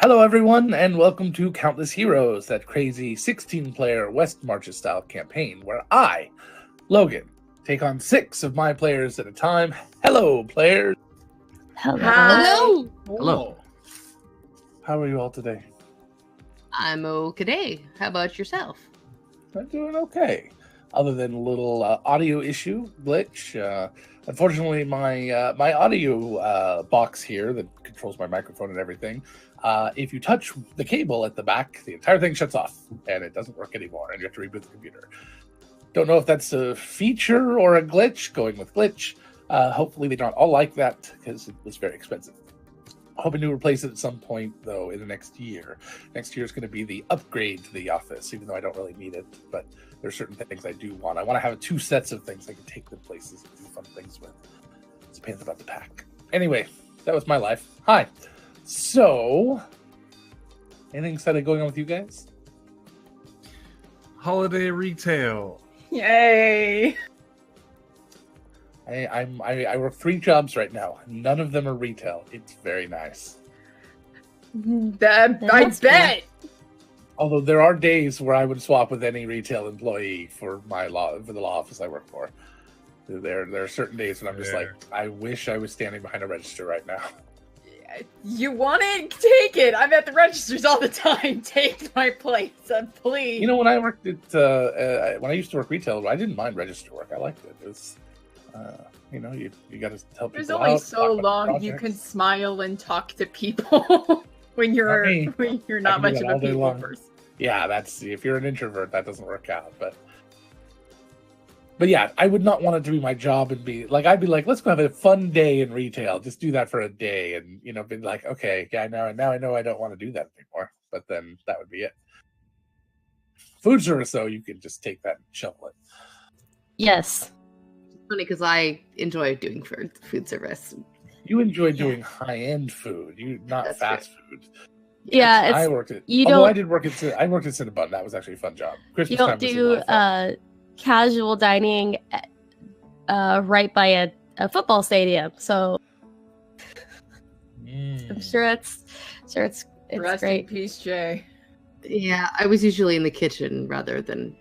Hello, everyone, and welcome to Countless Heroes, that crazy 16-player West Marches-style campaign where I, Logan, take on 6 of my players at a time. Hello, players. Hello. Hello. How are you all today? I'm okay. How about yourself? I'm doing okay, other than a little audio issue glitch. Unfortunately, my my audio box here that controls my microphone and everything, if you touch the cable at the back, the entire thing shuts off and it doesn't work anymore, and you have to reboot the computer. Don't know if that's a feature or a glitch. Going with glitch. Hopefully they don't all like that because it was very expensive. Hoping to replace it at some point, though, in the next year. Next year is going to be the upgrade to the office, even though I don't really need it. But there's certain things I do want. I want to have 2 sets of things I can take them places and do fun things with. It's a pain about the pack. Anyway, that was my life. Hi. So, anything exciting going on with you guys? Holiday retail. Yay! I work 3 jobs right now. None of them are retail. It's very nice. I bet. Although there are days where I would swap with any retail employee for the law office I work for. There are certain days when I'm just like, I wish I was standing behind a register right now. You want it? Take it. I'm at the registers all the time. Take my place, please. You know, when I worked at when I used to work retail, I didn't mind register work. I liked it. It was, you know, you got to tell people. There's only so long you can smile and talk to people when you're not much of a people person. Yeah, that's if you're an introvert, that doesn't work out. But yeah, I would not want it to be my job and be like, I'd be like, let's go have a fun day in retail. Just do that for a day, and you know, be like, okay, yeah, now I know I don't want to do that anymore. But then that would be it. Food service, though, you can just take that and shovel it. Yes. It's funny because I enjoy doing food service. You enjoy doing high-end food, not That's fast good. food. Yeah, it's, I worked at. You although don't. I did work at Cinnabon. That was actually a fun job. Christmas You don't time was a do lot of fun. casual dining right by a football stadium, so I'm sure it's Rest great. in peace, Jay. Yeah, I was usually in the kitchen rather than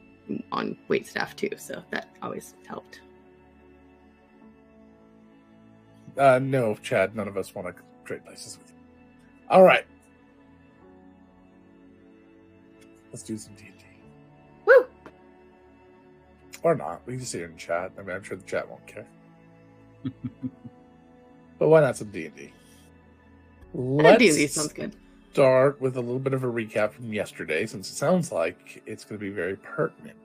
on wait staff too, so that always helped. No, Chad, none of us want to trade places with you. All right. Let's do some D&D. Woo! Or not. We can just sit here and chat. I mean, I'm sure the chat won't care. But why not some D&D? D&D sounds good. Start with a little bit of a recap from yesterday, since it sounds like it's going to be very pertinent.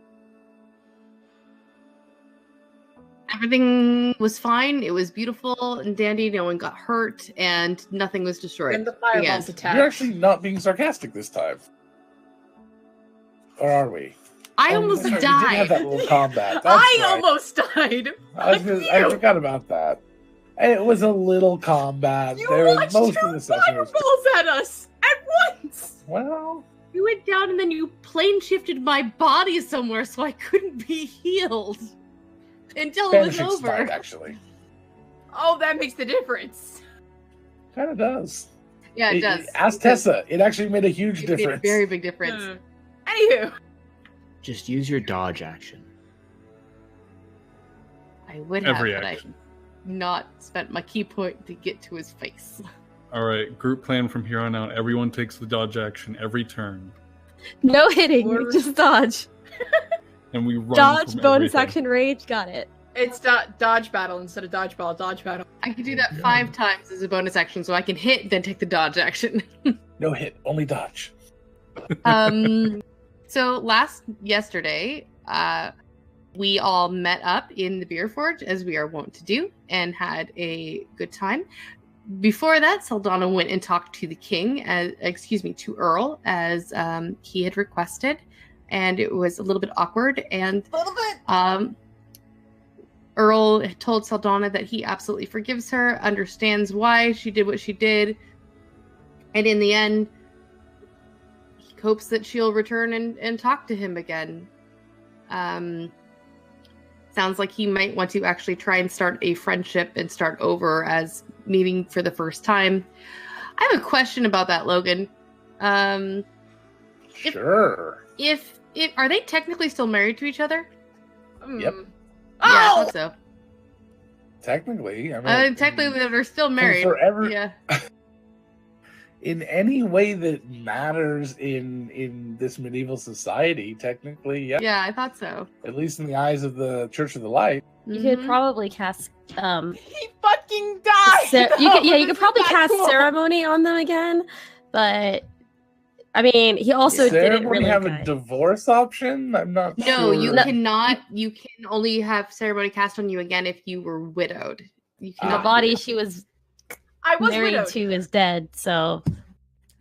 Everything was fine. It was beautiful and dandy. No one got hurt, and nothing was destroyed. And the fireballs attacked. You're actually not being sarcastic this time. Or are we? I almost sorry, died. We did have that little combat. That's I right. almost died. I forgot about that. It was a little combat. You There was launched most 2 of the session was fireballs at us at once. well. You went down and then you plane shifted my body somewhere so I couldn't be healed until it was Vanishing over. Smite, actually. Oh, that makes the difference. Kind of does. Yeah, it does. Ask Tessa. It actually made a huge It made a difference. very big difference. Anywho. Just use your dodge action. I would have, Every but action. I not spent my key point to get to his face. All right, group plan from here on out. Everyone takes the dodge action every turn, No hitting, Or- just dodge. and we run. Dodge, from bonus everything. action, rage, got it. It's dodge battle instead of dodgeball. Dodge battle. I can do that 5 times as a bonus action, so I can hit, then take the dodge action. No hit, only dodge. So yesterday, we all met up in the beer forge as we are wont to do, and had a good time. Before that, Saldana went and talked to the king, to Earl, as he had requested, and it was a little bit awkward. And A little bit. Earl told Saldana that he absolutely forgives her, understands why she did what she did, and in the end, he hopes that she'll return and talk to him again. Sounds like he might want to actually try and start a friendship and start over as meeting for the first time. I have a question about that, Logan. Sure. If are they technically still married to each other? Yep. Yeah, I thought so. Technically, I mean, technically they're still married. Forever. Yeah. In any way that matters in this medieval society, technically, yeah. Yeah, I thought so. At least in the eyes of the Church of the Light. You could probably cast. He fucking died. You could probably cast ceremony on them again, but I mean, he also didn't really have a divorce option. I'm not sure. No, you cannot. You can only have ceremony cast on you again if you were widowed. You cannot. The body she was married widowed. to is dead, so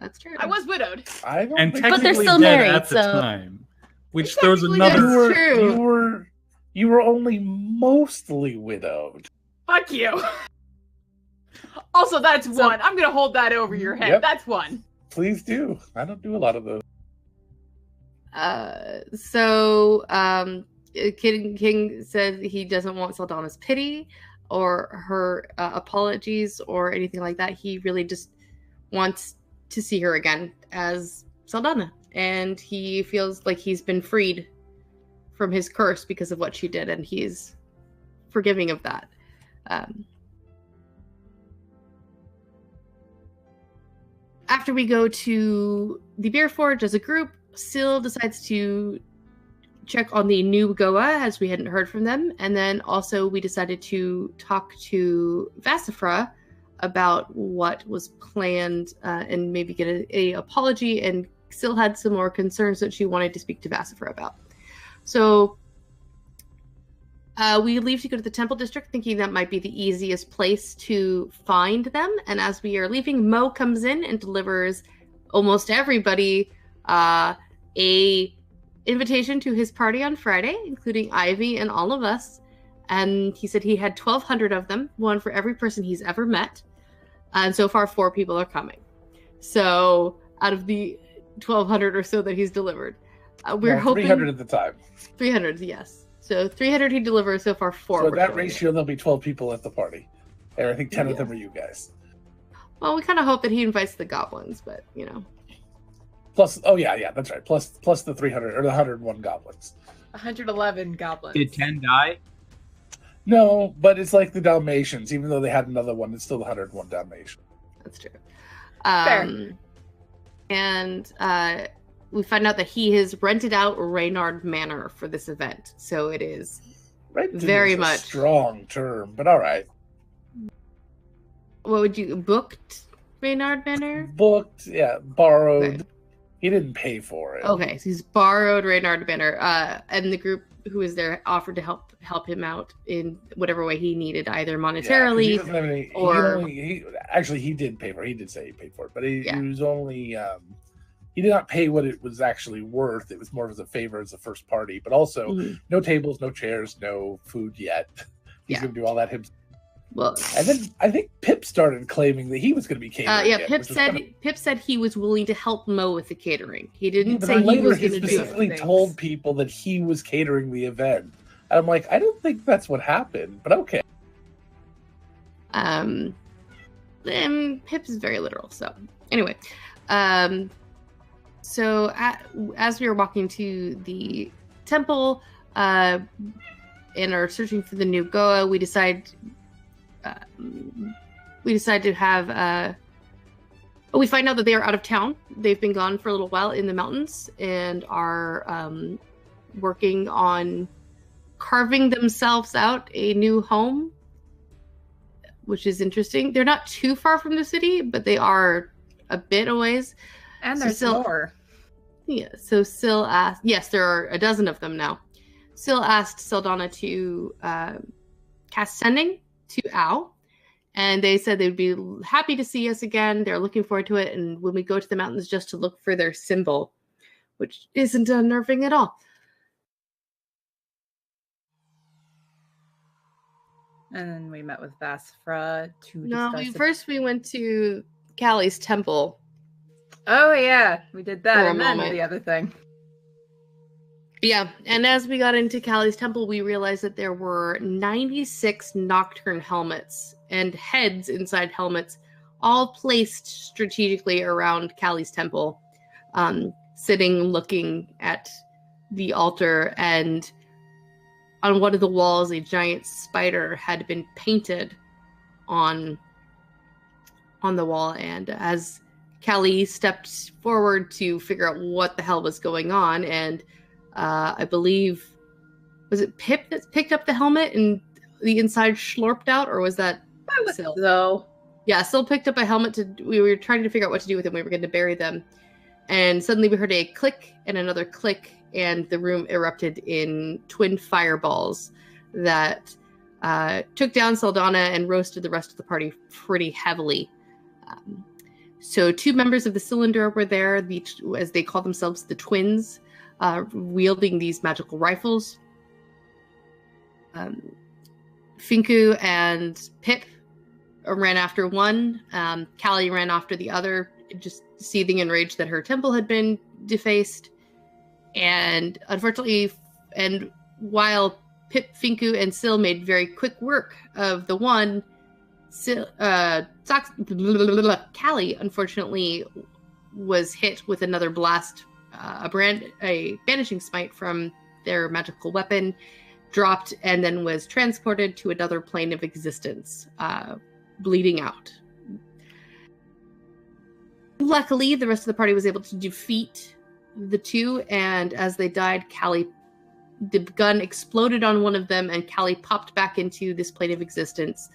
that's true. I was widowed. But they're still married at the so time. Which there was another. You were only mostly widowed. Fuck you. Also, that's one. I'm gonna hold that over your head. Yep. That's one. Please do. I don't do a lot of those. King said he doesn't want Saldana's pity or her apologies or anything like that. He really just wants to see her again as Saldana, and he feels like he's been freed from his curse because of what she did, and he's forgiving of that. After we go to the Beer Forge as a group, Syl decides to check on the new Goa, as we hadn't heard from them, and then also we decided to talk to Vassifra about what was planned and maybe get a apology, and Syl had some more concerns that she wanted to speak to Vassifra about. So we leave to go to the Temple District, thinking that might be the easiest place to find them. And as we are leaving, Mo comes in and delivers almost everybody a invitation to his party on Friday, including Ivy and all of us. And he said he had 1,200 of them, one for every person he's ever met. And so far, 4 people are coming. So out of the 1,200 or so that he's delivered, we're hoping 300 at the time. 300, yes. So 300 he delivers so far. 4. So at that ratio, there'll be 12 people at the party, and I think 10 of them are you guys. Well, we kind of hope that he invites the goblins, but you know. Plus, that's right. Plus the 300 or the 101 goblins. 111 goblins. Did 10 die? No, but it's like the Dalmatians. Even though they had another one, it's still the 101 Dalmatians. That's true. Fair. And we find out that he has rented out Reynard Manor for this event. So it is very much a strong term, but all right. What would you booked Reynard Manor? Booked, yeah, borrowed. Okay. He didn't pay for it. Okay, so he's borrowed Reynard Manor, and the group who was there offered to help him out in whatever way he needed, either monetarily he doesn't have any, or he did pay for it. He did say he paid for it, but he was only he did not pay what it was actually worth. It was more as a favor as a first party, but also no tables, no chairs, no food yet. He's going to do all that himself. Well, and then I think Pip started claiming that he was going to be catering. Pip said he was willing to help Mo with the catering. He didn't say he was going to do it. He specifically told people that he was catering the event. And I'm like, I don't think that's what happened, but okay. And Pip is very literal. So anyway, so as we were walking to the temple and are searching for the new Goa, we decide to have we find out that they are out of town. They've been gone for a little while in the mountains and are working on carving themselves out a new home, which is interesting. They're not too far from the city, but they are a bit a ways. And there's more. Yeah, so Syl asked, yes, there are a dozen of them now. Syl asked Saldana to cast Sending to Ow, and they said they'd be happy to see us again. They're looking forward to it, and when we go to the mountains, just to look for their symbol, which isn't unnerving at all. And then we met with Vassifra to discuss. First we went to Callie's temple. Oh yeah, we did that, and then moment. the other thing. Yeah, and as we got into Callie's temple, we realized that there were 96 nocturne helmets and heads inside helmets, all placed strategically around Callie's temple. sitting looking at the altar, and on one of the walls a giant spider had been painted on the wall. And as Callie stepped forward to figure out what the hell was going on, and I believe, was it Pip that picked up the helmet and the inside slurped out, or was that Syl? So Yeah, Syl picked up a helmet. We were trying to figure out what to do with them. We were going to bury them. And suddenly we heard a click and another click, and the room erupted in twin fireballs that took down Saldana and roasted the rest of the party pretty heavily. So 2 members of the Cylinder were there, as they call themselves, the twins, wielding these magical rifles. Finku and Pip ran after one. Callie ran after the other, just seething in rage that her temple had been defaced. And unfortunately, and while Pip, Finku, and Syl made very quick work of the one, Callie unfortunately was hit with another blast, a banishing smite from their magical weapon, dropped, and then was transported to another plane of existence, bleeding out. Luckily, the rest of the party was able to defeat the 2, and as they died, the gun exploded on one of them, and Callie popped back into this plane of existence,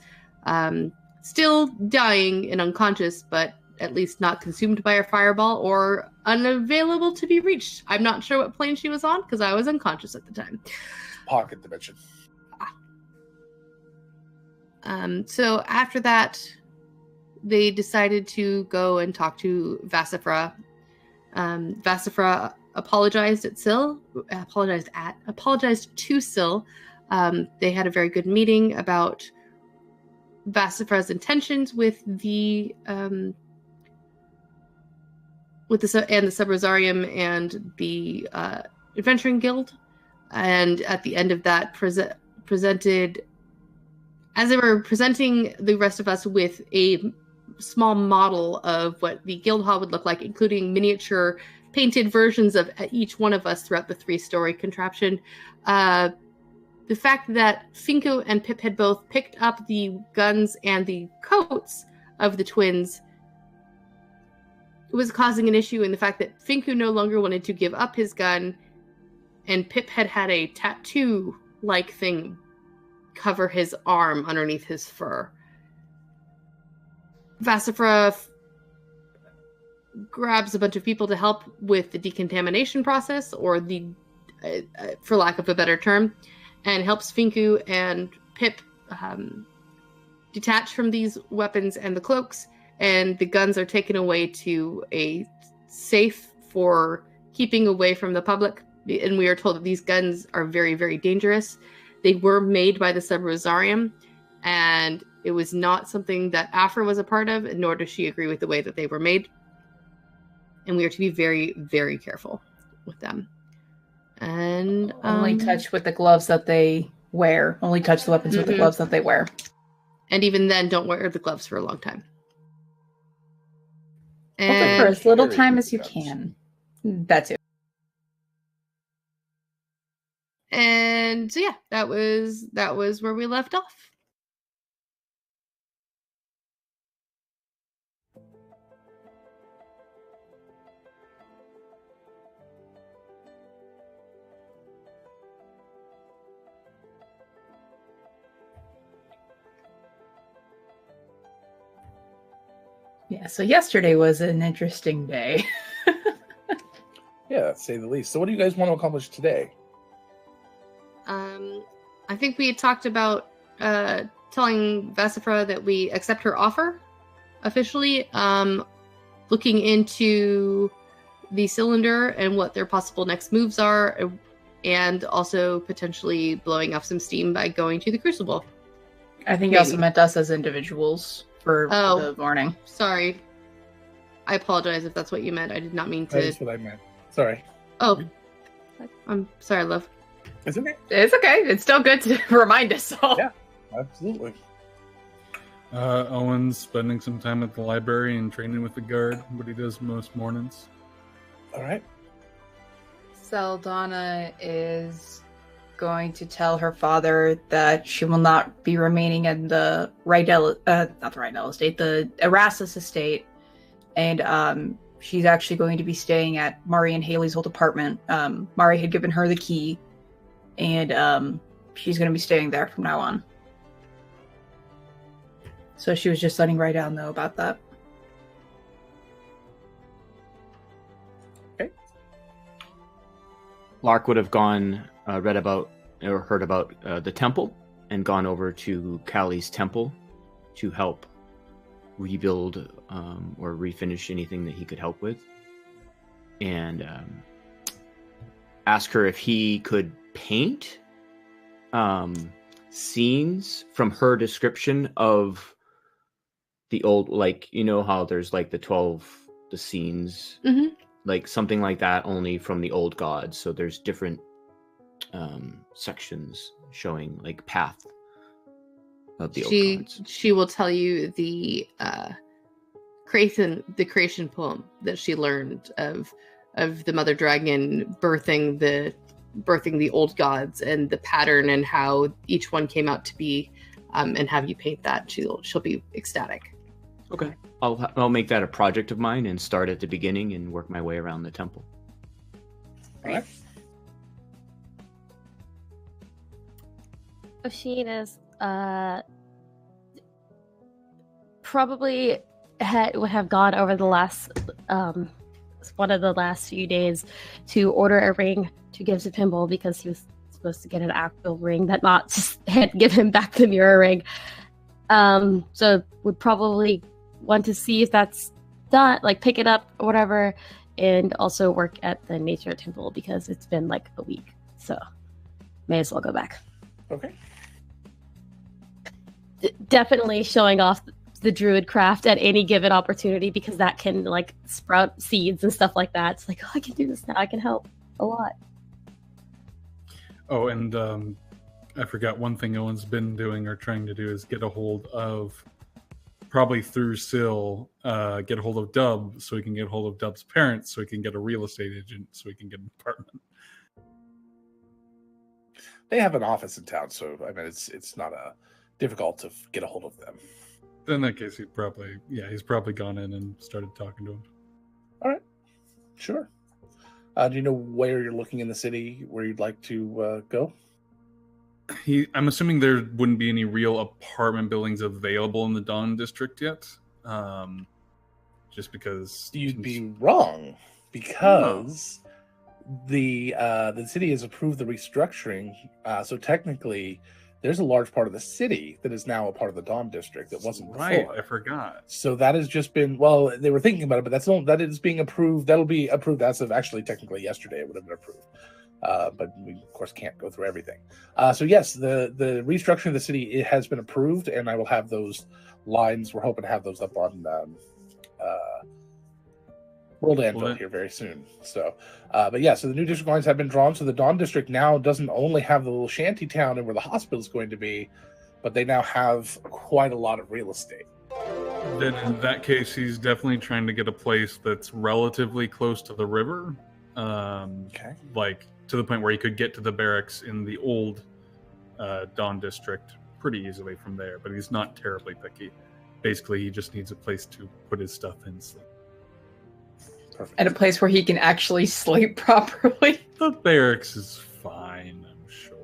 still dying and unconscious, but at least not consumed by a fireball or unavailable to be reached. I'm not sure what plane she was on, because I was unconscious at the time. Pocket dimension. So after that, they decided to go and talk to Vassifra. Vassifra apologized to Syl. They had a very good meeting about Vassifra's intentions with the Sub-Rosarium and the Adventuring Guild. And at the end of that, presented, as they were presenting the rest of us with a small model of what the guild hall would look like, including miniature painted versions of each one of us throughout the 3-story contraption. The fact that Finku and Pip had both picked up the guns and the coats of the twins was causing an issue in the fact that Finku no longer wanted to give up his gun, and Pip had a tattoo-like thing cover his arm underneath his fur. Vassifra grabs a bunch of people to help with the decontamination process, or the, for lack of a better term, and helps Finku and Pip detach from these weapons and the cloaks, and the guns are taken away to a safe for keeping away from the public. And we are told that these guns are very, very dangerous. They were made by the Sub-Rosarium, and it was not something that Afra was a part of, nor does she agree with the way that they were made. And we are to be very, very careful with them. And only touch with the gloves that they wear. Only touch the weapons with the gloves that they wear. And even then, don't wear the gloves for a long time. And for as little time as you can. That's it. And so yeah, that was where we left off. Yeah, so yesterday was an interesting day. Yeah, to say the least. So what do you guys want to accomplish today? I think we had talked about telling Vassifra that we accept her offer officially, looking into the Cylinder and what their possible next moves are, and also potentially blowing off some steam by going to the Crucible. I think you also meant us as individuals for the morning. Sorry. I apologize if that's what you meant. I did not mean to... That's what I meant. Sorry. Oh. I'm sorry, love. It's okay. It's okay. It's still good to remind us all. Yeah, absolutely. Owen's spending some time at the library and training with the guard, what he does most mornings. All right. Saldana is going to tell her father that she will not be remaining in the not the Rydell estate, the Erastus estate, and she's actually going to be staying at Mari and Haley's old apartment. Mari had given her the key, and she's going to be staying there from now on. So she was just letting Rydell know about that. Okay. Lark would have gone, read about or heard about the temple and gone over to Callie's temple to help rebuild or refinish anything that he could help with. And ask her if he could paint scenes from her description of the old, like, you know how there's like the scenes, like something like that, only from the old gods. So there's different sections showing like path of the old gods. She will tell you the creation poem that she learned of the mother dragon birthing the old gods and the pattern and how each one came out to be, and have you paint that. She'll be ecstatic. Okay, I'll make that a project of mine and start at the beginning and work my way around the temple. All right. Oshin is probably would have gone over the last one of the last few days to order a ring to give to Pimble because he was supposed to get an actual ring that not just give him back the mirror ring. So would probably want to see if that's done, like pick it up or whatever, and also work at the nature temple because it's been like a week, so may as well go back. Okay. Definitely showing off the druid craft at any given opportunity because that can like sprout seeds and stuff like that. It's like, oh, I can do this now. I can help a lot. Oh, and I forgot one thing Owen's been doing or trying to do is get a hold of, probably through Syl, get a hold of Dub so he can get a hold of Dub's parents so he can get a real estate agent so he can get an apartment. They have an office in town, so I mean it's not difficult to get a hold of them. In that case, he's probably gone in and started talking to him. All right, sure. Do you know where you're looking in the city, where you'd like to go? I'm assuming there wouldn't be any real apartment buildings available in the Dawn District yet. Just because You'd be wrong, because the city has approved the restructuring. So technically, there's a large part of the city that is now a part of the Dawn District that wasn't before. Right, I forgot. So that has just been, well, they were thinking about it, but that is being approved. That'll be approved as of actually technically yesterday. It would have been approved. But we, of course, can't go through everything. So yes, the restructuring of the city, it has been approved, and I will have those lines. We're hoping to have those up on World Anvil here very soon. So, but yeah, so the new district lines have been drawn. So the Dawn District now doesn't only have the little shanty town and where the hospital is going to be, but they now have quite a lot of real estate. Then in that case, he's definitely trying to get a place that's relatively close to the river. Okay. Like to the point where he could get to the barracks in the old Dawn District pretty easily from there, but he's not terribly picky. Basically, he just needs a place to put his stuff in. Perfect. At a place where he can actually sleep properly. The barracks is fine, I'm sure.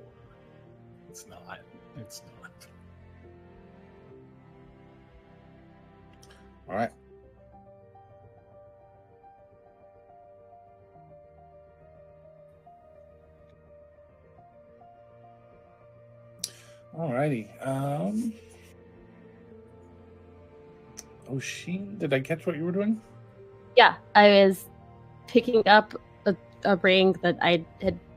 It's not. All right. Alrighty. Oshin, did I catch what you were doing? Yeah, I was picking up a ring that I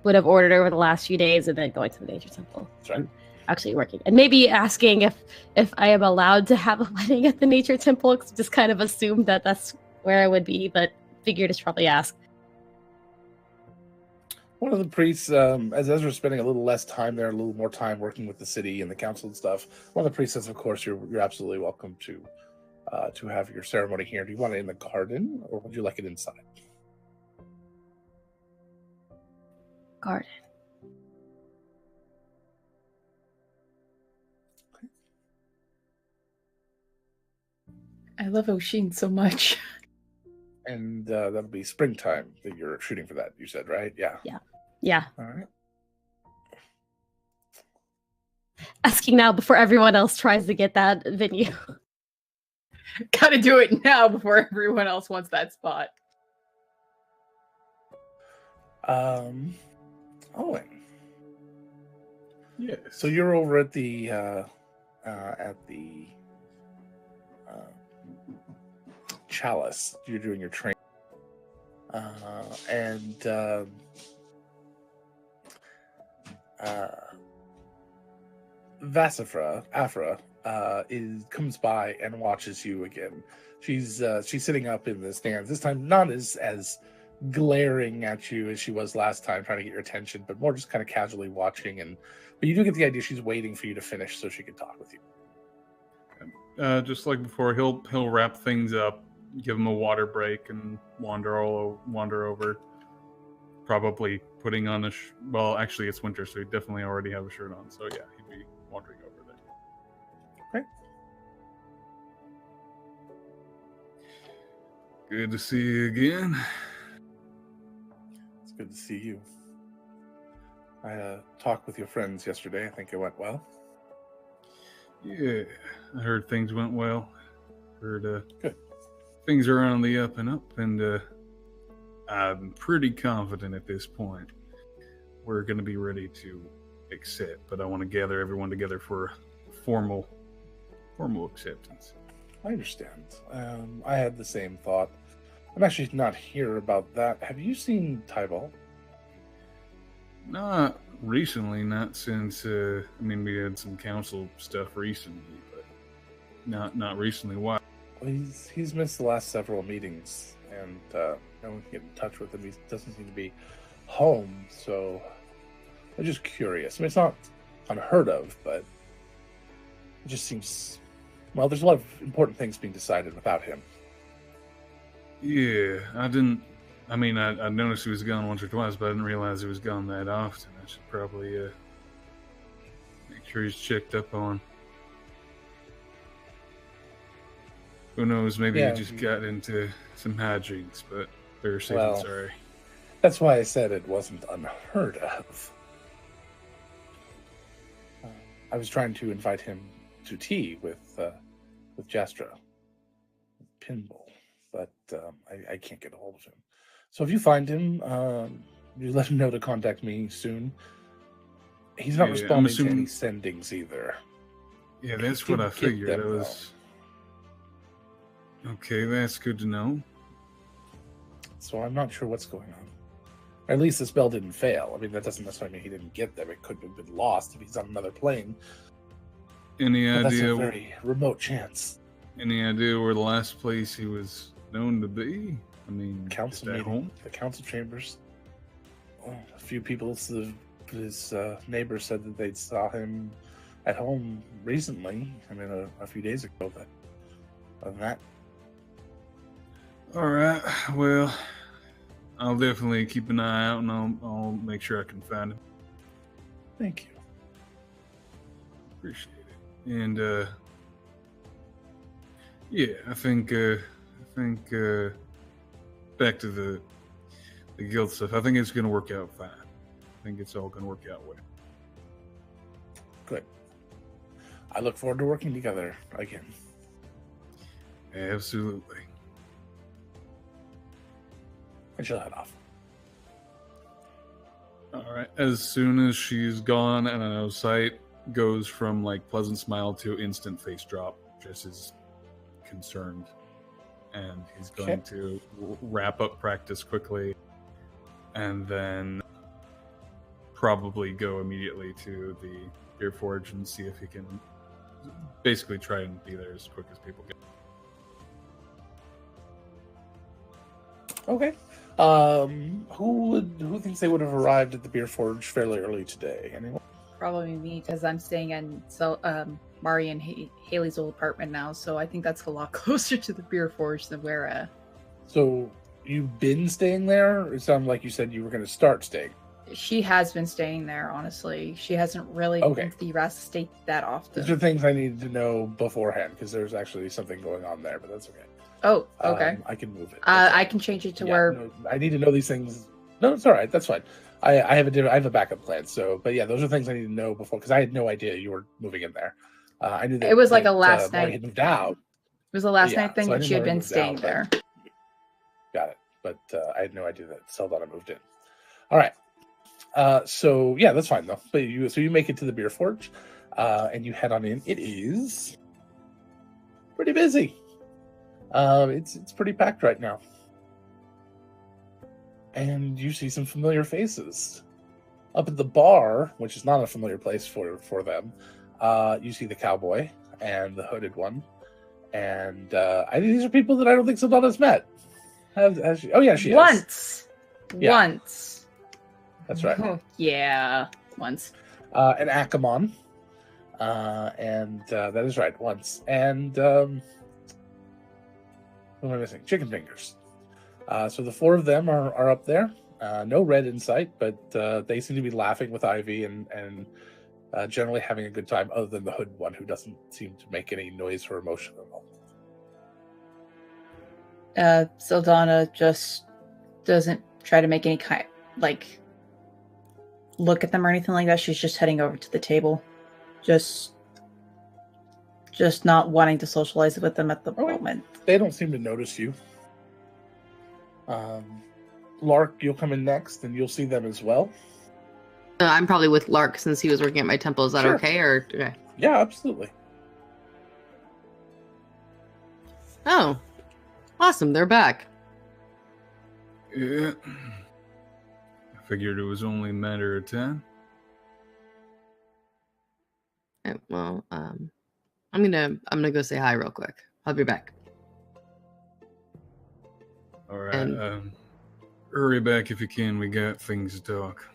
would have ordered over the last few days and then going to the nature temple. That's right. Actually working. And maybe asking if I am allowed to have a wedding at the nature temple, because just kind of assumed that that's where I would be, but figured it's probably ask. One of the priests, as Ezra's spending a little less time there, a little more time working with the city and the council and stuff, one of the priests says, of course, you're absolutely welcome to have your ceremony here. Do you want it in the garden, or would you like it inside? garden. I love Oshin so much. And that'll be springtime that you're shooting for that, you said, right? Yeah. Yeah. All right. Asking now before everyone else tries to get that venue. Gotta do it now before everyone else wants that spot. Owen. Yes. So you're over at the Chalice. You're doing your training, and Afra, comes by and watches you again. She's sitting up in the stands. This time, not as glaring at you as she was last time, trying to get your attention, but more just kind of casually watching. But you do get the idea she's waiting for you to finish so she can talk with you. Just like before, he'll wrap things up, give him a water break, and wander over. Probably putting on well, actually it's winter, so he'd definitely already have a shirt on. So yeah, he'd be wandering over there. Okay. Good to see you again. It's good to see you. I talked with your friends yesterday. I think it went well. Yeah, I heard things went well. Heard good. Things are on the up and up, and I'm pretty confident at this point we're going to be ready to accept. But I want to gather everyone together for formal acceptance. I understand. I had the same thought. I'm actually not here about that. Have you seen Tybalt? Not recently, not since. We had some council stuff recently, but not recently. Why? Well, he's missed the last several meetings, and no one can get in touch with him. He doesn't seem to be home, so I'm just curious. I mean, it's not unheard of, but it just seems. Well, there's a lot of important things being decided without him. Yeah, I noticed he was gone once or twice, but I didn't realize he was gone that often. I should probably make sure he's checked up on. Who knows, maybe he just got into some hijinks, but better safe than sorry. That's why I said it wasn't unheard of. I was trying to invite him to tea with Jastra, Pinball, but I can't get a hold of him. So if you find him, you let him know to contact me soon. He's not responding to any sendings either. Yeah, that's what I figured. Okay, that's good to know. So I'm not sure what's going on. Or at least the spell didn't fail. I mean, that doesn't necessarily mean he didn't get them. It could have been lost if he's on another plane. Any idea? That's a very remote chance. Any idea where the last place he was known to be? I mean, council meeting, home? The council chambers. Well, a few people, his neighbors said that they saw him at home recently. I mean, a few days ago. But other than that. All right. Well, I'll definitely keep an eye out, and I'll make sure I can find him. Thank you. Appreciate it. And yeah, I think back to the guild stuff. I think it's going to work out fine. I think it's all going to work out well. Good. I look forward to working together again. Absolutely. And she'll head off. All right. As soon as she's gone, and I know Sight goes from like pleasant smile to instant face drop, just as concerned. And he's going to wrap up practice quickly and then probably go immediately to the Beer Forge and see if he can basically try and be there as quick as people get. Okay. Who thinks they would have arrived at the Beer Forge fairly early today? Anyone? Probably me, because I'm staying in Mari and Haley's old apartment now, so I think that's a lot closer to the Beer Forge than where. So you've been staying there? It sounded like you said you were going to start staying. She has been staying there, honestly. She hasn't really Okay. been to the Erastus State that often. These are things I needed to know beforehand because there's actually something going on there, but that's okay. Oh, okay. I can move it. I can change it to where. No, I need to know these things. No, it's all right. That's fine. I have a backup plan. So, but yeah, those are things I need to know before because I had no idea you were moving in there. I knew that It was like that, a last Marty night. had moved out. It was a last Yeah, night thing, so I but didn't she had know he been moved staying out, there. Got it. But I had no idea that Saldana moved in. All right. So yeah, that's fine though. But you make it to the beer forge, and you head on in. It is pretty busy. It's pretty packed right now, and you see some familiar faces up at the bar, which is not a familiar place for them. You see the cowboy and the hooded one, and I think these are people that I don't think Saldana's met. Has she? Oh yeah, she Once. has. Yeah, Once. that's right. Oh, yeah. Once. And Akamon, and that is right. Once and who am I missing? Chicken Fingers. So the four of them are up there. No Red in sight, but they seem to be laughing with Ivy and generally having a good time. Other than the hood one, who doesn't seem to make any noise or emotion at all. Saldana just doesn't try to make any kind look at them or anything like that. She's just heading over to the table, just not wanting to socialize with them at the moment. They don't seem to notice you. Lark, you'll come in next, and you'll see them as well. I'm probably with Lark since he was working at my temple. Is that Sure. okay? Or okay. Yeah, absolutely. Oh, awesome! They're back. Yeah. I figured it was only a matter of time. Well, I'm gonna go say hi real quick. I'll be back. All right. And- Hurry back if you can. We got things to talk.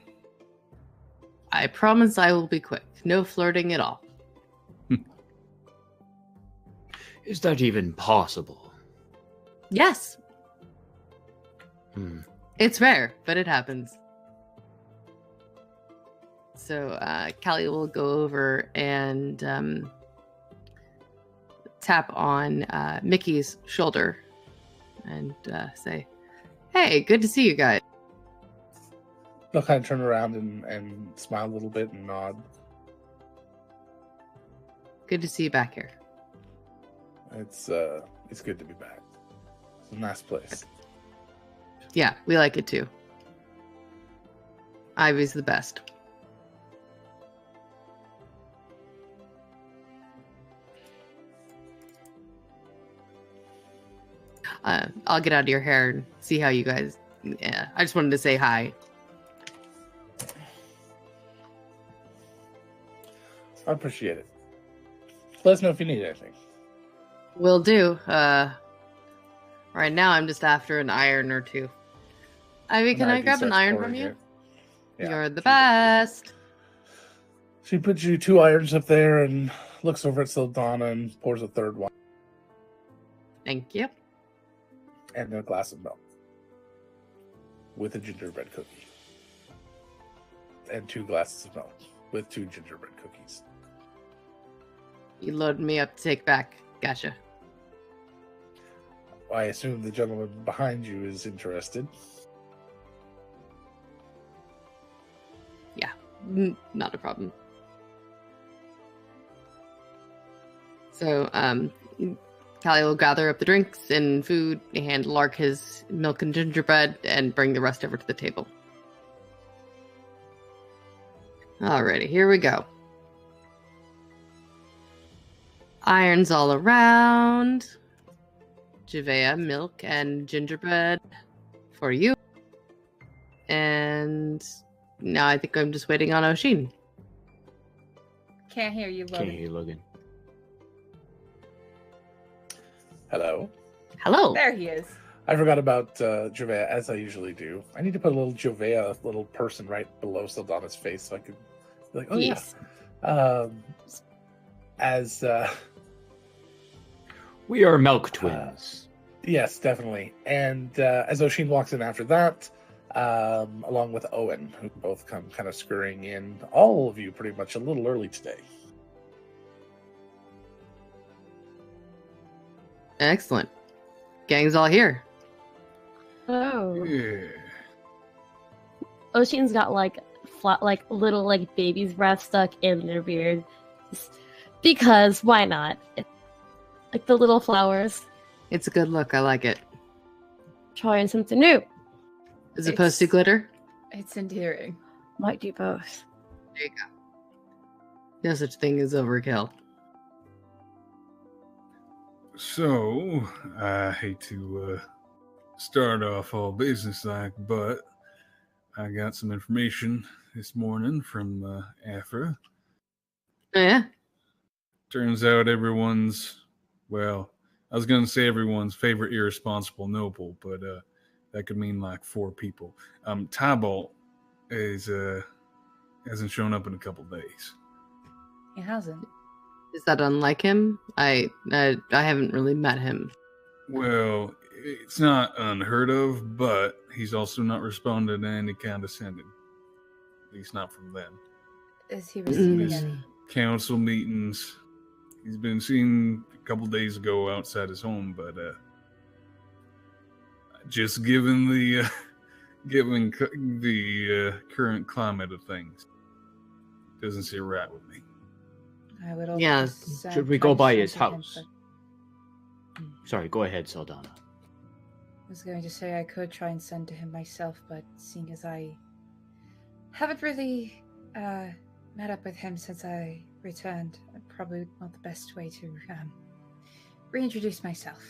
I promise I will be quick. No flirting at all. Is that even possible? Yes, Hmm. it's rare, but it happens. So Callie will go over and tap on Mickey's shoulder and say, "Hey, good to see you guys." They'll kind of turn around and smile a little bit and nod. Good to see you back here. It's good to be back. It's a nice place. Yeah, we like it too. Ivy's the best. I'll get out of your hair and see how you guys. Yeah, I just wanted to say hi. I appreciate it. Let us know if you need anything. Will do. Right now I'm just after an iron or two. Ivy, can I grab an iron from you? Yeah, You're the she- best. She puts you 2 irons up there and looks over at Saldana and pours a third one Thank you. and a glass of milk with a gingerbread cookie. And 2 glasses of milk with 2 gingerbread cookies. You loaded me up to take back. Gotcha. I assume the gentleman behind you is interested. Not a problem. So, Callie will gather up the drinks and food, hand Lark his milk and gingerbread, and bring the rest over to the table. Alrighty, here we go. Irons all around. Javea, milk and gingerbread for you. And now I think I'm just waiting on Oshin. Can't hear you, Can't hear you, Logan. Hello. Hello. There he is. I forgot about Jovea, as I usually do. I need to put a little Jovea, little person right below Saldana's face so I can be like, oh Yes. yeah. We are milk twins. Yes, definitely. And as Oshin walks in after that, along with Owen, who both come kind of scurrying in. All of you pretty much a little early today. Excellent. Gang's all here. Oh. Yeah. Ocean's got like little like baby's breath stuck in their beard. Just because why not? Like the little flowers. It's a good look. I like it. Trying something new. As opposed to glitter? It's endearing. Might do both. There you go. No such thing as overkill. So, I hate to start off all business-like, but I got some information this morning from Afra. Oh, yeah? Turns out everyone's, well, I was going to say everyone's favorite irresponsible noble, but that could mean like 4 people. Tybalt hasn't shown up in a couple days. He hasn't. Is that unlike him? I haven't really met him. Well, it's not unheard of, but he's also not responded to any condescending. At least not from them. Is he receiving Mm. any? Council meetings. He's been seen a couple days ago outside his home, but just given the current climate of things, doesn't sit right with me. I would also Yeah, should we try go to by send his to him, house? but Sorry, go ahead, Saldana. I was going to say I could try and send to him myself, but seeing as I haven't really met up with him since I returned, probably not the best way to reintroduce myself.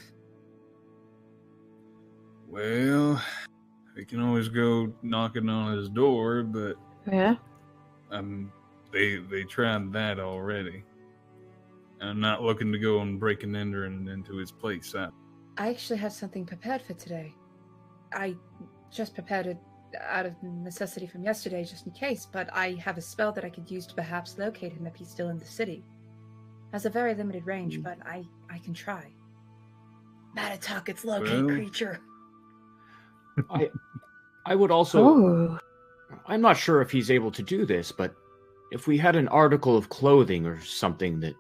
Well, we can always go knocking on his door, but Yeah. they tried that already. I'm not looking to go and break and enter into his place. I actually have something prepared for today. I just prepared it out of necessity from yesterday, just in case, but I have a spell that I could use to perhaps locate him if he's still in the city. Has a very limited range, but I can try. Matatucket's locate Well. creature. I would also. Oh. I'm not sure if he's able to do this, but if we had an article of clothing or something that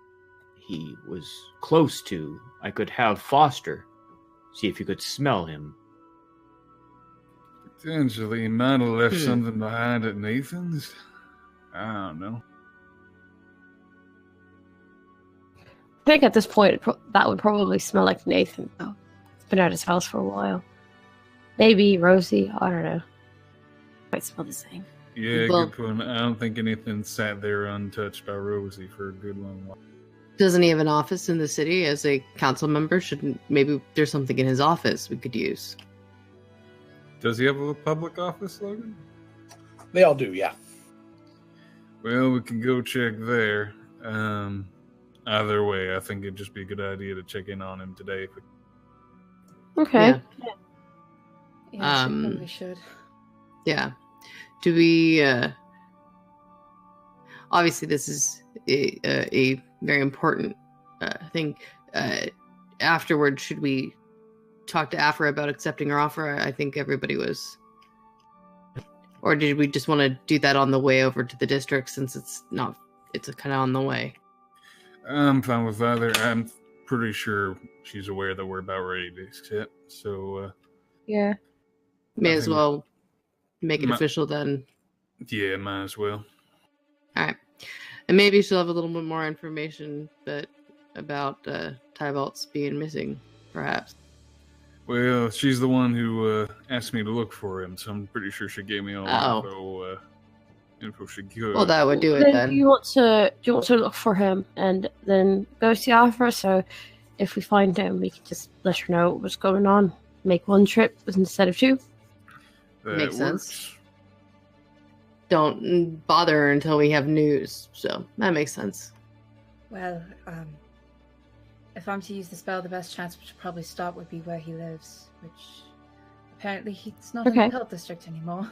he was close to, I could have Foster see if you could smell him. Potentially, he might have left something behind at Nathan's. I don't know. I think at this point that would probably smell like Nathan, though. It's been at his house for a while. Maybe Rosie, I don't know. Might smell the same. Yeah, Well- good point. I don't think anything sat there untouched by Rosie for a good long while. Doesn't he have an office in the city as a council member? Shouldn't maybe there's something in his office we could use? Does he have a public office, Logan? They all do, yeah. Well, we can go check there. Either way, I think it'd just be a good idea to check in on him today. Okay. Yeah. Yeah, Um, probably should. Yeah. Do we? Obviously, this is a very important thing. Afterwards, should we talk to Afra about accepting her offer? I think everybody was. Or did we just want to do that on the way over to the district since it's not? It's kind of on the way. I'm fine with either. I'm pretty sure she's aware that we're about ready to accept. So, Yeah. May I as think- well make it Ma- official then. yeah, might as well. All right. And maybe she'll have a little bit more information about Tybalt's being missing, perhaps. Well, she's the one who asked me to look for him, so I'm pretty sure she gave me all Oh. info she could. Well, that would do it Then then. do you want to look for him and then go see Alpha? So if we find him, we can just let her know what's going on. Make one trip instead of 2. That Makes works. sense. Don't bother her until we have news. So that makes sense. Well, if I'm to use the spell, the best chance to probably start would be where he lives, which apparently he's not in Okay. the Pelt District anymore.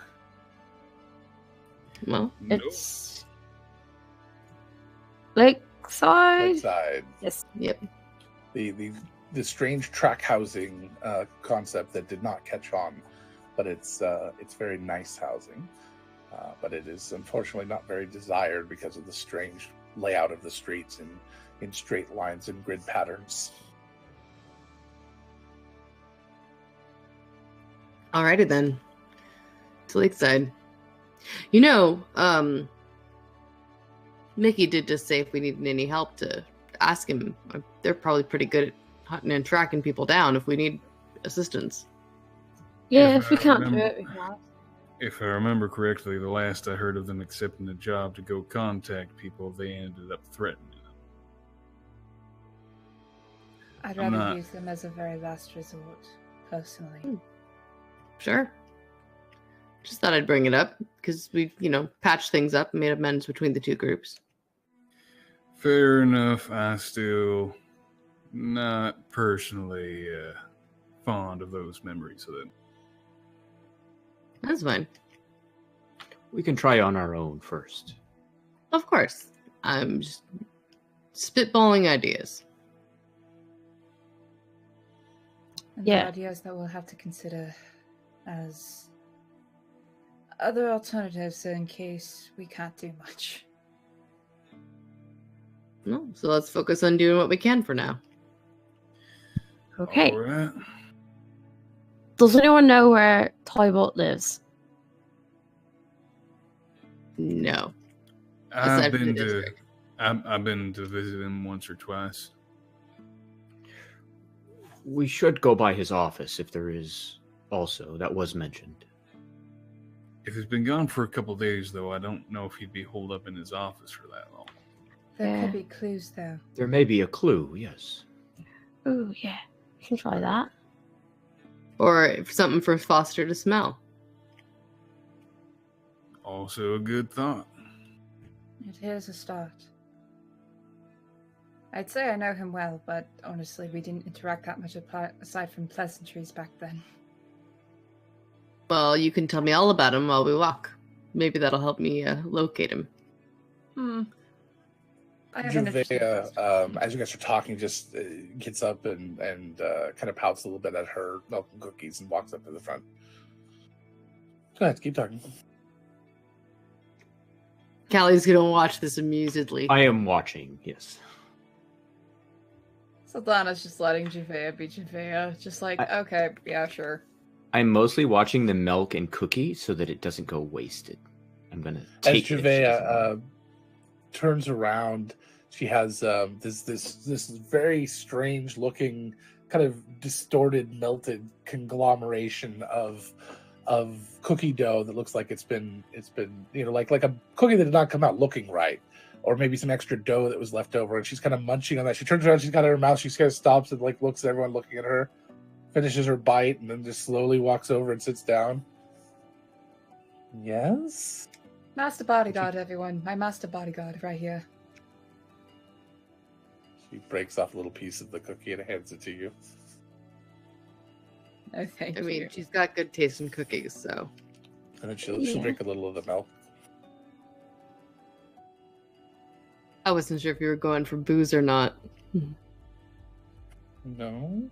Well, Nope. It's Lakeside. Side. Yes. yep. The strange track housing concept that did not catch on but it's very nice housing. But it is unfortunately not very desired because of the strange layout of the streets in straight lines and grid patterns. Alrighty then. To Lakeside. You know, Mickey did just say if we needed any help to ask him. They're probably pretty good at hunting and tracking people down if we need assistance. Yeah, if we can't do it, we can. If I remember correctly, the last I heard of them accepting the job to go contact people, they ended up threatening them. I'd I'm rather not- use them as a very last resort, personally. Sure. Just thought I'd bring it up because we, patched things up and made amends between the two groups. Fair enough. I still not personally fond of those memories of them. That's fine. We can try on our own first. Of course. I'm just spitballing ideas. And Yeah. the ideas that we'll have to consider as other alternatives in case we can't do much. No, so let's focus on doing what we can for now. Okay. All right. Does anyone know where Tybalt lives? No. I've Aside from been the to district. I've been to visit him once or twice. We should go by his office if there is also. That was mentioned. If he's been gone for a couple days, though, I don't know if he'd be holed up in his office for that long. There Yeah. could be clues, though. There may be a clue, yes. Oh, yeah. We can try that. Or if something for Foster to smell. Also a good thought. It is a start. I'd say I know him well, but honestly, we didn't interact that much aside from pleasantries back then. Well, you can tell me all about him while we walk. Maybe that'll help me locate him. I have an interesting Juvea, question. as you guys are talking, just gets up and kind of pouts a little bit at her milk and cookies and walks up to the front. Go ahead, keep talking. Callie's gonna watch this amusedly. I am watching, yes. Saldana's just letting Juvea be Juvea. Just like, okay, yeah, sure. I'm mostly watching the milk and cookie so that it doesn't go wasted. I'm gonna As take it. if she doesn't Juvea turns around, she has this very strange looking, kind of distorted, melted conglomeration of cookie dough that looks like it's been like a cookie that did not come out looking right, or maybe some extra dough that was left over, and she's kind of munching on that. She turns around, she's got it in her mouth, she kind of stops and like looks at everyone looking at her, finishes her bite, and then just slowly walks over and sits down. Yes? Master bodyguard, everyone. My master bodyguard right here. She breaks off a little piece of the cookie and hands it to you. Oh, thank I mean, you. she's got good taste in cookies, so. And then she'll Yeah. drink a little of the milk. I wasn't sure if you were going for booze or not. No?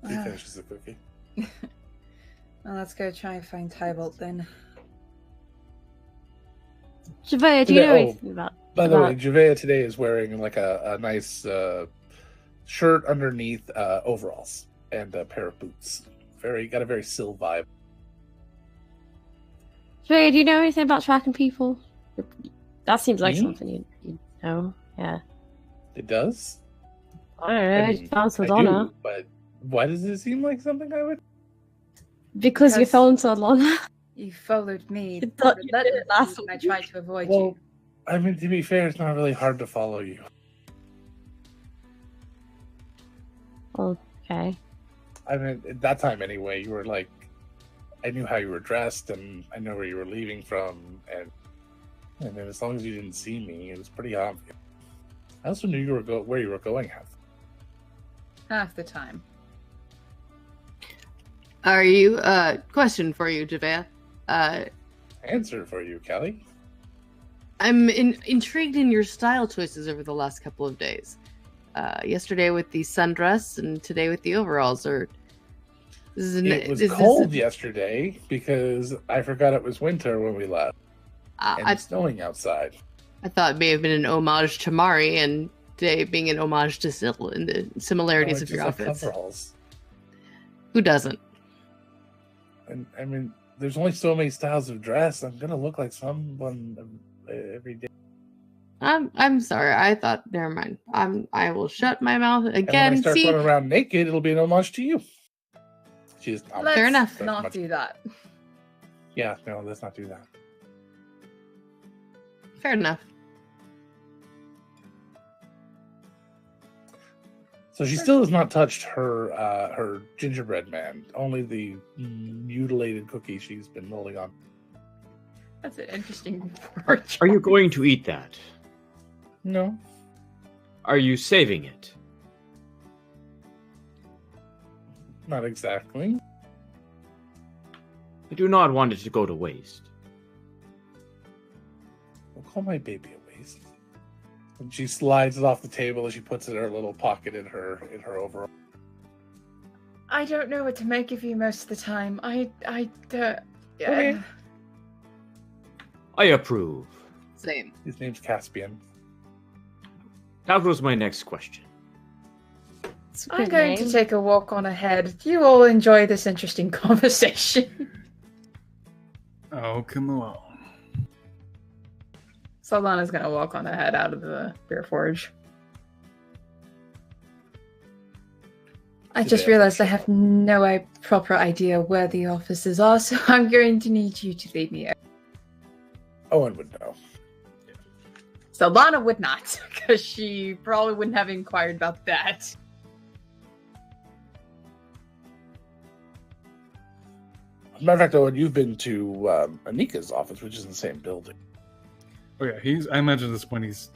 He Ah. finishes the cookie. Well, let's go try and find Tybalt then. Juvea, do you know Oh, anything about... By the way, about- Juvea today is wearing like a nice shirt underneath overalls and a pair of boots. Got a very Syl vibe. Juvea, do you know anything about tracking people? That seems like Me? something you know. Yeah. It does? I don't know. I I mean, found I Saldana. do, but why does it seem like something I would? Because you Because- found Saldana. You followed me. You thought you did it relentlessly, last and I week. tried to avoid Well, you. I mean, to be fair, it's not really hard to follow you. Okay. I mean, at that time anyway, you were like, I knew how you were dressed, and I know where you were leaving from, and then as long as you didn't see me, it was pretty obvious. I also knew you were where you were going half. Half the time. Are you, question for you, Juvea. Answer for you, Callie. I'm intrigued in your style choices over the last couple of days. yesterday with the sundress and today with the overalls? Or It was cold yesterday because I forgot it was winter when we left. And it's snowing outside. I thought it may have been an homage to Mari, and today being an homage to Syl and the similarities of your outfits. Coveralls. Who doesn't? And I mean, there's only so many styles of dress. I'm gonna look like someone every day. I'm sorry. I thought. Never mind. I will shut my mouth again. And when I start running around naked, it'll be an homage to you. Fair enough. Not do that. Yeah, no, let's not do that. Fair enough. So she still has not touched her gingerbread man. Only the mutilated cookie she's been holding on. That's an interesting report. Are you going to eat that? No. Are you saving it? Not exactly. I do not want it to go to waste. We'll call my baby a waste. And she slides it off the table as she puts it in her little pocket in her overall. I don't know what to make of you most of the time. Okay. I approve. Same. His name's Caspian. That was my next question. I'm going to take a walk on ahead. You all enjoy this interesting conversation. Oh, come along. Saldana's going to walk on ahead out of the beer forge. I just realized I have no proper idea where the offices are, so I'm going to need you to lead me out. Owen would know. Saldana would not, because she probably wouldn't have inquired about that. As a matter of fact, Owen, you've been to Anika's office, which is in the same building. Oh yeah, I imagine at this point he's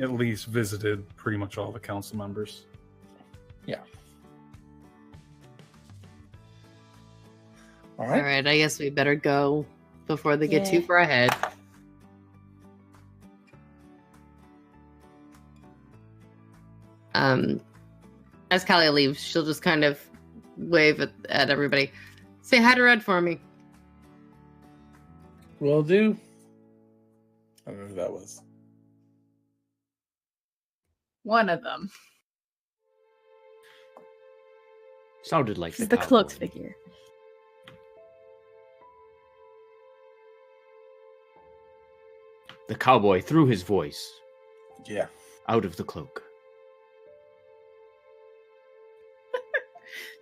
at least visited pretty much all the council members. Yeah. All right. I guess we better go before they get too far ahead. As Callie leaves, she'll just kind of wave at everybody. Say hi to Red for me. Will do. I don't know who that was. One of them. Sounded like the cloaked figure. The cowboy threw his voice. Yeah. Out of the cloak.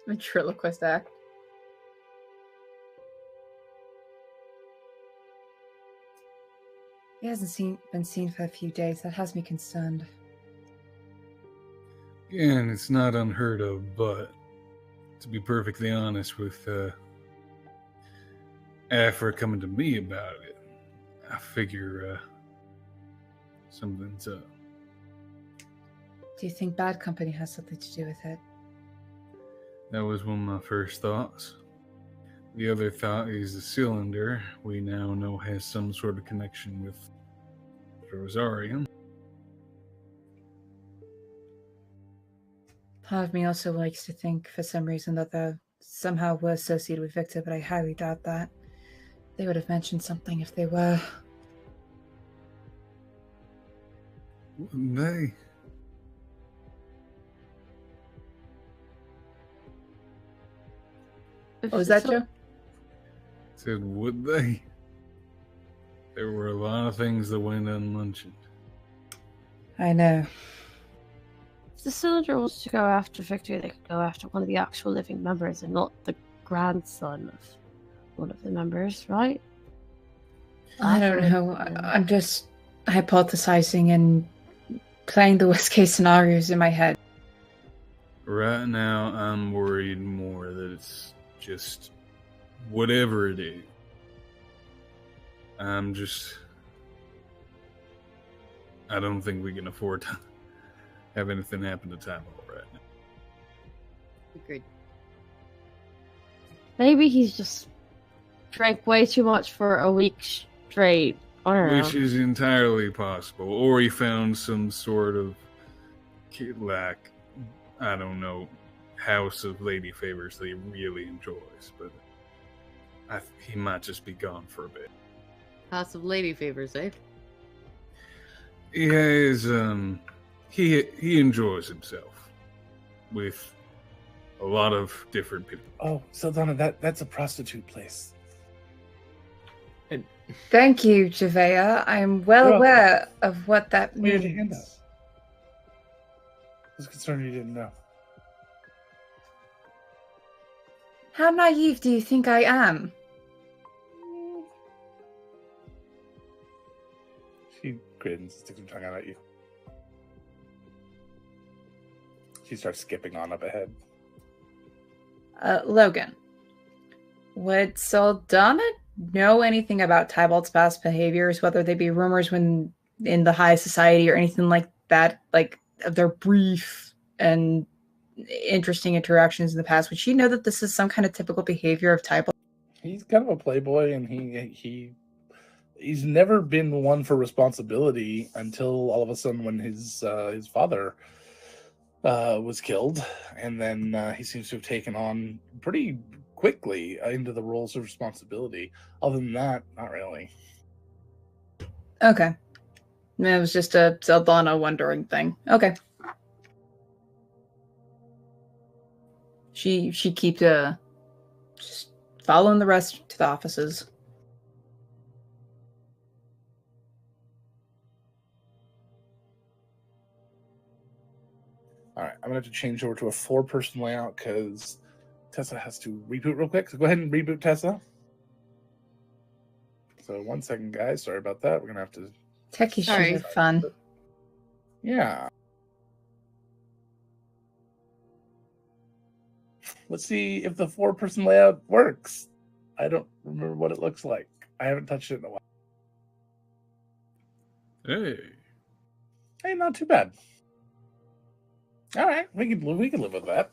Ventriloquist act. He hasn't been seen for a few days. That has me concerned. Yeah, and it's not unheard of, but to be perfectly honest with Afra coming to me about it, I figure something's up. Do you think Bad Company has something to do with it? That was one of my first thoughts. The other thought is the cylinder we now know has some sort of connection with Rosarian. Part of me also likes to think, for some reason, that they somehow were associated with Victor, but I highly doubt that. They would have mentioned something if they were. Wouldn't they? What was that, Joe? Said, would they? There were a lot of things that went unmentioned. I know. If the cylinder wants to go after Victor, they could go after one of the actual living members and not the grandson of one of the members, right? I don't know. I'm just hypothesizing and playing the worst case scenarios in my head. Right now, I'm worried more that it's just whatever it is. I don't think we can afford to have anything happen to Tybalt right now. Agreed. Maybe he's just drank way too much for a week straight. I don't know. Which is entirely possible. Or he found some sort of I don't know, House of Lady Favors that he really enjoys, but he might just be gone for a bit. House of Lady Favors, eh? Yeah, he enjoys himself with a lot of different people. Oh, Saldana, that's a prostitute place. Thank you, Javea. I'm well You're aware of what that Where's your hand up? means. I was concerned you didn't know. How naive do you think I am? She grins, sticks her tongue out at you. She starts skipping on up ahead. Logan, would Saldana know anything about Tybalt's past behaviors, whether they be rumors when in the high society or anything like that, like of their brief and interesting interactions in the past? Would she know that this is some kind of typical behavior of Tybalt? He's kind of a playboy, and he's never been one for responsibility until all of a sudden when his father was killed, and then he seems to have taken on pretty quickly into the roles of responsibility. Other than that, not really. Okay. It was just a Saldana wondering thing. Okay. She keeps just following the rest to the offices. All right, I'm gonna have to change over to a 4-person layout because Tessa has to reboot real quick. So go ahead and reboot, Tessa. So 1 second, guys. Sorry about that. We're gonna have to. Tech issues Sorry. are fun. Yeah. Let's see if the 4-person layout works. I don't remember what it looks like. I haven't touched it in a while. Hey, not too bad. All right, we can live with that.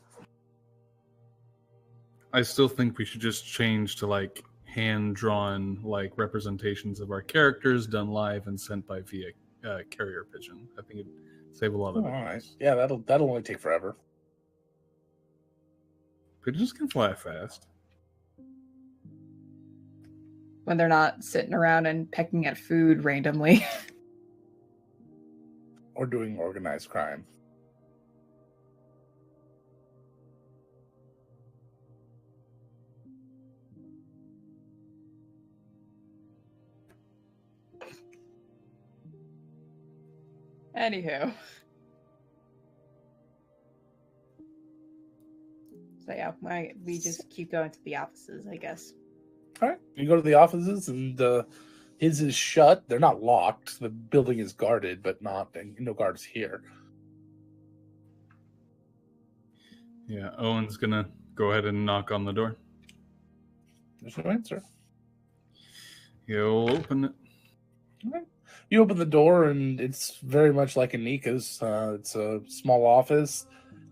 I still think we should just change to like hand-drawn like representations of our characters done live and sent by via carrier pigeon. I think it'd save a lot of All it. right. Yeah, that'll only take forever. Pigeons can fly fast. When they're not sitting around and pecking at food randomly. Or doing organized crime. Anywho. So yeah, we just keep going to the offices, I guess. All right, you go to the offices, and his is shut. They're not locked. The building is guarded, but no guards here. Yeah, Owen's gonna go ahead and knock on the door. There's no answer. He'll open it. All right. You open the door, and it's very much like Anika's. It's a small office,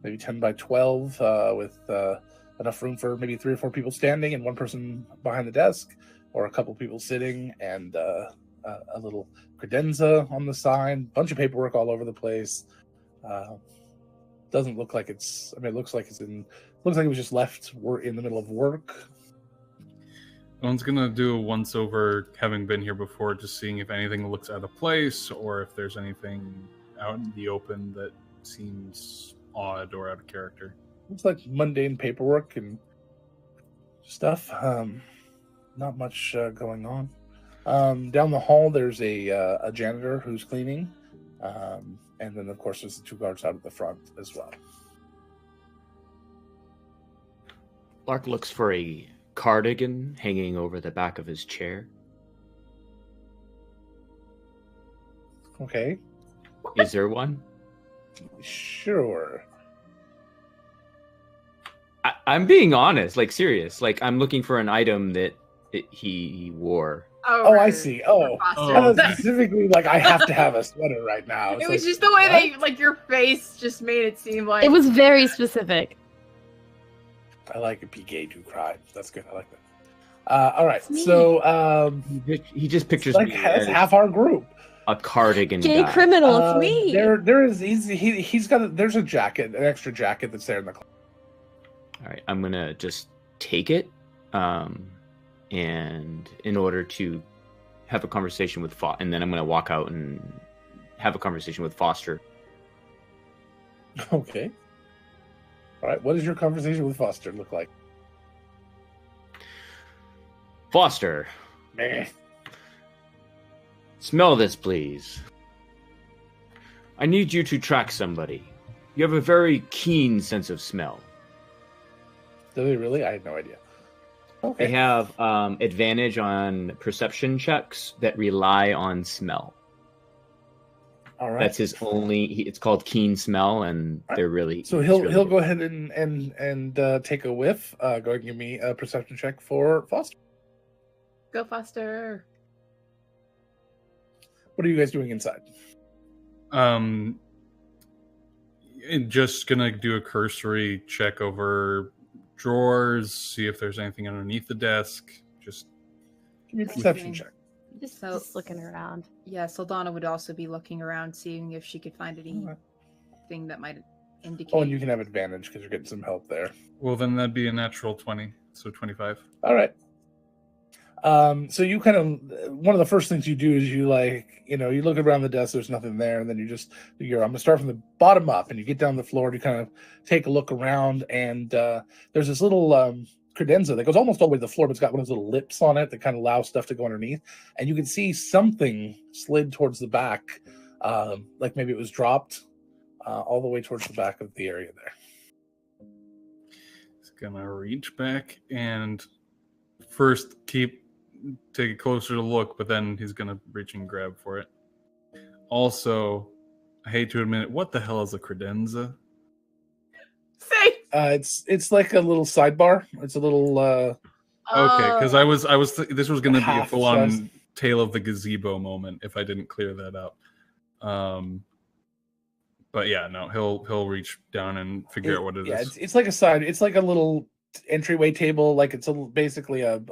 maybe 10 by 12, with enough room for maybe 3 or 4 people standing and 1 person behind the desk, or a couple people sitting, and a little credenza on the side. Bunch of paperwork all over the place. Doesn't look like it's. I mean, it looks like looks like it was just left in the middle of work. Owen's gonna do a once over, having been here before, just seeing if anything looks out of place or if there's anything out in the open that seems odd or out of character. Looks like mundane paperwork and stuff. Not much going on. Down the hall, there's a janitor who's cleaning, and then of course there's the 2 guards out at the front as well. Lark looks for a cardigan hanging over the back of his chair. Okay. Is there one? Sure. I'm being honest, like serious. Like I'm looking for an item that he wore. Oh, I see. Oh, specifically, like I have to have a sweater right now. It was just the way that like your face just made it seem like It was very specific. I like a PK do crime. That's good. I like that. All right. So He just pictures like me has as half our group. a cardigan Gay guy. criminal, it's me. There is he's got there's a jacket, an extra jacket that's there in the closet. All right, I'm gonna just take it, and in order to have a conversation with and then I'm gonna walk out and have a conversation with Foster. Okay. All right. What does your conversation with Foster look like? Foster, Meh. smell this, please. I need you to track somebody. You have a very keen sense of smell. Do they really? I had no idea. Okay. They have advantage on perception checks that rely on smell. All right. That's his only. It's called keen smell, and they're really. So he'll go ahead and take a whiff. Go ahead and give me a perception check for Foster. Go Foster. What are you guys doing inside? Just gonna do a cursory check over drawers, see if there's anything underneath the desk. Just Give me a perception check. Just looking around. Yeah, Saldana would also be looking around, seeing if she could find anything that might indicate. Oh, and you can have advantage because you're getting some help there. well, then that'd be a natural 20, so 25. All right. So you kind of one of the first things you do is you you look around the desk. There's nothing there, and then you just figure I'm gonna start from the bottom up, and you get down the floor to kind of take a look around, and there's this little credenza that goes almost all the way to the floor, but it's got one of those little lips on it that kind of allows stuff to go underneath, and you can see something slid towards the back, like maybe it was dropped all the way towards the back of the area there. It's gonna reach back and first take a closer look, but then he's gonna reach and grab for it. Also, I hate to admit it, what the hell is a credenza? Say. It's like a little sidebar. It's a little Okay, because this was gonna be a Half full-on size. Tale of the Gazebo moment if I didn't clear that up. But yeah, no, he'll reach down and figure out what it is. It's like a side. It's like a little entryway table. Like it's basically a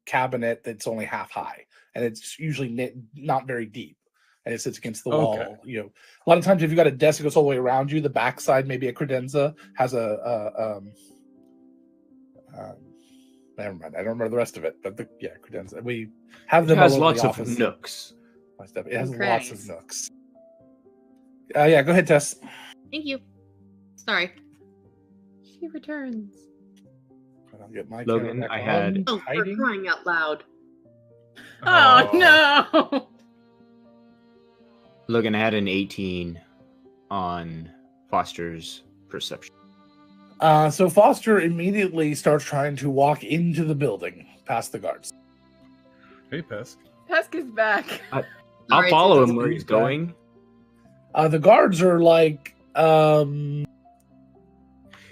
cabinet that's only half high, and it's usually not very deep, and it sits against the wall. Okay. A lot of times if you've got a desk that goes all the way around you, the backside maybe a credenza has never mind. I don't remember the rest of it, but credenza. We have It them. has all over lots the of office. nooks. It has And lots of crannies. nooks. Yeah, go ahead, Tess. Thank you. Sorry. She returns. I'll get my Logan, camera back I on. had- Oh, for Hiding. crying out loud. Oh, no! Logan had an 18 on Foster's perception. So Foster immediately starts trying to walk into the building past the guards. Hey, Pesk. Pesk is back. I'll Alright, follow so him where he's back. going. The guards are like,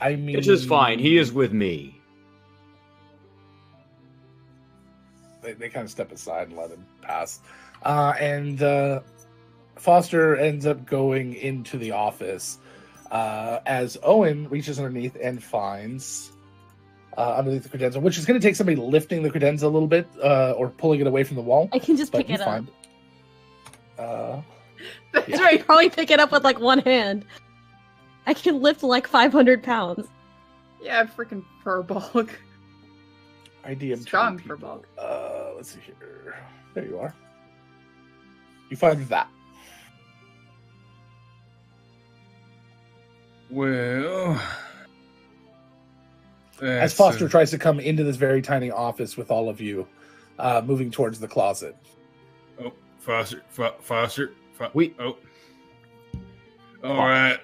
It's just fine. He is with me. They kind of step aside and let him pass. And Foster ends up going into the office as Owen reaches underneath and finds underneath the credenza, which is going to take somebody lifting the credenza a little bit or pulling it away from the wall. I can just But pick you it up. find That's Yeah. I can probably pick it up with like one hand. I can lift like 500 pounds. Yeah, freaking furball. IDM Strong people. for bulk. Let's see here. There you are. You find that. Well, As Foster tries to come into this very tiny office with all of you, moving towards the closet. Oh, Foster. We- Oh. All right.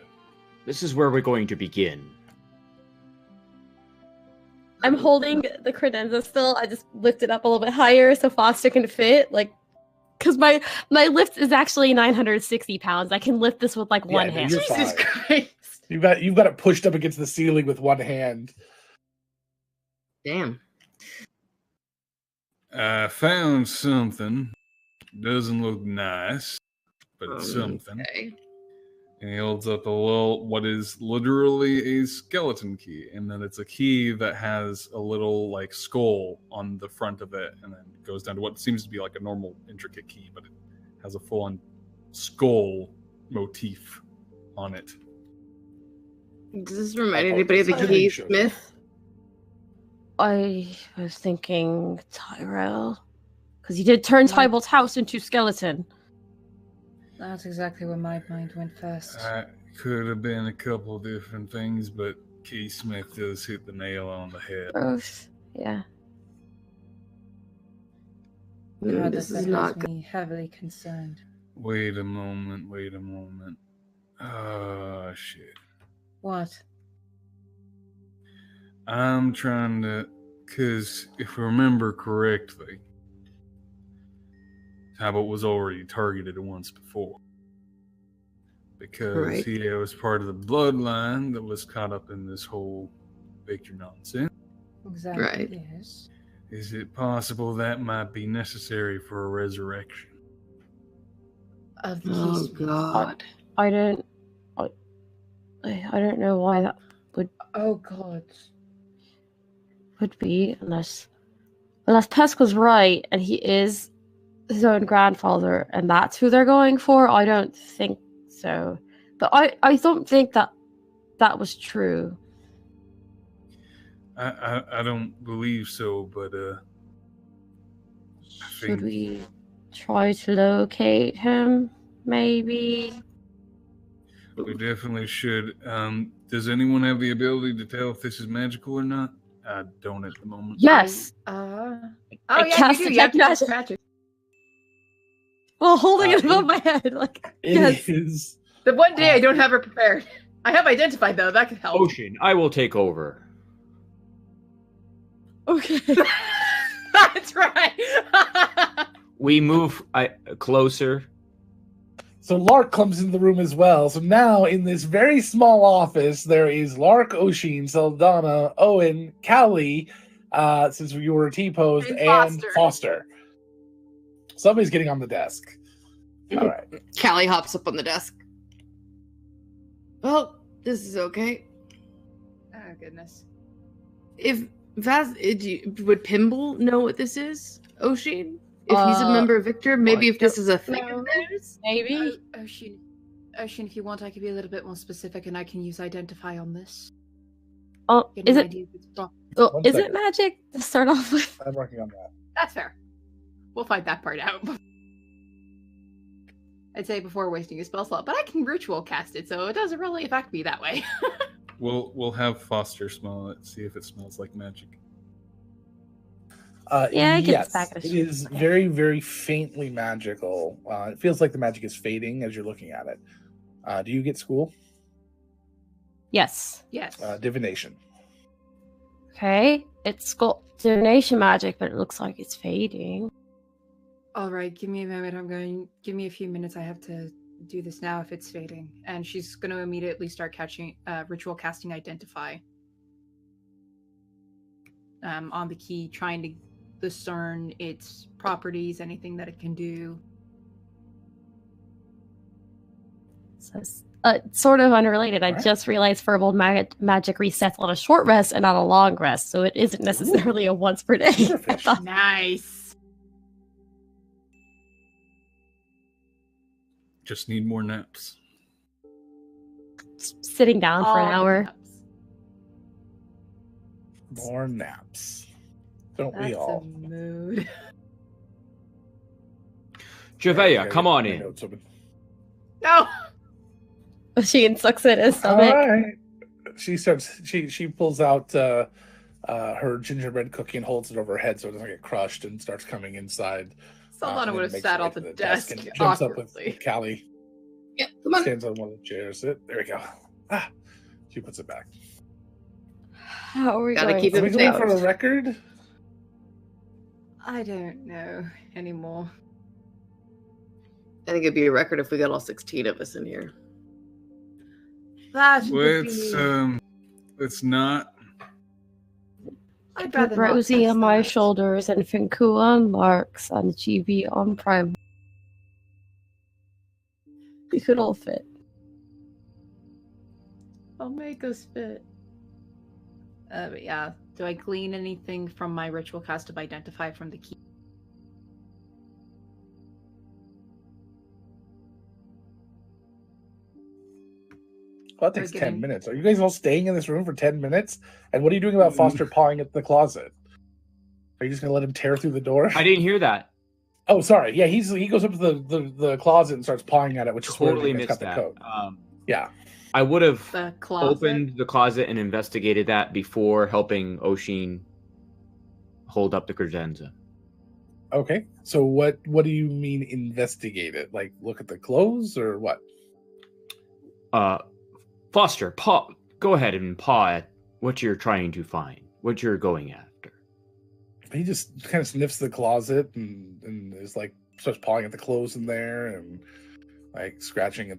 This is where we're going to begin. I'm holding the credenza still. I just lift it up a little bit higher so Foster can fit. Like, because my lift is actually 960 pounds. I can lift this with like one Yeah, hand. you're Jesus fine. Christ. You've got it pushed up against the ceiling with one hand. Damn. I found something. Doesn't look nice, but it's something. Okay. And he holds up what is literally a skeleton key, and then it's a key that has a little like skull on the front of it, and then it goes down to what seems to be like a normal intricate key, but it has a full-on skull motif on it. Does this remind Oh, anybody of the it's Keith sure. Smith? I was thinking Tyrell. Because he did turn Tybalt's house into skeleton. That's exactly where my mind went first. Could have been a couple different things, but Keith Smith does hit the nail on the head. Both. Yeah. God, This that is has not good. me heavily concerned. Wait a moment. Oh, shit. What? I'm trying to... Because if I remember correctly, Tybalt was already targeted once before. Because Right. he was part of the bloodline that was caught up in this whole Victor nonsense. Exactly, Right. yes. Is it possible that might be necessary for a resurrection? Of the Oh Keith Smith. God. I don't know why that Oh God. would be unless Pesk was right and he is his own grandfather and that's who they're going for. I don't think so. But I don't think that was true. I don't believe so, but Should we try to locate him? Maybe. we definitely should. Does anyone have the ability to tell if this is magical or not? I don't at the moment. Yes. Oh I yeah, cast you do. detect You have to cast magic. magic. Well, holding it it- above my head, like It yes. is. The one day I don't have it prepared. I have identified though. That could help. Ocean, I will take over. Okay. That's right. We move closer. So Lark comes into the room as well. So now in this very small office, there is Lark, Oshin, Saldana, Owen, Callie, since you were T-posed, And and Foster. Foster. Somebody's getting on the desk. All right. Callie hops up on the desk. Well, this is okay. Oh goodness. If would Pimble know what this is, Oshin? If he's a Uh, member of Victor, maybe if this is a thing no. of theirs? Maybe. Oshin, if you want, I can be a little bit more specific, and I can use identify on this. Oh, Get is an it? idea if it's wrong. Oh, One is second. it magic to start off with? I'm working on that. That's fair. We'll find that part out. I'd say before wasting a spell slot, but I can ritual cast it, so it doesn't really affect me that way. We'll have Foster smell it, see if it smells like magic. Yeah, I get yes, this back at it a- is okay. very, very faintly magical. It feels like the magic is fading as you're looking at it. Do you get school? Yes. Yes. Divination. Okay. It's got divination magic, but it looks like it's fading. All right, give me a moment. Give me a few minutes. I have to do this now if it's fading. And she's going to immediately start catching ritual casting identify on the key, trying to discern its properties, anything that it can do. So it's sort of unrelated. I Alright. just realized verbal magic resets on a short rest and not a long rest, so it isn't necessarily a once per day. Silverfish. I thought- Nice. Just need more naps. Sitting down for an All hour. naps. More naps. Don't we That's all? a mood. Javea, come on My in. notes open. No. She sucks in his All stomach. right. She starts. She pulls out her gingerbread cookie and holds it over her head so it doesn't get crushed, and starts coming inside. Saldana and would then have makes sat her way on to the desk and jumps up with awkwardly. Callie. Yeah, come on. Stands on one of the chairs. There we go. Ah, she puts it back. How are we Gotta going keep Are it we to going out. for a record? I don't know anymore. I think it'd be a record if we got all 16 of us in here. That would Let's be... let's not. I'd Put rather not Rosie touch on my that. shoulders and Finku on Mark's and GB on Prime. We could all fit. I'll make us fit. But yeah, do I glean anything from my ritual cast of identify from the key? Well, that takes We're 10 getting- minutes. Are you guys all staying in this room for 10 minutes? And what are you doing about Foster pawing at the closet? Are you just going to let him tear through the door? I didn't hear that. Oh, sorry. Yeah, he goes up to the closet and starts pawing at it, which Totally is where missed got the that. code. Yeah. I would have The closet. opened the closet and investigated that before helping Oshin hold up the credenza. Okay. So what do you mean investigate it? Like look at the clothes or what? Foster, go ahead and paw at what you're trying to find, what you're going after. He just kind of sniffs the closet and is like starts pawing at the clothes in there and like scratching at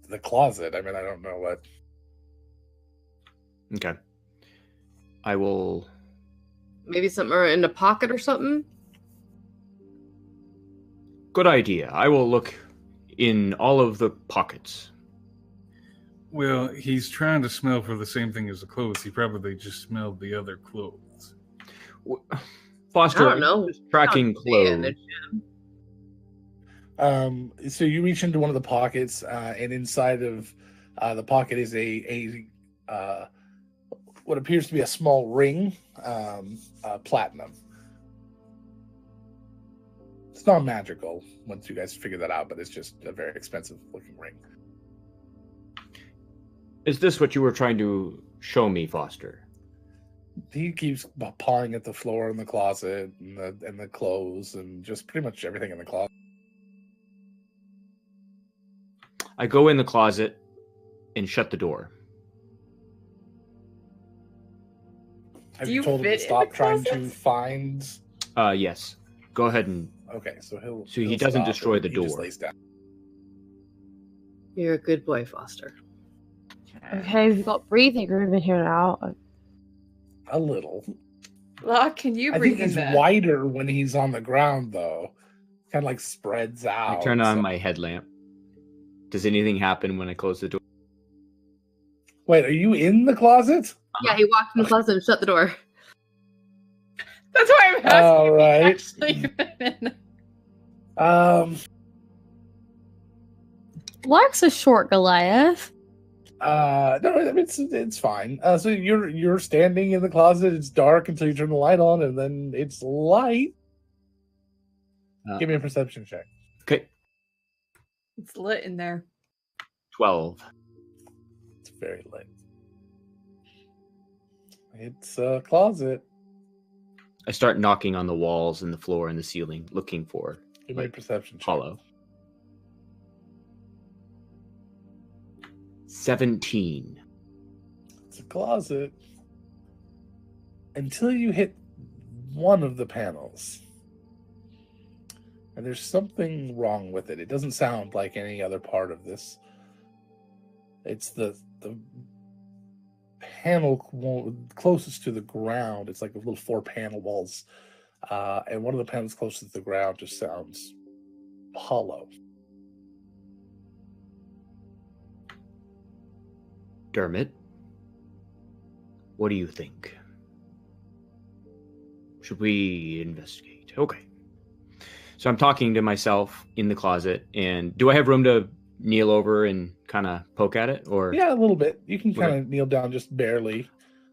the closet. I mean, I don't know what. Okay. I will. Maybe something in the pocket or something. Good idea. I will look in all of the pockets. Well, he's trying to smell for the same thing as the clothes. He probably just smelled the other clothes. Foster, I don't know. tracking Saying clothes. it. So you reach into one of the pockets, and inside of the pocket is a what appears to be a small ring, platinum. It's not magical once you guys figure that out, but it's just a very expensive looking ring. Is this what you were trying to show me, Foster? He keeps pawing at the floor in the closet and the clothes and just pretty much everything in the closet. I go in the closet and shut the door. Have Do you you told him fit to in stop the trying to closet? find? Yes. Go ahead and. Okay, so So he he'll doesn't stop destroy and the he just door. lays down. You're a good boy, Foster. Okay, we've got breathing room in here now. A little. Locke, can you I breathe think in he's that? wider when he's on the ground, though. Kind of like spreads out. I turn on so- my headlamp. Does anything happen when I close the door? Wait, are you in the closet? Yeah, he walked in the closet and shut the door. That's why I'm asking All right. if he actually fit in. Lark's a short Goliath. No, I mean, it's fine. So you're standing in the closet. It's dark until you turn the light on, and then it's light. Give me a perception check. Okay. It's lit in there. 12. It's very lit. It's a closet. I start knocking on the walls and the floor and the ceiling, looking for Give me a Like, perception check. hollow. 17. It's a closet. Until you hit one of the panels. And there's something wrong with it. It doesn't sound like any other part of this. It's the panel closest to the ground. It's like a little 4 panel walls. And one of the panels closest to the ground just sounds hollow. Dermot, what do you think? Should we investigate? Okay. So I'm talking to myself in the closet, and do I have room to kneel over and kind of poke at it? Or Yeah, a little bit. You can kind Okay. of kneel down just barely.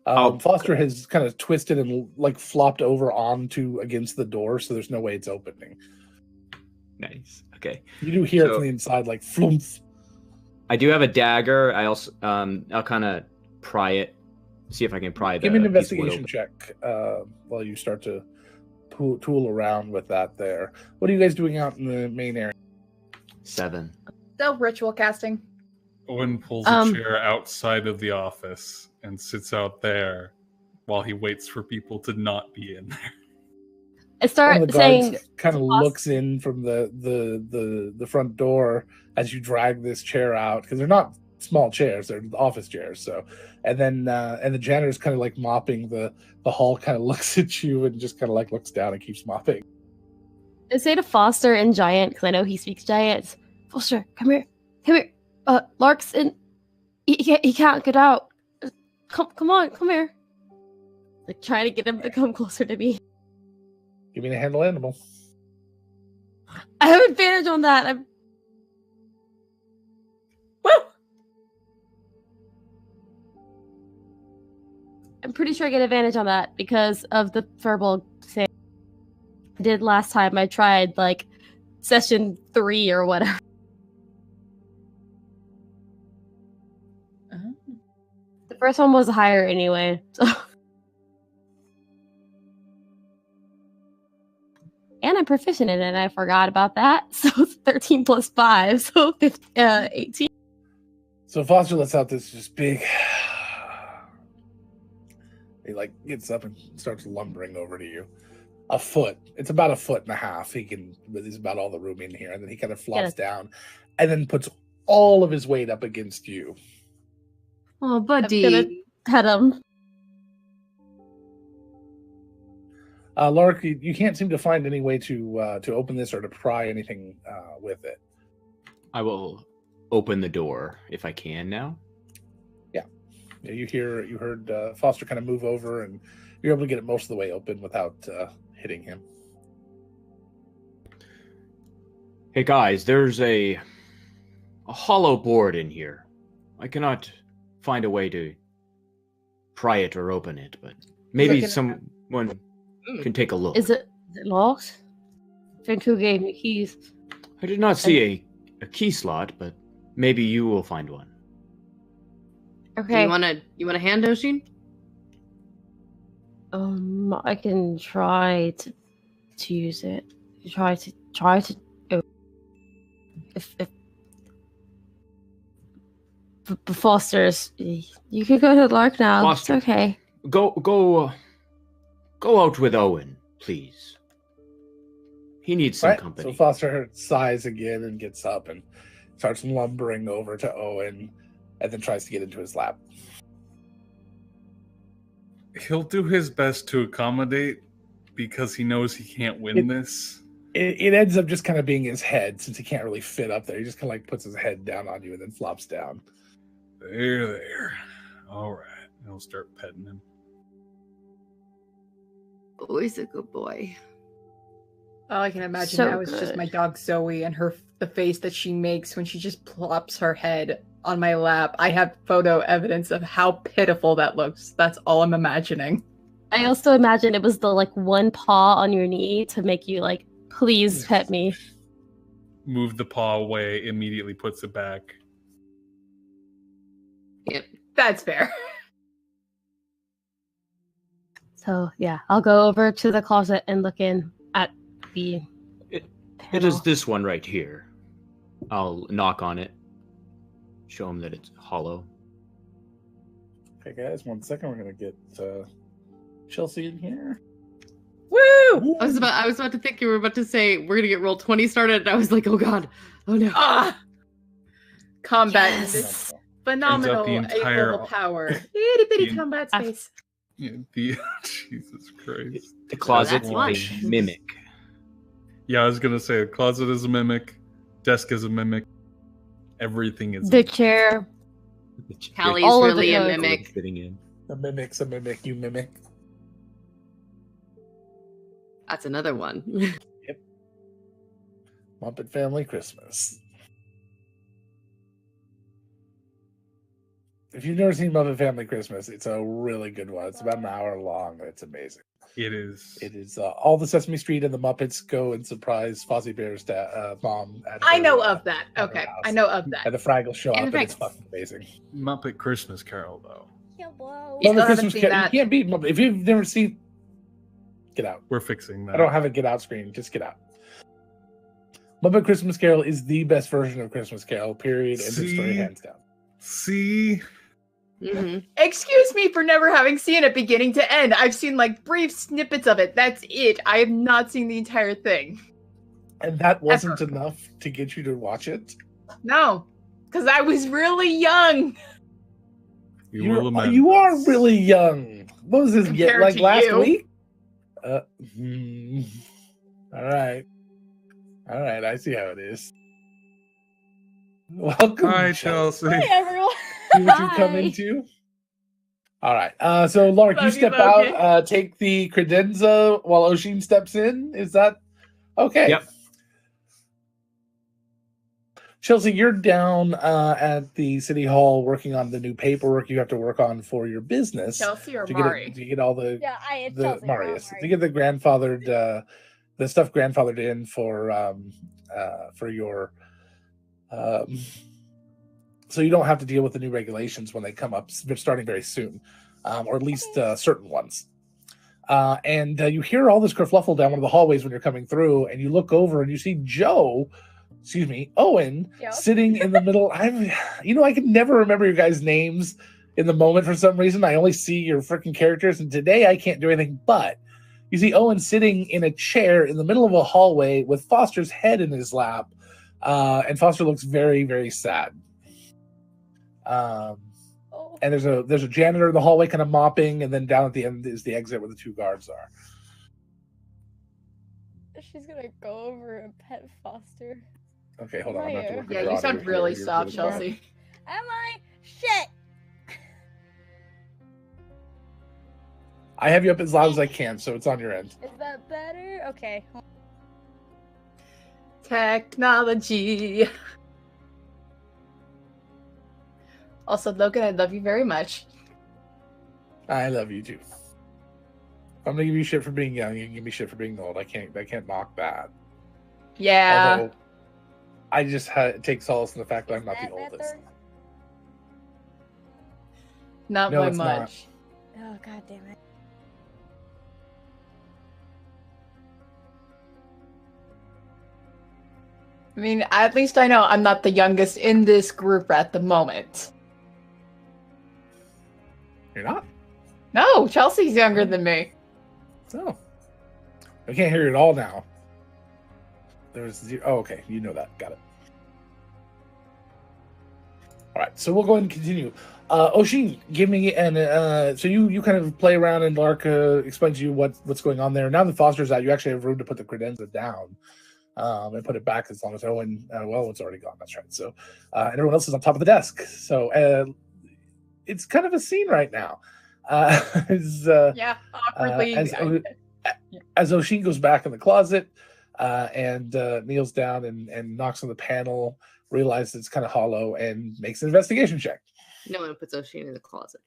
I'll- Foster has kind of twisted and like flopped over onto against the door, so there's no way it's opening. Nice. Okay. You do hear it So- from the inside, like floomph. I do have a dagger. I also I'll kind of pry it, see if I can pry the Give me an piece of wood investigation open. check while you start to tool around with that there. What are you guys doing out in the main area? 7. Still ritual casting. Owen pulls a chair outside of the office and sits out there while he waits for people to not be in there. I One start of the saying, guards kind of "Boss." looks in from the front door as you drag this chair out, because they're not small chairs, they're office chairs. So, and then and the janitor's kind of like mopping the hall, kind of looks at you and just kind of like looks down and keeps mopping. I say to Foster in Giant, because I know he speaks Giant, Foster, come here. Come here. Lark's in. He can't get out. Come on, come here. Like trying to get him to come closer to me. Give me a handle animal. I have advantage on that. I'm. Woo! I'm pretty sure I get advantage on that because of the verbal thing I did last time. I tried like session 3 or whatever. The first one was higher anyway, so. And I'm proficient in it, and I forgot about that. So it's 13 plus 5, so 18. So Foster lets out this just big. He like gets up and starts lumbering over to you. A foot. It's about a foot and a half. There's about all the room in here, and then he kind of flops down, and then puts all of his weight up against you. Oh, buddy. I'm gonna pet him. Lark, you can't seem to find any way to open this or to pry anything with it. I will open the door if I can now. Yeah, you heard Foster kind of move over, and you're able to get it most of the way open without hitting him. Hey guys, there's a hollow board in here. I cannot find a way to pry it or open it, but maybe someone can take a look. Is it locked? Venku gave me keys. I did not see a key slot, but maybe you will find one. Okay. You want a hand, Oshin? I can try to use it. Try to. Oh. If Foster's, you can go to Lark now. Foster, it's okay. Go out with Owen, please. He needs some company. So Foster sighs again and gets up and starts lumbering over to Owen, and then tries to get into his lap. He'll do his best to accommodate because he knows he can't win this. It ends up just kind of being his head, since he can't really fit up there. He just kind of like puts his head down on you and then flops down. There. All right. And I'll start petting him. Always a good boy. All I can imagine So now is just my dog Zoe and the face that she makes when she just plops her head on my lap. I have photo evidence of how pitiful that looks. That's all I'm imagining. I also imagine it was the like one paw on your knee to make you like, please pet me. Move the paw away, immediately puts it back. Yep. That's fair. So yeah, I'll go over to the closet and look in at the It is this one right here. I'll knock on it. Show him that it's hollow. Okay, guys, 1 second. We're gonna get Chelsea in here. Woo! I was about to think you were about to say we're gonna get roll 20 started, and I was like, oh god, oh no. Combat Yes. in this phenomenal the entire- 8-level power. Itty bitty combat space. Yeah, Jesus Christ. The closet that's fun. is a mimic. Yeah, I was gonna say a closet is a mimic, desk is a mimic, everything is the chair. Callie's All of really the a notes. mimic. Sitting in. A mimic, you mimic. That's another one. Muppet Family Christmas. If you've never seen Muppet Family Christmas, it's a really good one. It's about an hour long. It's amazing. It is. It is all the Sesame Street and the Muppets go and surprise Fozzie Bear's mom. I know of that. Okay, I know of that. And the Fraggles show And up, the and it's Fraggles. fucking amazing. Muppet Christmas Carol, though. You still haven't seen You that. can't beat Muppet. If you've never seen, get out. We're fixing that. I don't have a get out screen. Just get out. Muppet Christmas Carol is the best version of Christmas Carol. Period. End of story. See? Hands down. See? Mm-hmm. Excuse me for never having seen it beginning to end. I've seen like brief snippets of it. That's it. I have not seen the entire thing. And that wasn't enough to get you to watch it. No, because I was really young. You are really young. What was this? Compared Like to last you. week? All right. I see how it is. Welcome. Hi, Chelsea. Hi everyone. See what you come Hi. into. All right. So Lark, you Love you, step Logan. out. Take the credenza while Oshin steps in. Is that okay? Yep. Chelsea, you're down at the city hall working on the new paperwork you have to work on for your business. Chelsea or to Mari? to get all the Yeah, it's the Chelsea, not Marius Mari. to get the grandfathered the stuff grandfathered in for your so you don't have to deal with the new regulations when they come up. They're starting very soon, or at least certain ones. And you hear all this kerfluffle down one of the hallways when you're coming through, and you look over and you see Owen, Joe? sitting in the middle. I can never remember your guys' names in the moment for some reason. I only see your freaking characters, and today I can't do anything but you see Owen sitting in a chair in the middle of a hallway with Foster's head in his lap, and Foster looks very, very sad. And there's a janitor in the hallway kind of mopping, and then down at the end is the exit where the two guards are. She's gonna go over and pet Foster. Okay, hold on. I'm gonna have to work with Yeah, your you audio sound here. really You're soft, really bad. Chelsea. Am I? Shit! I have you up as loud as I can, so it's on your end. Is that better? Okay. Technology. Also, Logan, I love you very much. I love you too. I'm gonna give you shit for being young. You can give me shit for being old. I can't knock that. Yeah. Although I just take solace in the fact that I'm not the oldest. Not No, by it's not. much. Oh, god damn it. I mean, at least I know I'm not the youngest in this group at the moment. You're not? No, Chelsea's younger than me. No. I can't hear you at all now. There's zero. Oh, okay. You know that. Got it. All right. So we'll go ahead and continue. Oshin, give me so you kind of play around and Lark explains to you what's going on there. Now that Foster's out, you actually have room to put the credenza down and put it back as long as Owen's already gone. That's right. So and everyone else is on top of the desk. So it's kind of a scene right now. Yeah, awkwardly. As Oshin goes back in the closet and kneels down and knocks on the panel, realizes it's kind of hollow, and makes an investigation check. No one puts Oshin in the closet.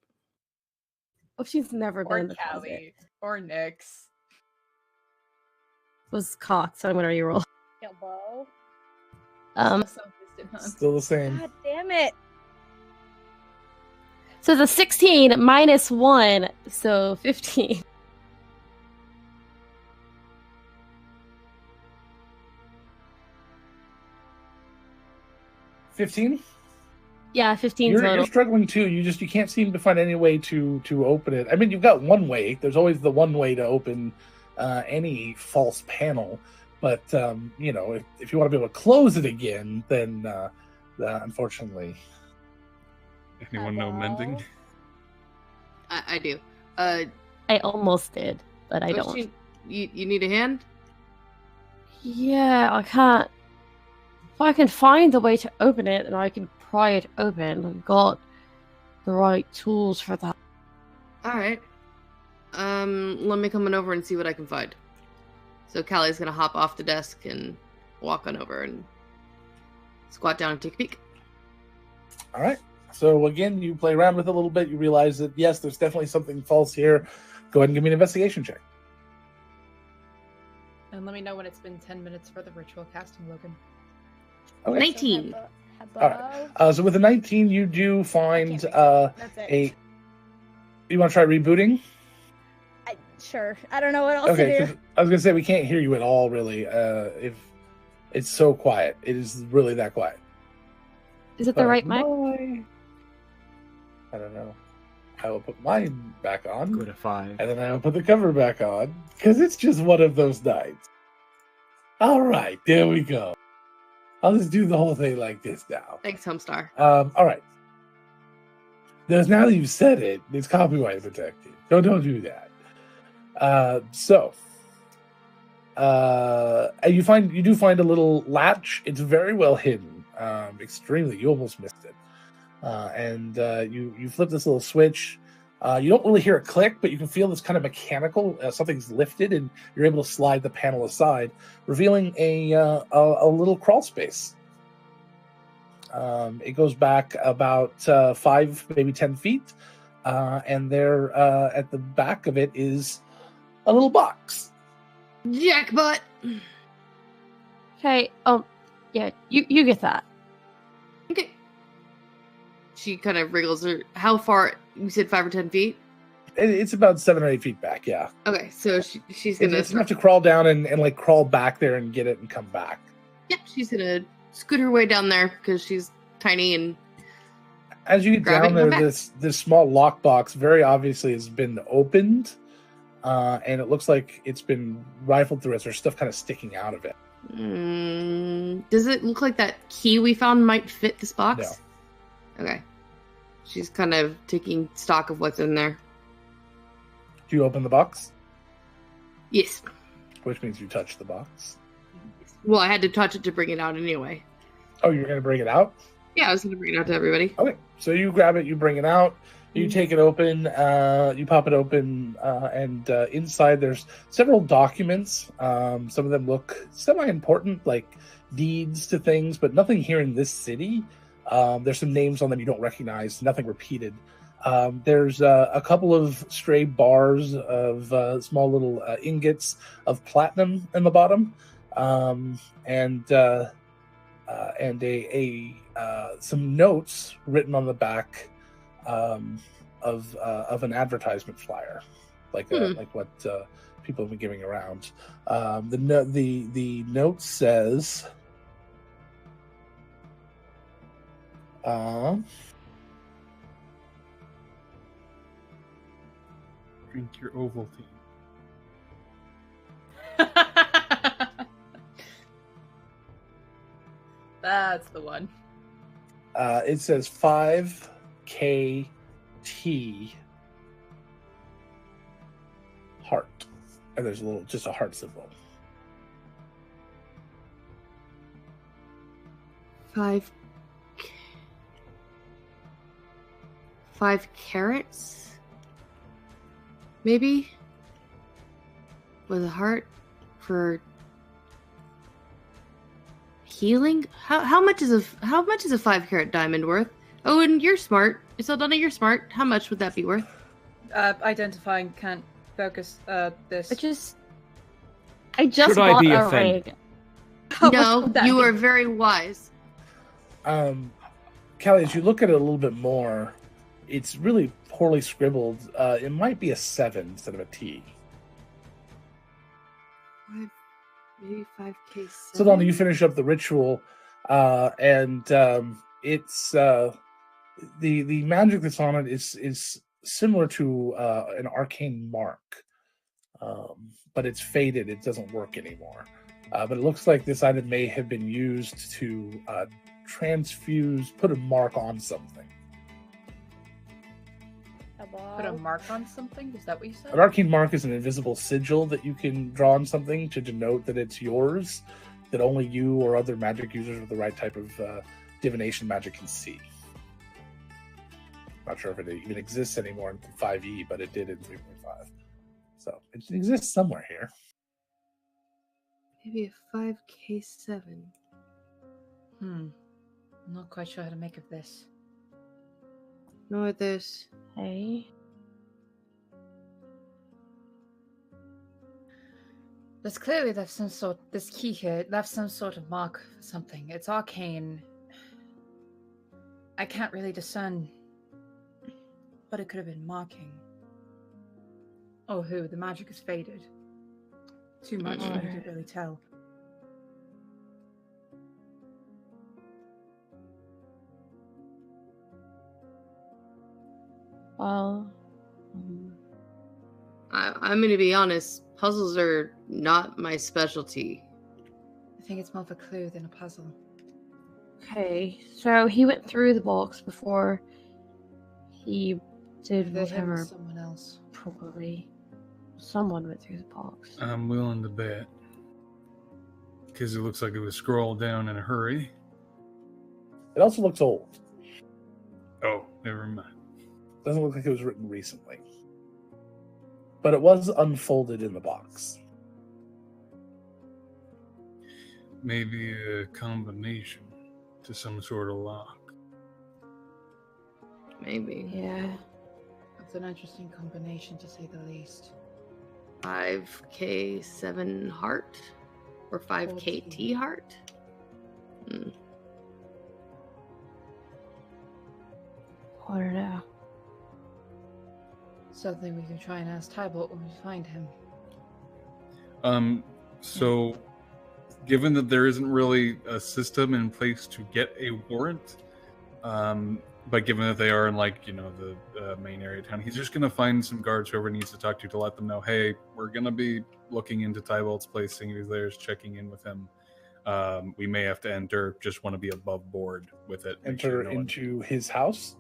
Oh, she's never been or in the closet. Callie. Or Nyx. It was cocked, so I'm gonna reroll. Hello? So distant, huh? Still the same. God damn it. So the 16 minus 1, so 15. $15? Yeah, 15 You're total. struggling too. You can't seem to find any way to open it. I mean, you've got one way. There's always the one way to open any false panel. But if you want to be able to close it again, then unfortunately, Anyone know mending? I do. I almost did, but I don't. Oshin, you need a hand? Yeah, I can't. If I can find a way to open it, and I can pry it open. I've got the right tools for that. All right. Let me come on over and see what I can find. So Callie's gonna hop off the desk and walk on over and squat down and take a peek. all right. So again, you play around with it a little bit. You realize that yes, there's definitely something false here. Go ahead and give me an investigation check. And let me know when it's been 10 minutes for the ritual casting, Logan. Okay. 19. All right. So with a 19, you do find That's it. You want to try rebooting? Sure. I don't know what else Okay, to 'cause do. I was gonna say we can't hear you at all, really. If it's so quiet, it is really that quiet. Is it the right mic? I don't know. I will put mine back on, Go to 5. and then I will put the cover back on because it's just one of those nights. All right, there we go. I'll just do the whole thing like this now. Thanks, Homestar. All right. Now that you've said it, it's copyright protected. Don't do that. And you do find a little latch. It's very well hidden. Extremely. You almost missed it. And you flip this little switch. You don't really hear a click, but you can feel this kind of mechanical. Something's lifted, and you're able to slide the panel aside, revealing a little crawl space. It goes back about 5, maybe 10 feet. And there at the back of it is a little box. Jackpot. Okay. Yeah. You get that. Okay. She kind of wriggles her. How far? You said 5 or 10 feet. It's about 7 or 8 feet back. Yeah. Okay, so she's gonna. It's enough to crawl down and like crawl back there and get it and come back. Yep, she's gonna scoot her way down there because she's tiny and. As you get Grab it down and there, come back. this small lockbox very obviously has been opened, and it looks like it's been rifled through. There's stuff kind of sticking out of it. Does it look like that key we found might fit this box? No. Okay. She's kind of taking stock of what's in there. Do you open the box? Yes. Which means you touch the box. Well, I had to touch it to bring it out anyway. Oh, you're going to bring it out? Yeah, I was going to bring it out to everybody. Okay. So you grab it, you bring it out, you take it open, you pop it open, and inside there's several documents. Some of them look semi-important, like deeds to things, but nothing here in this city. There's some names on them you don't recognize, nothing repeated. There's a couple of stray bars of small little ingots of platinum in the bottom, and some notes written on the back of an advertisement flyer, like what people have been giving around. The note says. Drink your Ovaltine. That's the one. It says 5KT heart, and there's just a heart symbol. 5 carats, maybe, with a heart for healing. How much is a 5-carat diamond worth? Oh, and you're smart. Saldana, you're smart. How much would that be worth? Identifying can't focus this. I just Should I bought be a offended? ring. No, would that you be? are very wise. Callie, as you look at it a little bit more, it's really poorly scribbled. It might be a 7 instead of a T. Maybe 5K. So, Donna, you finish up the ritual, and it's the magic that's on it is similar to an arcane mark, but it's faded. It doesn't work anymore. But it looks like this item may have been used to put a mark on something. Put a mark on something? Is that what you said? An arcane mark is an invisible sigil that you can draw on something to denote that it's yours, that only you or other magic users with the right type of divination magic can see. Not sure if it even exists anymore in 5e, but it did in 3.5. So it exists somewhere here. Maybe a 5K7. I'm not quite sure how to make of this. Nor this. Hey. There's clearly this key here left some sort of mark for something. It's arcane. I can't really discern what it could have been marking. Oh, the magic is faded. Too much for me to really tell. Well, I'm going to be honest. Puzzles are not my specialty. I think it's more of a clue than a puzzle. okay. So he went through the box before he did There's whatever. someone else. Probably someone went through the box. I'm willing to bet. Because it looks like it was scrolled down in a hurry. It also looks old. Oh, never mind. Doesn't look like it was written recently. But it was unfolded in the box. Maybe a combination to some sort of lock. Maybe. Yeah. That's an interesting combination, to say the least. 5k 7 heart? Or 5k T heart? Hmm. I don't know. Something we can try and ask Tybalt when we find him. So, given that there isn't really a system in place to get a warrant, but given that they are in, like, you know, the main area of town, he's just gonna find some guards, whoever needs to talk to let them know, hey, we're gonna be looking into Tybalt's place, seeing if he's there, checking in with him. We may have to enter. Just want to be above board with it. Enter into his house.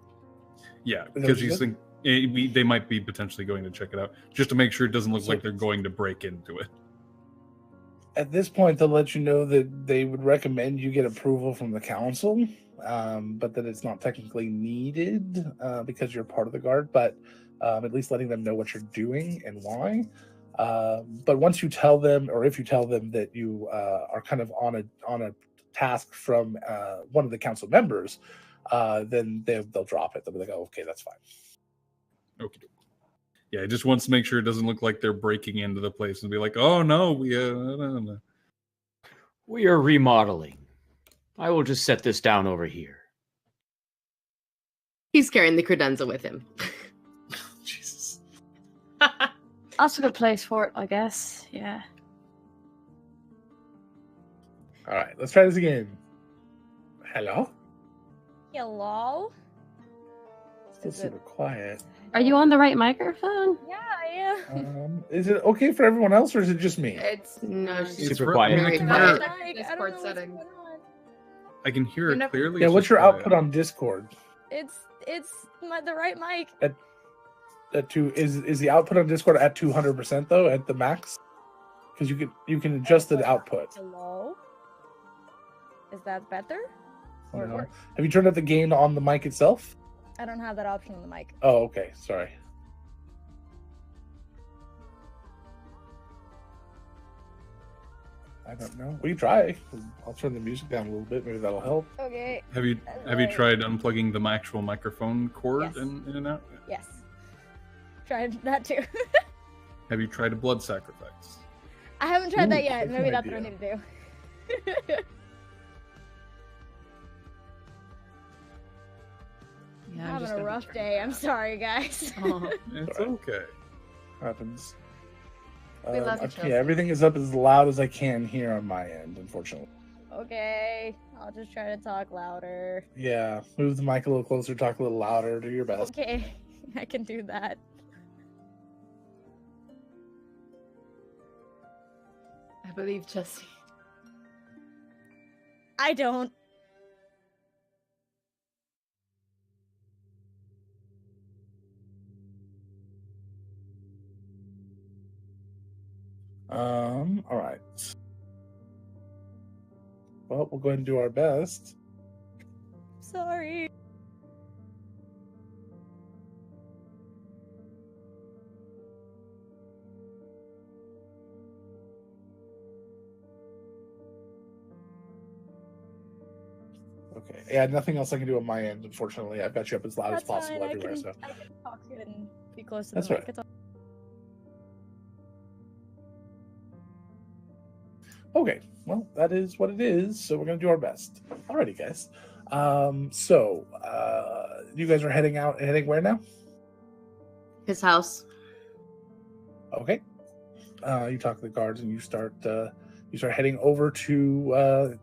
Yeah, because you think they might be potentially going to check it out, just to make sure it doesn't look like they're going to break into it. At this point, they'll let you know that they would recommend you get approval from the council, but that it's not technically needed because you're part of the guard. But at least letting them know what you're doing and why. But once you tell them, or if you tell them that you are kind of on a task from one of the council members, then they'll drop it. They'll be like, "Oh, okay, that's fine." Okay. Yeah, it just wants to make sure it doesn't look like they're breaking into the place and be like, "Oh no, We are remodeling. I will just set this down over here. He's carrying the credenza with him. Jesus. That's a good place for it, I guess. Yeah. All right, let's try this again. Hello. Hello? Still Is it- super quiet. Are you on the right microphone? Yeah, I am. Is it okay for everyone else, or is it just me? It's No, she's Super quiet. I Very can quiet. hear, I don't Discord know what's settings. going on. I can hear You it never- clearly. Yeah, it's what's just your quiet. output on Discord? It's the right mic. At two is the output on Discord at 200% though, at the max? Because you can adjust the output. Hello? Is that better? I don't know. Or- Have you turned up the gain on the mic itself? I don't have that option on the mic. Oh, okay. Sorry. I don't know. We try. I'll turn the music down a little bit. Maybe that'll help. Okay. Have you tried unplugging the actual microphone cord Yes. in and out? Yes. Tried that too. Have you tried a blood sacrifice? I haven't tried that Ooh, yet. that's Maybe an that's what I idea. need to do. Yeah, I'm I'm just having a gonna be rough turning day. it I'm down. sorry, guys. Oh, It's Alright. okay. Happens. We love you, Okay, Chelsea. everything is up as loud as I can here on my end, unfortunately. Okay. I'll just try to talk louder. Yeah, move the mic a little closer, talk a little louder, do your best. Okay. I can do that. I believe Jesse. I don't. All right. Well, we'll go ahead and do our best. Sorry. Okay. Yeah, nothing else I can do on my end, unfortunately. I've got you up as loud as That's possible fine. everywhere, I so. can talk to it and be close to That's the mic. right. It's all- Okay, well, that is what it is, so we're gonna do our best. Alrighty, guys. You guys are heading where now? His house. Okay. You talk to the guards and you start heading over to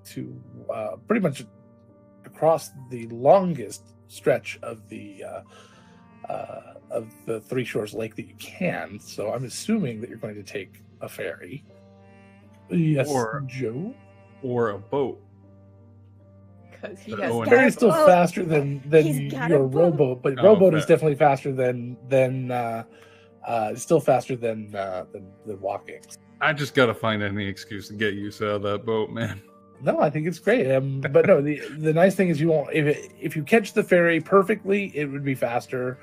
pretty much across the longest stretch of the Three Shores Lake that you can. So I'm assuming that you're going to take a ferry. Yes, Or- Joe. Or a boat. Because he But has Owen- Ferry's still boat. faster than He's got a your boat. rowboat, but Oh, rowboat is fair. definitely faster than still faster than walking. I just gotta find any excuse to get you out of that boat, man. No, I think it's great. But no, the nice thing is you won't if you catch the ferry perfectly, it would be faster.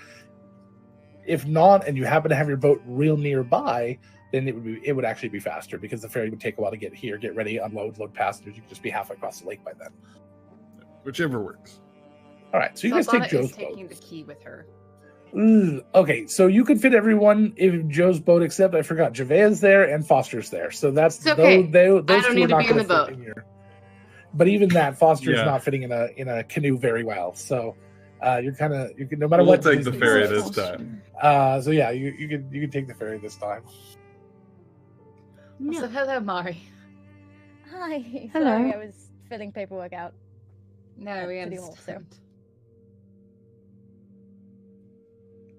If not, and you happen to have your boat real nearby, then it would actually be faster because the ferry would take a while to get here, get ready, unload, load passengers. You could just be halfway across the lake by then. Whichever works. All right, so you guys take Saldana Joe's is taking boat. the key with her. Okay, so you could fit everyone if Joe's boat, except I forgot Javea's there and Foster's there. So that's It's okay. those I don't two need are to not be in going the to fit boat. in your. But even that, Foster's Yeah. not fitting in a canoe very well. So you're kind of no matter We'll what. take the Disney ferry says. this time. So yeah, you can take the ferry this time. Also, hello, Mari. Hi. Hello. Sorry, I was filling paperwork out. No, we City Hall, understand.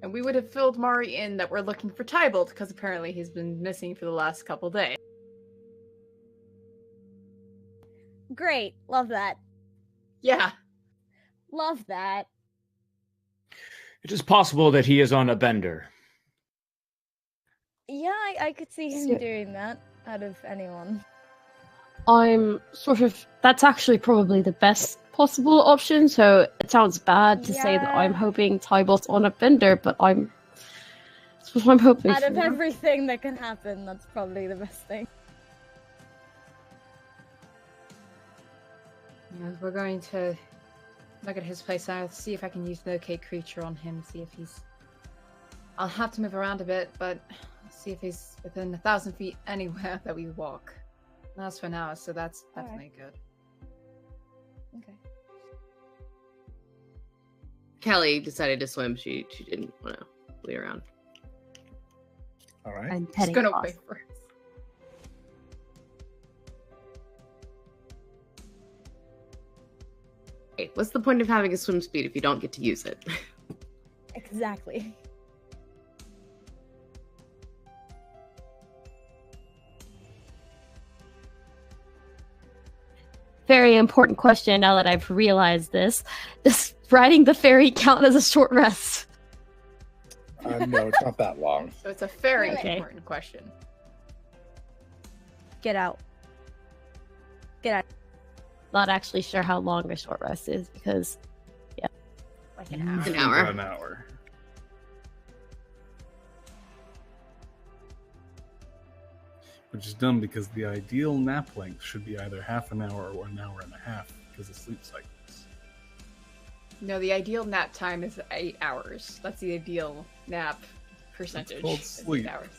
And we would have filled Mari in that we're looking for Tybalt, because apparently he's been missing for the last couple days. Great. Love that. Yeah. Love that. It is possible that he is on a bender. Yeah, I could see him So- doing that out of anyone. I'm sort of. That's actually probably the best possible option. So it sounds bad to say that I'm Yeah. hoping Tybalt's on a bender, but that's what I'm hoping Out of for. everything that can happen, that's probably the best thing. Yeah, we're going to look at his place now, see if I can use locate creature on him, see if he's... I'll have to move around a bit, but see if he's within 1,000 feet anywhere that we walk. That's for now, so that's Alright. definitely good. Okay. Kelly decided to swim. She didn't want to play around. All right. I'm Just petting gonna Foster. wait for us. Okay, what's the point of having a swim speed if you don't get to use it? Exactly. Very important question now that I've realized this. Does riding the ferry count as a short rest? No, it's not that long. So it's a very Okay. important question. Get out. Get out. Not actually sure how long a short rest is because Like an hour. Usually hour. about an hour. Which is dumb because the ideal nap length should be either half an hour or an hour and a half because of sleep cycles. No, the ideal nap time is 8 hours. That's the ideal nap percentage. called is 8 sleep. hours.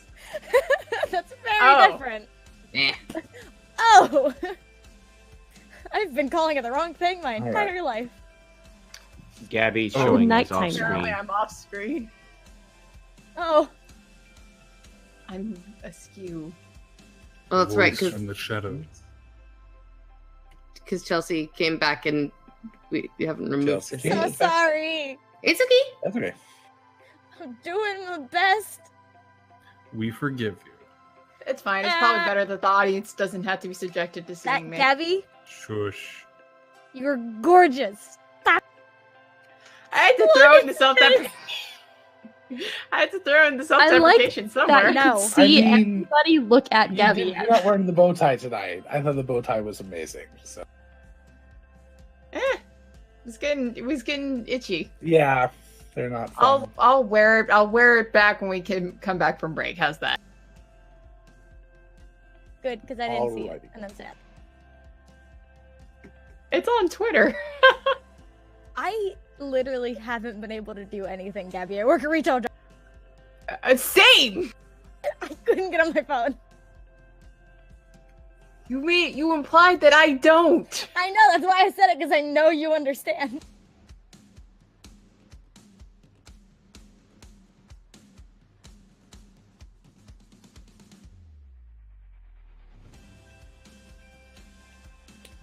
That's very Oh. different. Eh. Oh! I've been calling it the wrong thing my All entire life. Gabby Oh, showing us nighttime. off Apparently screen. I'm off screen. Oh, I'm askew. Well, that's right, Voice from the shadows. because Chelsea came back and we haven't removed Chelsea the came so thing. back. sorry. It's okay. That's okay. I'm doing my best. We forgive you. It's fine. It's probably Ah. better that the audience doesn't have to be subjected to That seeing me. Gabby, Shush. you're gorgeous. I had to throw in the self-deprecation. I had to throw in the self-deprecation somewhere. that you No. could see I mean, everybody look at Gabby. You're not wearing the bow tie tonight. I thought the bow tie was amazing. So It was getting itchy. yeah, they're not fun. I'll wear it. I'll wear it back when we can come back from break. How's that? Good, because I didn't see it, Alrighty. and I'm sad. It's on Twitter. I literally haven't been able to do anything, Gabby. I work a retail job. Same. I couldn't get on my phone. You implied that I don't. I know, that's why I said it, because I know you understand.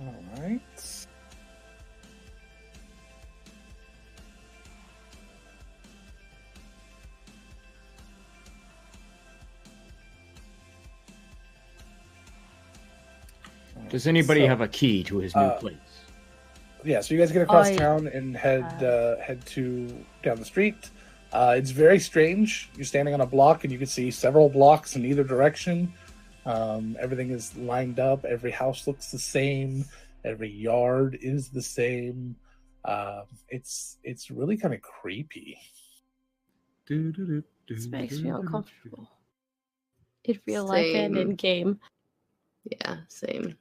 All right. Does anybody So- have a key to his new place? Yeah, so you guys get across I- town and head to down the street. It's very strange. You're standing on a block and you can see several blocks in either direction. Everything is lined up. Every house looks the same. Every yard is the same. It's really kind of creepy. This makes me uncomfortable. In real life and in Same. game. Yeah, same.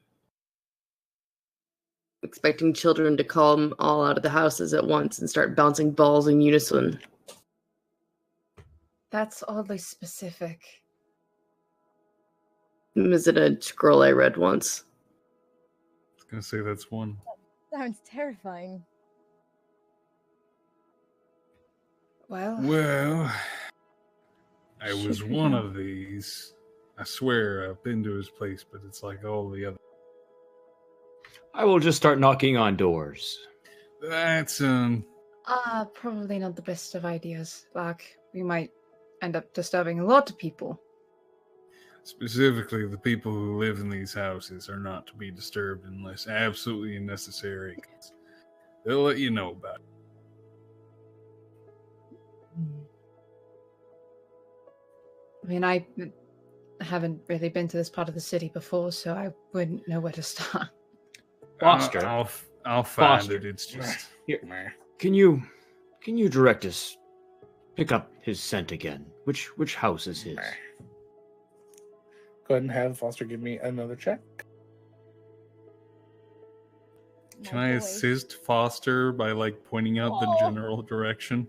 expecting children to come all out of the houses at once and start bouncing balls in unison. That's oddly specific. Is it a scroll I read once? I was gonna say that's one. Sounds terrifying. Well, I was one of these. I swear I've been to his place, but it's like all the other. I will just start knocking on doors. That's Probably not the best of ideas. Like, we might end up disturbing a lot of people. specifically the people who live in these houses are not to be disturbed unless absolutely necessary. They'll let you know about it. I mean, I haven't really been to this part of the city before, so I wouldn't know where to start. Foster. I'll find Foster. it. It's just Here. Can you direct us? Pick up his scent again. Which house is his? Go ahead and have Foster give me another check. Can I assist Foster by like pointing out the general direction?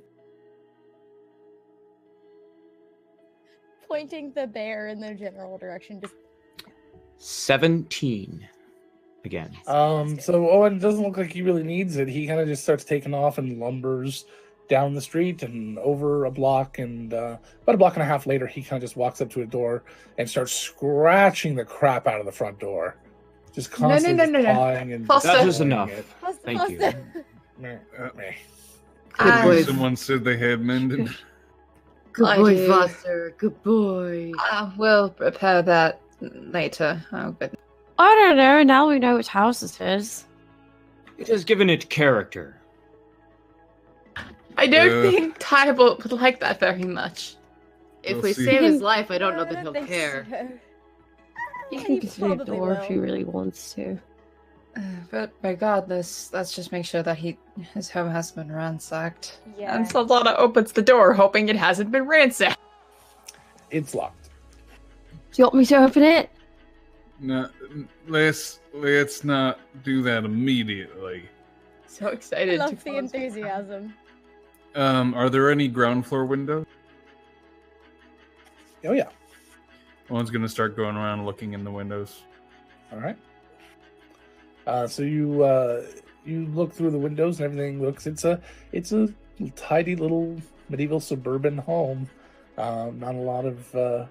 Pointing the bear in the general direction. Just 17 again. So Owen doesn't look like he really needs it. He kind of just starts taking off and lumbers down the street and over a block, and about a block and a half later, he kind of just walks up to a door and starts scratching the crap out of the front door. Just constantly No. pawing and Foster. That is enough. it. Thank you. Meh. Good boy. Someone said they had mended. Good I boy, do. Foster. Good boy. We'll repair that later. Oh, but I don't know. Now we know which house it is. It has given it character. I don't think Tybalt would like that very much. If We'll we see. save his life, I don't know I that he'll think care. so. You He can get through the probably door if will. he really wants to. but regardless, let's just make sure that his home hasn't been ransacked. Yeah. And Saldana opens the door, hoping it hasn't been ransacked. It's locked. Do you want me to open it? No, let's not do that immediately. So I excited to love the close my eyes. enthusiasm. Are there any ground floor windows? Oh yeah. One's gonna start going around looking in the windows. All right. So you look through the windows and everything looks. It's a tidy little medieval suburban home. Not a lot of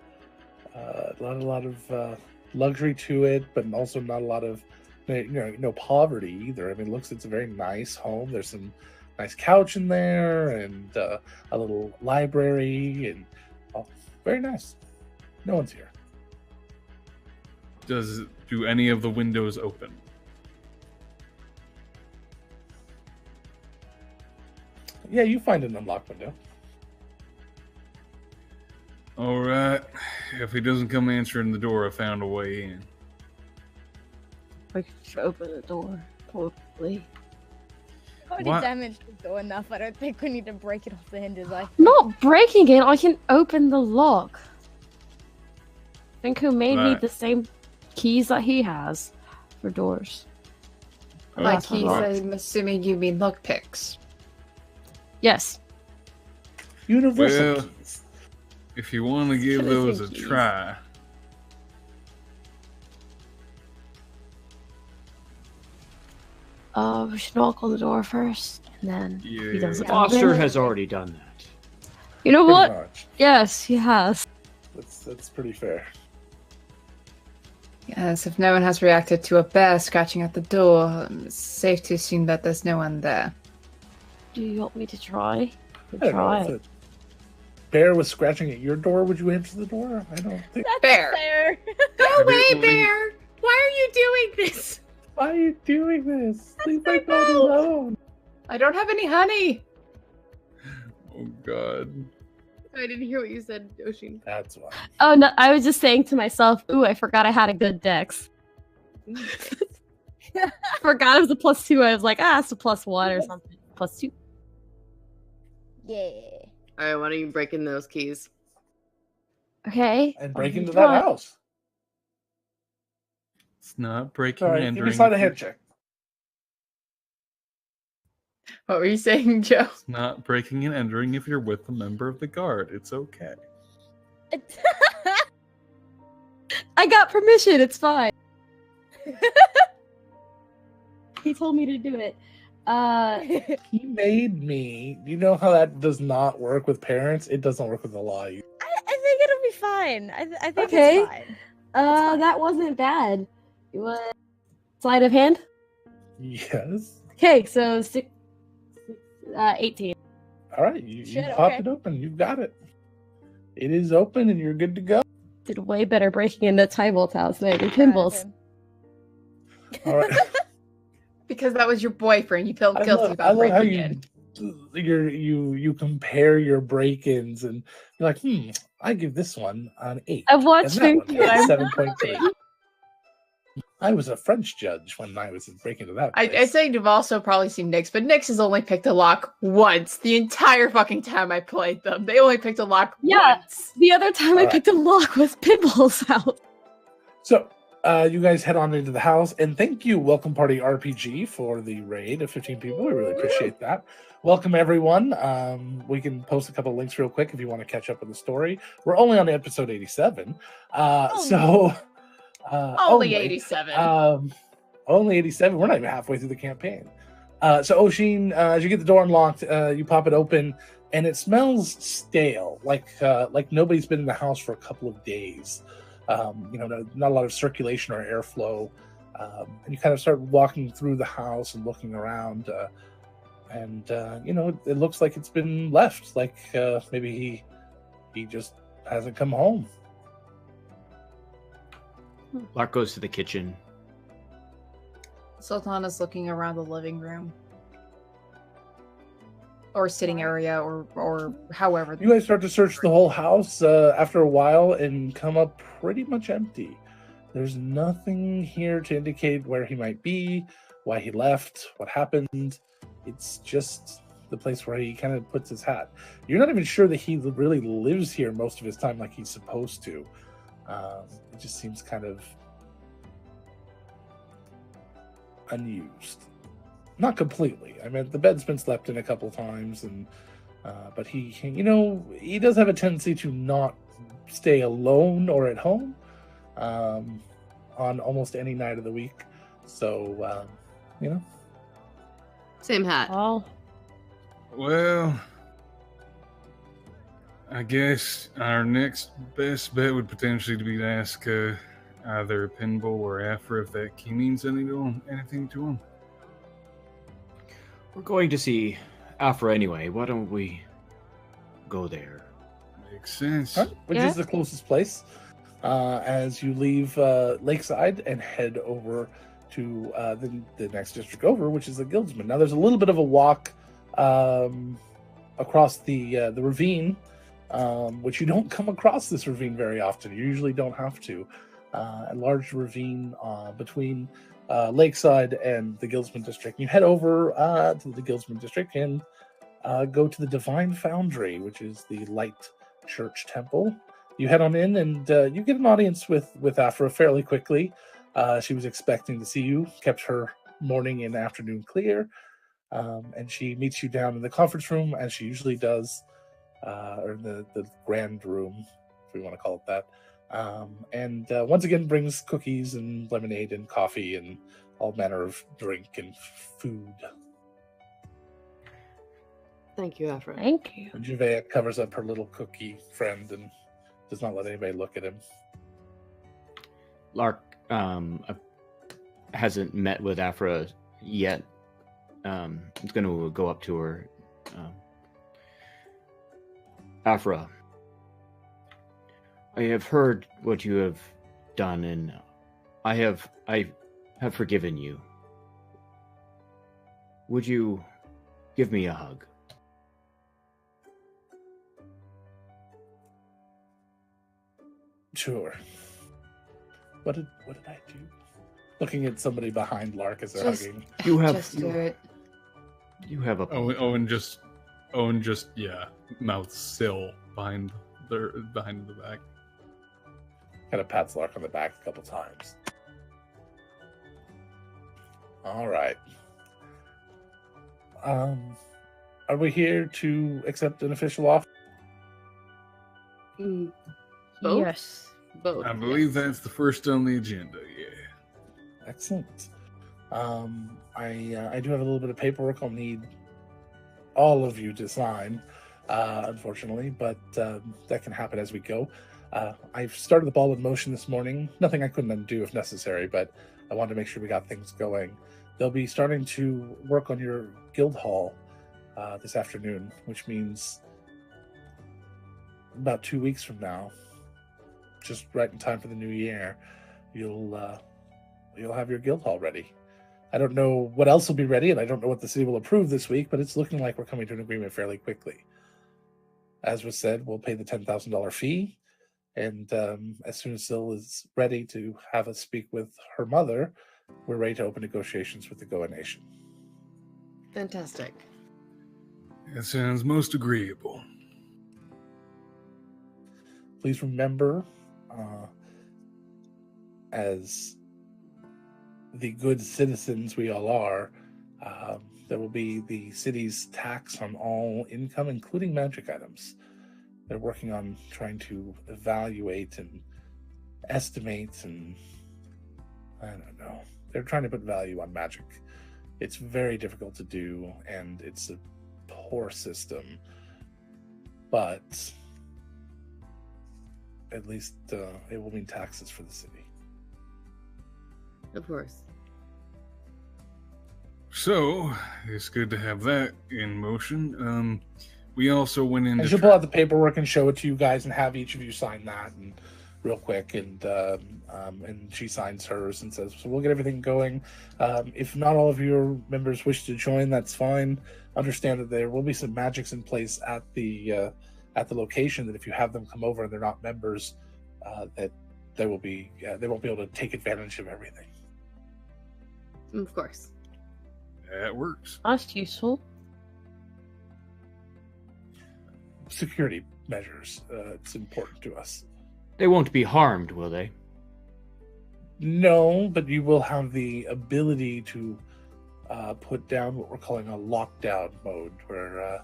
luxury to it, but also not a lot of no poverty either. I mean, it's a very nice home. There's some nice couch in there and a little library and very nice. No one's here. Do any of the windows open? Yeah, you find an unlocked window. All right. If he doesn't come answering the door, I found a way in. We could open the door, probably. Already What? damaged the door enough. I don't think we need to break it off the hinges. Not breaking it, I can open the lock. I think who made me Right. the same keys that he has for doors. Like That's not he's, locked. I'm assuming you mean lockpicks. Yes. Universal Well- keys. If you want to give those a Keys. try, We should knock on the door first, and then he doesn't Yeah. open Foster it. has already done that. You know Pretty what? much. Yes, he has. That's pretty fair. Yes, if no one has reacted to a bear scratching at the door, it's safe to assume that there's no one there. Do you want me to try? I don't know, Try. if a bear was scratching at your door, would you answer the door? I don't think. That's Bear. fair. Go Have away, it- bear! Why are you doing this? Why are you doing this? Leave my my dog mouth. alone. I don't have any honey. oh god. I didn't hear what you said, Oshin. That's why. Oh no, I was just saying to myself, ooh, I forgot I had a good dex. Forgot it was a +2. I was like, it's a +1 or something. +2. Yeah. Alright, why don't you break in those keys? Okay. And break I'll into try. that house. It's not breaking All right, and give me entering. a sleight of hand check. What were you saying, Joe? It's not breaking and entering if you're with a member of the guard. It's okay. I got permission. It's fine. He told me to do it. He made me. You know how that does not work with parents? It doesn't work with the law. I think it'll be fine. I think Okay. it's fine. fine. That wasn't bad. It was sleight of hand. Yes. Okay, so 18. All right, you Shit, popped okay. it open. You've got it. It is open, and you're good to go. Did way better breaking into Tybalt's house than I did Kimball's. All right. Because that was your boyfriend. You felt I guilty love about how breaking you compare your break-ins, and you're like, I give this one an 8. I've watched and that one Vancouver. has 7.3. I was a French judge when I was breaking into that I place. say you've also probably seen Nyx, but Nyx has only picked a lock once the entire fucking time I played them. They only picked a lock once. The other time I Alright. picked a lock was Pitbull's house. So, you guys head on into the house, and thank you, Welcome Party RPG, for the raid of 15 people. We really appreciate that. Welcome, everyone. We can post a couple links real quick if you want to catch up with the story. We're only on episode 87. Only 87. Only 87. We're not even halfway through the campaign. So, Oshin, as you get the door unlocked, you pop it open, and it smells stale, like nobody's been in the house for a couple of days. Not a lot of circulation or airflow. And you kind of start walking through the house and looking around, and it looks like it's been left. Like maybe he just hasn't come home. Lark goes to the kitchen. Sultana's looking around the living room. Or sitting area, or however. You guys start to search the whole house after a while and come up pretty much empty. There's nothing here to indicate where he might be, why he left, what happened. It's just the place where he kind of puts his hat. You're not even sure that he really lives here most of his time like he's supposed to. It just seems kind of unused. Not completely. I mean, the bed's been slept in a couple times, and but he does have a tendency to not stay alone or at home on almost any night of the week. So, Same hat. Oh, Well, I guess our next best bet would potentially be to ask either Pinball or Afra if that key means anything to him. We're going to see Afra anyway. Why don't we go there? Makes sense. All right, which is the closest place as you leave Lakeside and head over to the next district over, which is the Guildsman. Now, there's a little bit of a walk across the ravine, which you don't come across this ravine very often. You usually don't have to. A large ravine between Lakeside and the Guildsman district. You head over to the Guildsman district and go to the Divine Foundry, which is the Light Church Temple. You head on in, and you get an audience with Afra fairly quickly. She was expecting to see you, kept her morning and afternoon clear, and she meets you down in the conference room, as she usually does, or the grand room, if we want to call it that. And once again brings cookies and lemonade and coffee and all manner of drink and food. Thank you, Afra. thank you. And Javea covers up her little cookie friend and does not let anybody look at him. Lark hasn't met with Afra yet. He's going to go up to her. Afra, I have heard what you have done, and I have forgiven you. Would you give me a hug? Sure. What did I do? Looking at somebody behind Lark as they're Just- hugging. You have Just do it. You have a Owen just mouth still behind the back. Kind of pats Lark on the back a couple times. All right. Are we here to accept an official offer? Both? Yes. Both. I believe yes. that's the first on the agenda. Yeah. Excellent. I do have a little bit of paperwork I'll need all of you to sign, unfortunately, but that can happen as we go. I've started the ball in motion this morning. Nothing I couldn't undo if necessary, but I wanted to make sure we got things going. They'll be starting to work on your guild hall this afternoon, which means about 2 weeks from now, just right in time for the new year, you'll have your guild hall ready. I don't know what else will be ready, and I don't know what the city will approve this week, but it's looking like we're coming to an agreement fairly quickly. As was said, we'll pay the $10,000 fee, and as soon as Syl is ready to have us speak with her mother, we're ready to open negotiations with the Goa Nation. Fantastic. That sounds most agreeable. Please remember, as the good citizens we all are, there will be the city's tax on all income, including magic items. They're working on trying to evaluate and estimate, and I don't know. They're trying to put value on magic. It's very difficult to do, and it's a poor system. But at least it will mean taxes for the city. Of course. So, it's good to have that in motion. We also went into... I should pull out the paperwork and show it to you guys and have each of you sign that and real quick. And she signs hers and says, so we'll get everything going. If not all of your members wish to join, that's fine. Understand that there will be some magics in place at the location, that if you have them come over and they're not members, that they won't be able to take advantage of everything. Of course. That works. That's useful. Security measures. It's important to us. They won't be harmed, will they? No, but you will have the ability to put down what we're calling a lockdown mode, where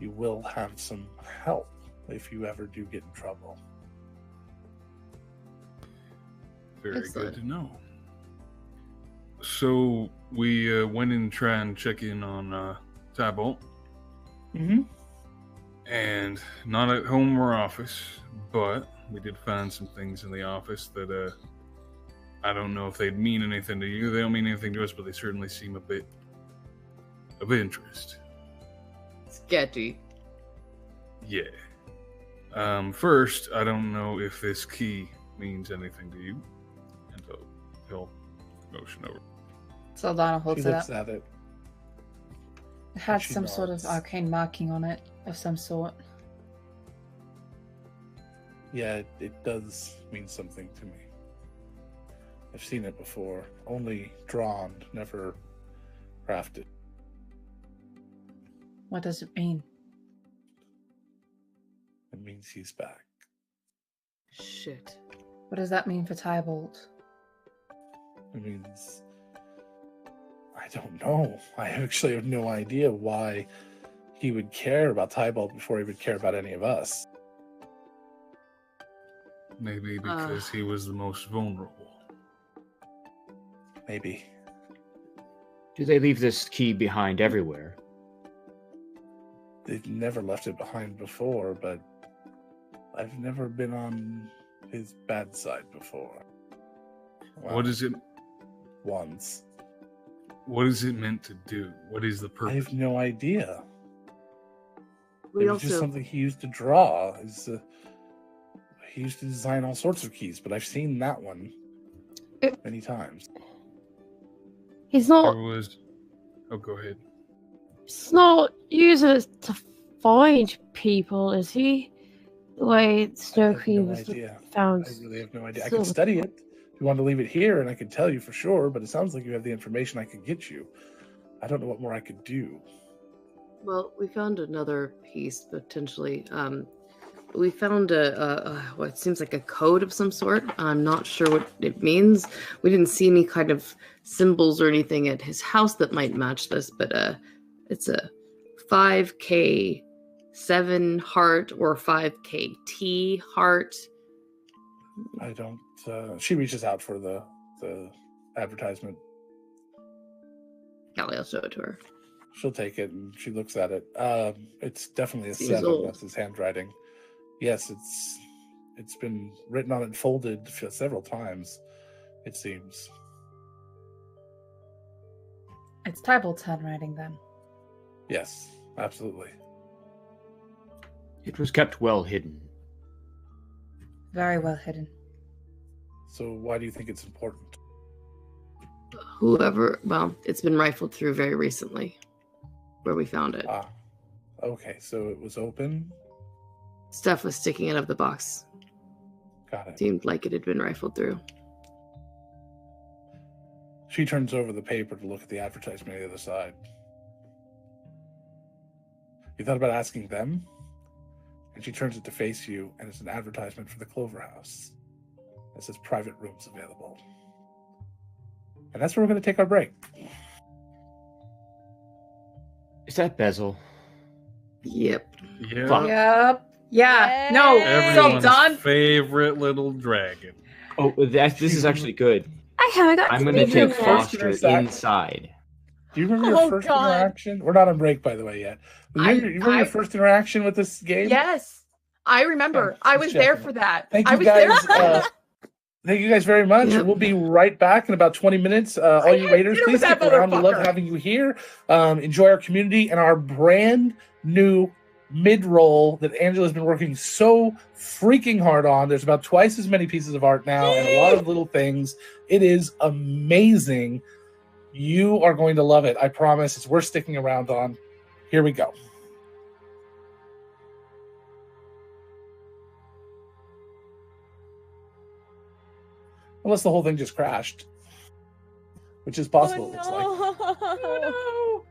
you will have some help if you ever do get in trouble. Very Excellent. good to know. So we went in to try and check in on Tybalt. Mm-hmm. And not at home or office, but we did find some things in the office that I don't know if they'd mean anything to you. They don't mean anything to us, but they certainly seem a bit of interest. Sketchy. Yeah. First, I don't know if this key means anything to you. And he'll motion over. Saldana holds She it looks up. at it. It had she some sort of nods. arcane marking on it of some sort. Yeah, it does mean something to me. I've seen it before. Only drawn, never crafted. What does it mean? It means he's back. Shit. What does that mean for Tybalt? It means... I don't know. I actually have no idea why he would care about Tybalt before he would care about any of us. Maybe because he was the most vulnerable. Maybe. Do they leave this key behind everywhere? They've never left it behind before, but I've never been on his bad side before. Well, What is it? Once. What is it meant to do? What is the I purpose? have no idea. We It was just also something he used to draw. He used to design all sorts of keys, but I've seen that one many times. He's not. There was. Oh, go ahead. He's not using it to find people, is he? The way Snow I have Queen no was idea. found. I really have no idea. I So- could study it if you want to leave it here, and I could tell you for sure. But it sounds like you have the information I could get you. I don't know what more I could do. Well, we found another piece potentially. We found what seems like a code of some sort. I'm not sure what it means. We didn't see any kind of symbols or anything at his house that might match this, but It's a 5K 7 heart or 5K T heart. I don't. She reaches out for the advertisement. Callie, I'll show it to her. She'll take it and she looks at it. It's definitely a Seems 7. old. That's his handwriting. Yes, it's been written on and folded several times. It seems. It's Tybalt's handwriting then. Yes, absolutely. It was kept well hidden. Very well hidden. So why do you think it's important? Well, it's been rifled through very recently where we found it. Ah, okay, so it was open. Stuff was sticking out of the box. Got it. Seemed like it had been rifled through. She turns over the paper to look at the advertisement on the other side. You thought about asking them? And she turns it to face you, and it's an advertisement for the Clover House. It says private rooms available. And that's where we're going to take our break. Is that Bezel? Yep. Yeah. Fuck. Yep. Yeah. No. So Everyone's Don. favorite little dragon. Oh, this is actually good. I haven't got. I'm to going to meet take him yet. Foster Zach. inside. Do you remember your Oh, first God. interaction? We're not on break, by the way, yet. You remember your first interaction with this game? Yes, I remember. Okay, I just was there checking. for that. Thank I you was there guys. for that. Thank you guys very much. Yep. We'll be right back in about 20 minutes. All you had Raiders, dinner please with stick that around. We love motherfucker. having you here. Enjoy our community and our brand new mid-roll that Angela's been working so freaking hard on. There's about twice as many pieces of art now and a lot of little things. It is amazing. You are going to love it. I promise. It's worth sticking around on. Here we go. Unless the whole thing just crashed, which is possible, it looks like. Oh, no.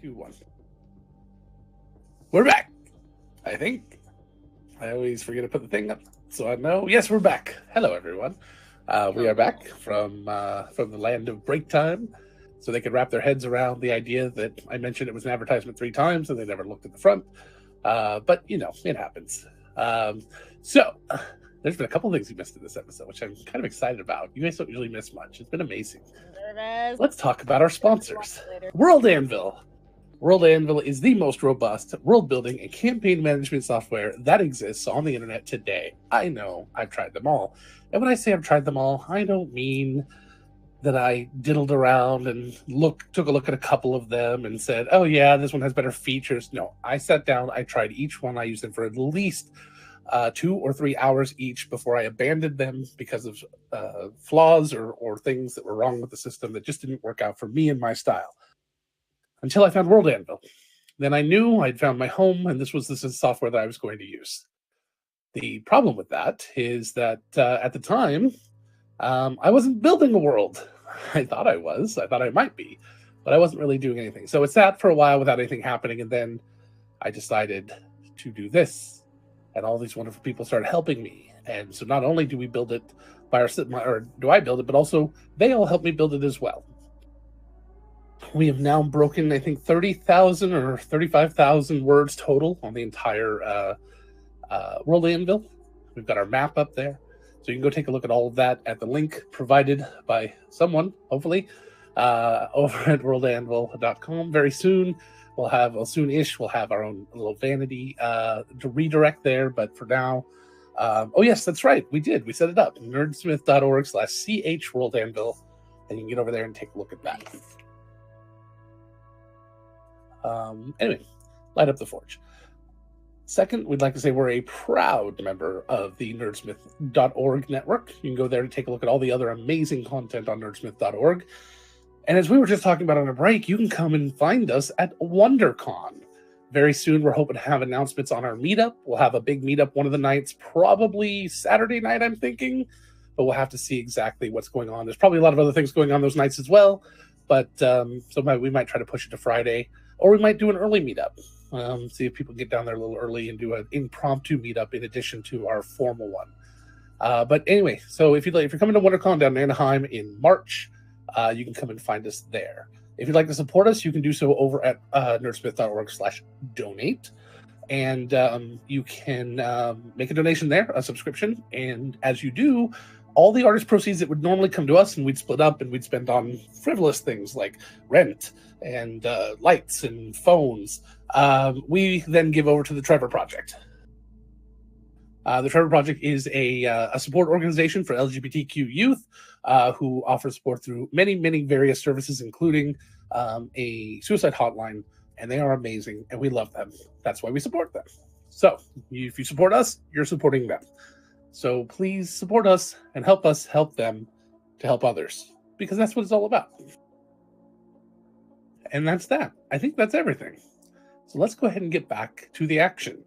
2, 1. We're back. I think. I always forget to put the thing up, so I know. Yes, we're back. Hello, everyone. We are back from the land of break time, so they could wrap their heads around the idea that I mentioned it was an advertisement 3 times and they never looked at the front. But you know, it happens. So there's been a couple things you missed in this episode, which I'm kind of excited about. You guys don't usually miss much. It's been amazing. Let's talk about our sponsors. World Anvil. World Anvil is the most robust world building and campaign management software that exists on the internet today. I know, I've tried them all. And when I say I've tried them all, I don't mean that I diddled around and took a look at a couple of them and said, oh yeah, this one has better features. No, I sat down, I tried each one, I used them for at least 2 or 3 hours each before I abandoned them because of flaws or things that were wrong with the system that just didn't work out for me and my style. Until I found World Anvil. Then I knew I'd found my home, and this is software that I was going to use. The problem with that is that at the time, I wasn't building a world. I thought I was. I thought I might be. But I wasn't really doing anything. So it sat for a while without anything happening, and then I decided to do this. And all these wonderful people started helping me. And so not only do we build it by or do I build it, but also they all help me build it as well. We have now broken, I think, 30,000 or 35,000 words total on the entire World Anvil. We've got our map up there. So you can go take a look at all of that at the link provided by someone, hopefully, over at worldanvil.com. Very soon, soon-ish, we'll have our own little vanity to redirect there. But for now, oh yes, that's right. We did. We set it up. nerdsmith.org/ch World Anvil. And you can get over there and take a look at that. Anyway, light up the forge. Second, we'd like to say we're a proud member of the nerdsmith.org network. You can go there to take a look at all the other amazing content on nerdsmith.org. And as we were just talking about on a break, you can come and find us at WonderCon. Very soon, we're hoping to have announcements on our meetup. We'll have a big meetup one of the nights, probably Saturday night, I'm thinking. But we'll have to see exactly what's going on. There's probably a lot of other things going on those nights as well. But we might try to push it to Friday. Or we might do an early meetup. See if people get down there a little early and do an impromptu meetup in addition to our formal one. But anyway, so if you're coming to WonderCon down in Anaheim in March, you can come and find us there. If you'd like to support us, you can do so over at nerdsmith.org/donate. And you can make a donation there, a subscription. And as you do, all the artist proceeds that would normally come to us and we'd split up and we'd spend on frivolous things like rent and lights and phones, we then give over to the Trevor Project. The Trevor Project is a support organization for LGBTQ youth who offers support through many, many various services, including a suicide hotline, and they are amazing, and we love them. That's why we support them. So if you support us, you're supporting them. So please support us and help them to help others, because that's what it's all about. And that's that. I think that's everything. So let's go ahead and get back to the action.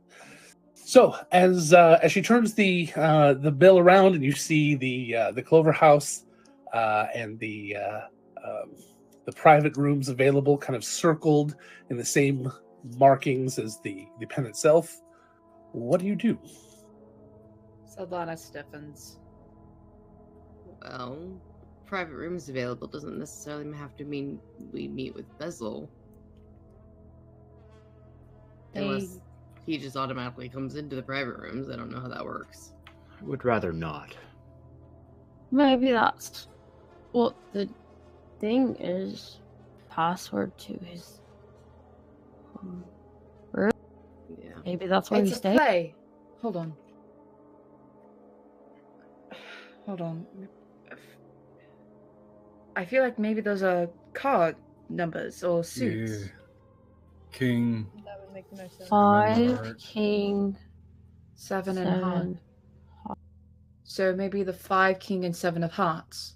So as she turns the bill around and you see the Clover House and the private rooms available, kind of circled in the same markings as the pen itself, what do? Saldana stiffens. Well, private rooms available doesn't necessarily have to mean we meet with Bezel. Unless he just automatically comes into the private rooms. I don't know how that works. I would rather not. Maybe that's what the thing is. Password to his room. Yeah. Maybe that's where It's we a stay. play. Hold on. I feel like maybe those are card numbers or suits. Yeah. King. That would make no sense. 5, Heart. king, 7 and heart. 7. So maybe the 5, king, and 7 of hearts.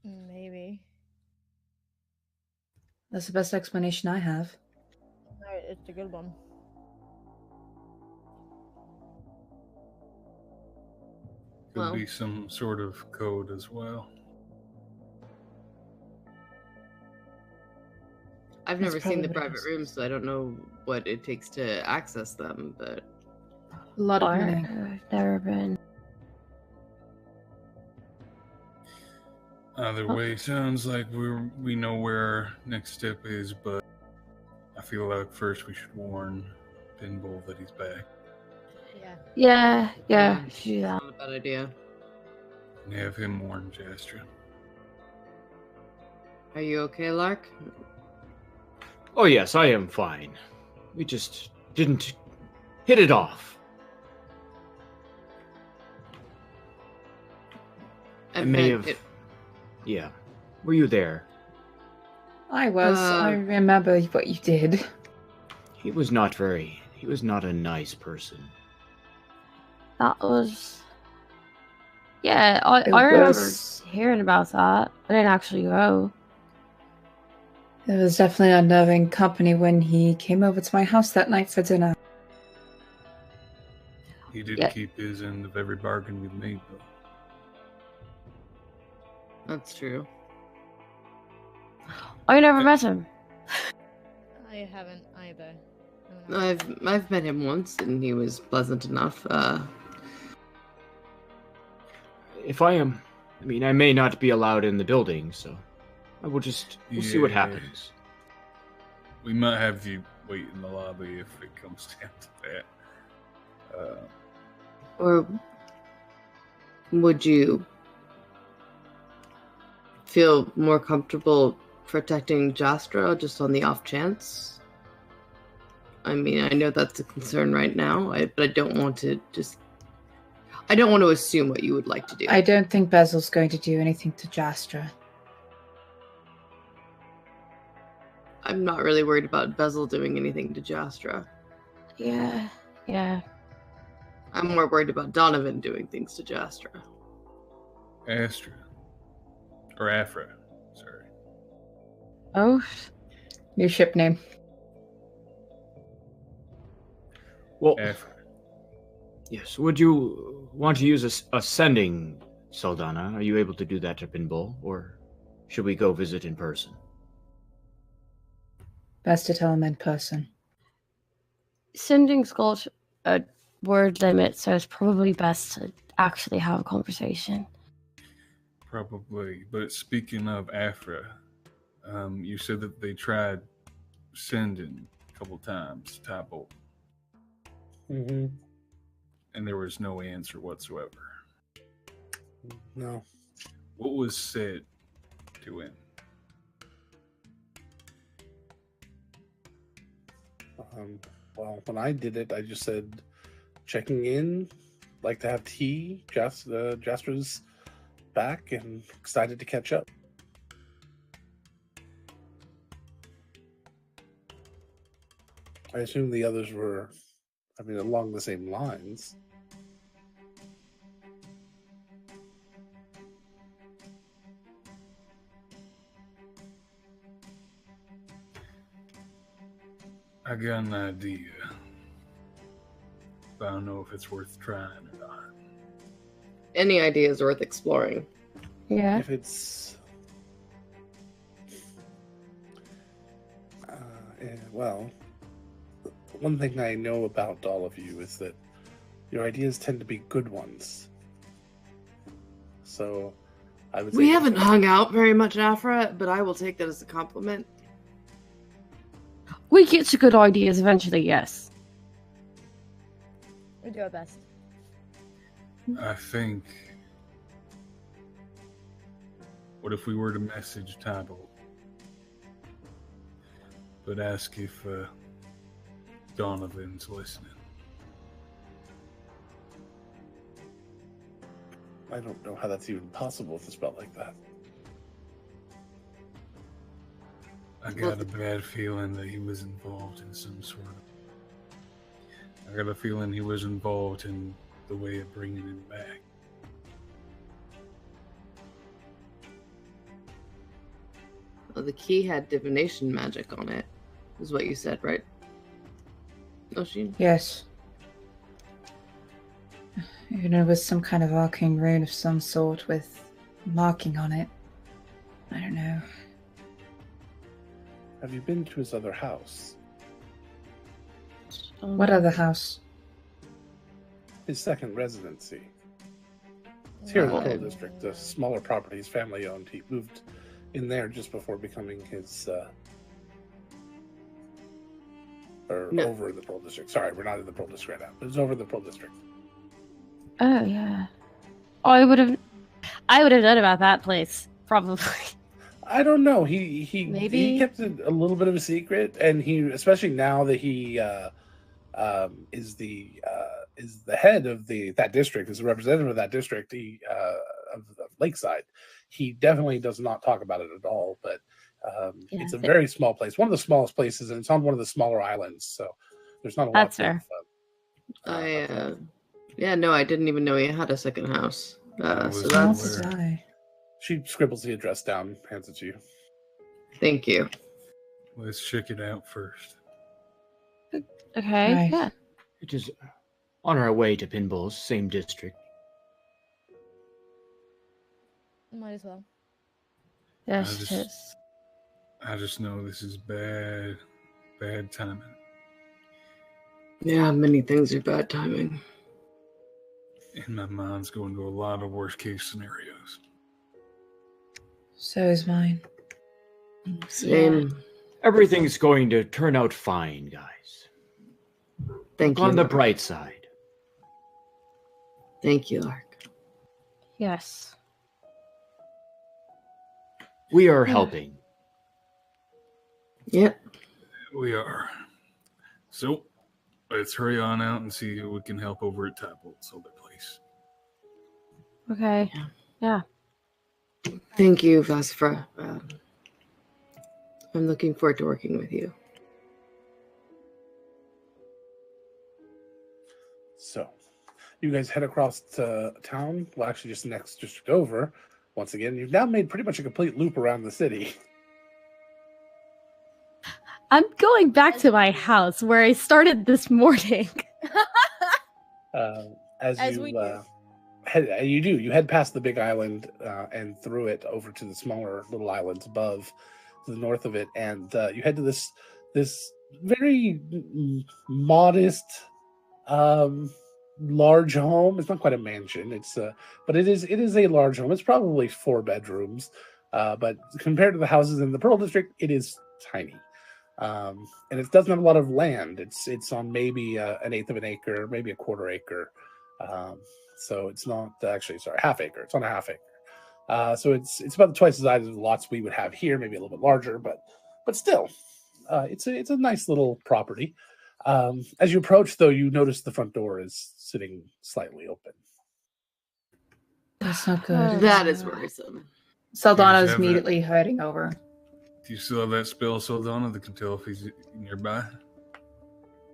Maybe. That's the best explanation I have. No, it's a good one. Could be some sort of code as well. I've That's never seen the probably what it private is. rooms, so I don't know what it takes to access them, but A lot of Or money. I've never been. Either way, sounds like we know where our next step is, but I feel like first we should warn Pinball that he's back. Yeah. Yeah, should do that. not a bad idea. And have him warn Jastra. Are you okay, Lark? Oh, yes, I am fine. We just didn't hit it off. I may have. Yeah. Were you there? I was. I remember what you did. He was not a nice person. That was. Yeah, I It remember was- hearing about that. I didn't actually go. It was definitely unnerving company when he came over to my house that night for dinner. He did Yeah. keep his end of every bargain we made, though. That's true. I never met him. I haven't either. I've met him once, and he was pleasant enough. If I am, I mean, I may not be allowed in the building, so we'll see what Yeah. happens. We might have you wait in the lobby if it comes down to that. Or would you feel more comfortable protecting Jastra just on the off chance? I mean, I know that's a concern right now, but I don't want to assume what you would like to do. I don't think Basil's going to do anything to Jastra. I'm not really worried about Bezel doing anything to Jastra. Yeah. I'm more worried about Donovan doing things to Jastra. Astra. Or Afra. Sorry. Oh, New ship name. Well, Afra. yes. Would you want to use a sending, Saldana? Are you able to do that to Pinball, or should we go visit in person? Best to tell him in person. sending's got a word limit, so it's probably best to actually have a conversation. Probably. But speaking of Afra, you said that they tried sending a couple times to Tybalt, Mm-hmm. and there was no answer whatsoever. No. What was said to him? Well, when I did it, I just said, checking in, like to have tea, Jastra's back, and excited to catch up. I assume the others were, along the same lines. I got an idea, but I don't know if it's worth trying or not. Any idea is worth exploring. Yeah. If it's... well, one thing I know about all of you is that your ideas tend to be good ones. So, I would say... We haven't hung out very much, Afra, but I will take that as a compliment. We get to good ideas eventually, yes. We do our best. I think... What if we were to message Tybalt? But ask if Donovan's listening. I don't know how that's even possible with a spell like that. I got a bad feeling that he was involved in some sort of... I got a feeling he was involved in the way of bringing him back. Well, the key had divination magic on it, is what you said, right? Oshin? Yes. It was some kind of arcane rune of some sort with marking on it. I don't know. Have you been to his other house? What other house? His second residency. It's here in the No. Pearl District, a smaller property his family owned. He moved in there just before becoming his, over in the Pearl District. Sorry, we're not in the Pearl District right now, but it's over in the Pearl District. Oh yeah. I would have known about that place probably. I don't know. He Maybe. kept it a little bit of a secret, and he, especially now that he is the head of that district, is the representative of that district, of Lakeside. He definitely does not talk about it at all. But it's a very small place, one of the smallest places, and it's on one of the smaller islands. So there's not a lot. That's fair. I didn't even know he had a second house. So How that's did She scribbles the address down, hands it to you. thank you. Let's check it out first. Okay. Right. Yeah. It is on our way to Pinball's same district. Might as well. Yes. just- it is. I just know this is bad timing. Yeah, many things are bad timing. And my mind's going to a lot of worst case scenarios. So is mine. Same. Everything's going to turn out fine, guys. Thank Look you. on the bright side. Thank you, Lark. Yes. We are helping. Yep. We are. So, let's hurry on out and see who we can help over at Tybalt's other place. Okay. Yeah. Thank you, Vasfra. I'm looking forward to working with you. So, you guys head across to town. Well, actually, just the next district over. Once again, you've now made pretty much a complete loop around the city. I'm going back to my house where I started this morning. As we you do. you head past the big island and through it over to the smaller little islands above, to the north of it, and you head to this very modest, large home. It's not quite a mansion. But it is a large home. It's probably 4 bedrooms, but compared to the houses in the Pearl District, it is tiny. And it doesn't have a lot of land. It's on maybe an eighth of an acre, maybe a quarter acre. So it's not actually, sorry, half acre. It's on a half acre. So it's about twice the size of the lots we would have here, maybe a little bit larger, but still, it's a nice little property. As you approach, though, you notice the front door is sitting slightly open. That's not good. That is worrisome. Saldana You is have immediately hiding over. Do you still have that spell, Saldana, that can tell if he's nearby?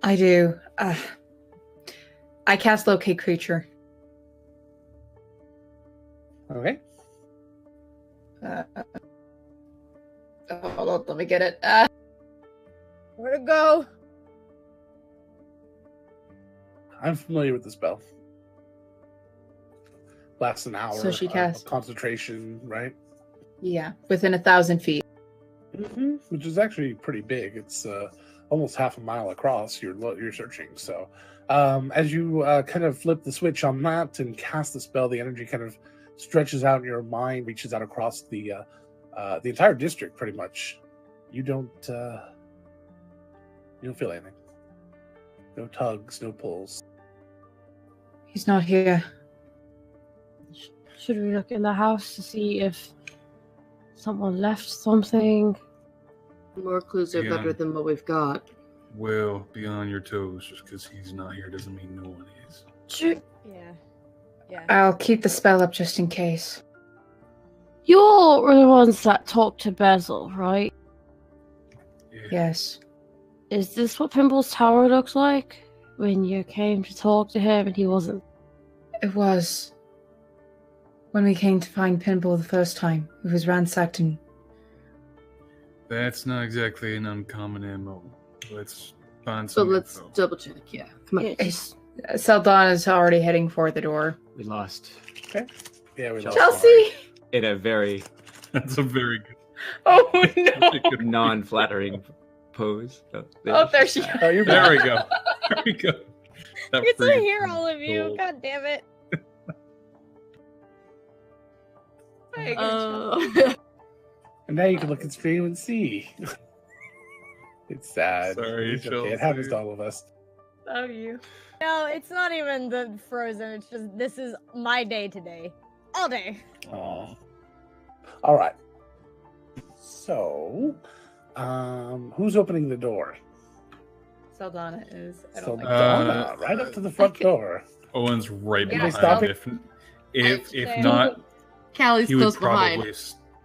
I do. I cast Locate Creature. Okay. Hold on, let me get it. Where to go? I'm familiar with the spell. Lasts an hour. So she casts- concentration, right? Yeah, within 1,000 feet. Mm-hmm. Which is actually pretty big. It's almost half a mile across. You're searching. So as you kind of flip the switch on that and cast the spell, the energy kind of stretches out in your mind, reaches out across the entire district, pretty much. You don't feel anything. No tugs, no pulls. He's not here. Should we look in the house to see if someone left something? More clues are Yeah. better than what we've got. Well, be on your toes. Just because he's not here doesn't mean no one is. Yeah. Yeah. I'll keep the spell up just in case. You all were the ones that talked to Basil, right? Yeah. Yes. Is this what Pimble's Tower looks like? When you came to talk to him and he wasn't? It was. When we came to find Pinball the first time, it was ransacked and... That's not exactly an uncommon MO. Let's find So some let's info. double check. Yeah. Come on. Yeah, just- Saldana's already heading for the door. We lost Yeah, we lost Chelsea! in a very That's a very good. Oh no! Non-flattering pose. Oh, there she Oh, you're There back. we go. There we go. That Good to free hear all of you. gold. God damn it. And now you can look at stream and see. It's sad. Sorry, It's okay. It happens to Chelsea. all of us. Love you. No, it's not even the frozen. It's just this is my day today. All day. Oh. All right. So, who's opening the door? Saldana is. I So don't like Donna, right up to the front door. Owen's right Yeah, behind. stop it. If I'd not, Callie's he would close probably behind.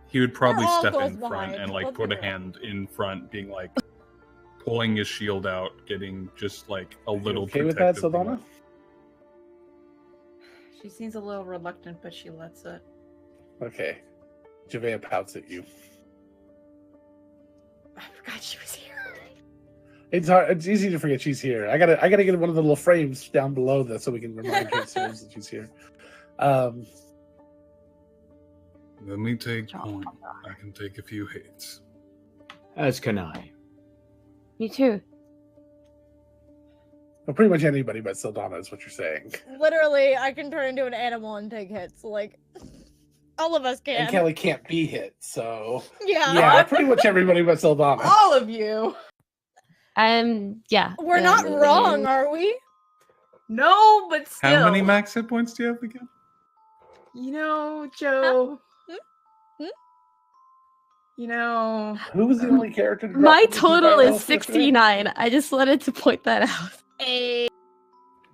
he would probably We're all step close in front behind. and like Let's put be a real. hand in front, being like pulling his shield out, getting just like a little okay with that, protective, being Saldana? like, She seems a little reluctant, but she lets it. Okay. Javea pouts at you. I forgot she was here. It's hard. It's easy to forget she's here. I gotta get one of the little frames down below that so we can remind her as soon as that she's here. Let me take point. I can take a few hits. As can I. Me too. Well, pretty much anybody but Saldana is what you're saying. Literally, I can turn into an animal and take hits. Like, all of us can. And Kelly can't be hit, so Yeah. yeah, pretty much everybody but Saldana. All of you. Yeah. We're yeah. not wrong, are we? No, but still. How many max hit points do you have again? You know, Joe. Hmm? You know. Who was the only character? to drop My the total barrel is for today? 69. I just wanted to point that out.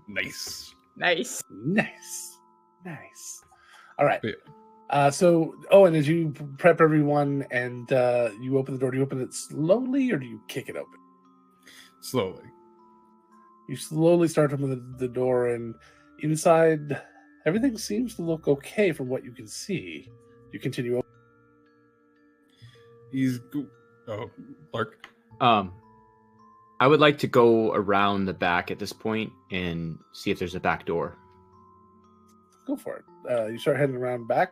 Nice. Nice. Nice. All right. Yeah. So, and as you prep everyone and you open the door, do you open it slowly or do you kick it open? Slowly. You slowly start to open the door, and inside, everything seems to look okay from what you can see. You continue. Oh, Lark. I would like to go around the back at this point and see if there's a back door. Go for it. You start heading around back.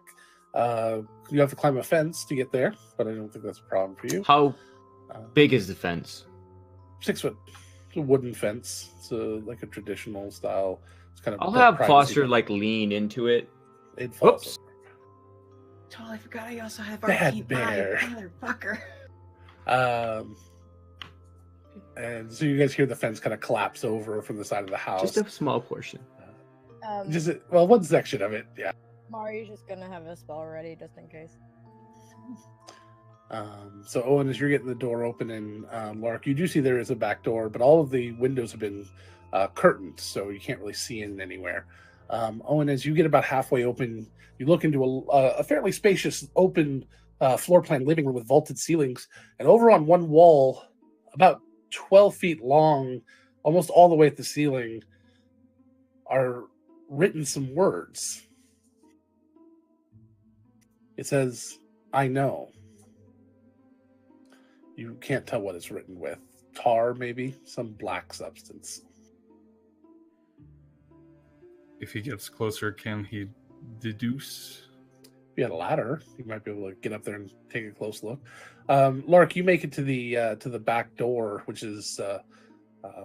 You have to climb a fence to get there, but I don't think that's a problem for you. How Uh, big is the fence? 6 foot. It's a wooden fence. It's like a traditional style. It's kind of. I'll the have privacy Foster one. like lean into it. It falls Whoops. Totally forgot I also have Bad Arcane bear. Eye, motherfucker. And so you guys hear the fence kind of collapse over from the side of the house. Just a small portion. One section of it, yeah. Mario's just gonna have a spell ready just in case. So Owen, as you're getting the door open, and Lark, you do see there is a back door, but all of the windows have been curtained, so you can't really see in anywhere. Owen, as you get about halfway open, you look into a fairly spacious open floor plan living room with vaulted ceilings, and over on one wall, about 12 feet long, almost all the way at the ceiling, are written some words. It says, "I know." You can't tell what it's written with. Tar, maybe? Some black substance. If he gets closer, can he deduce? If you had a ladder, you might be able to get up there and take a close look. Lark, you make it to the back door, which is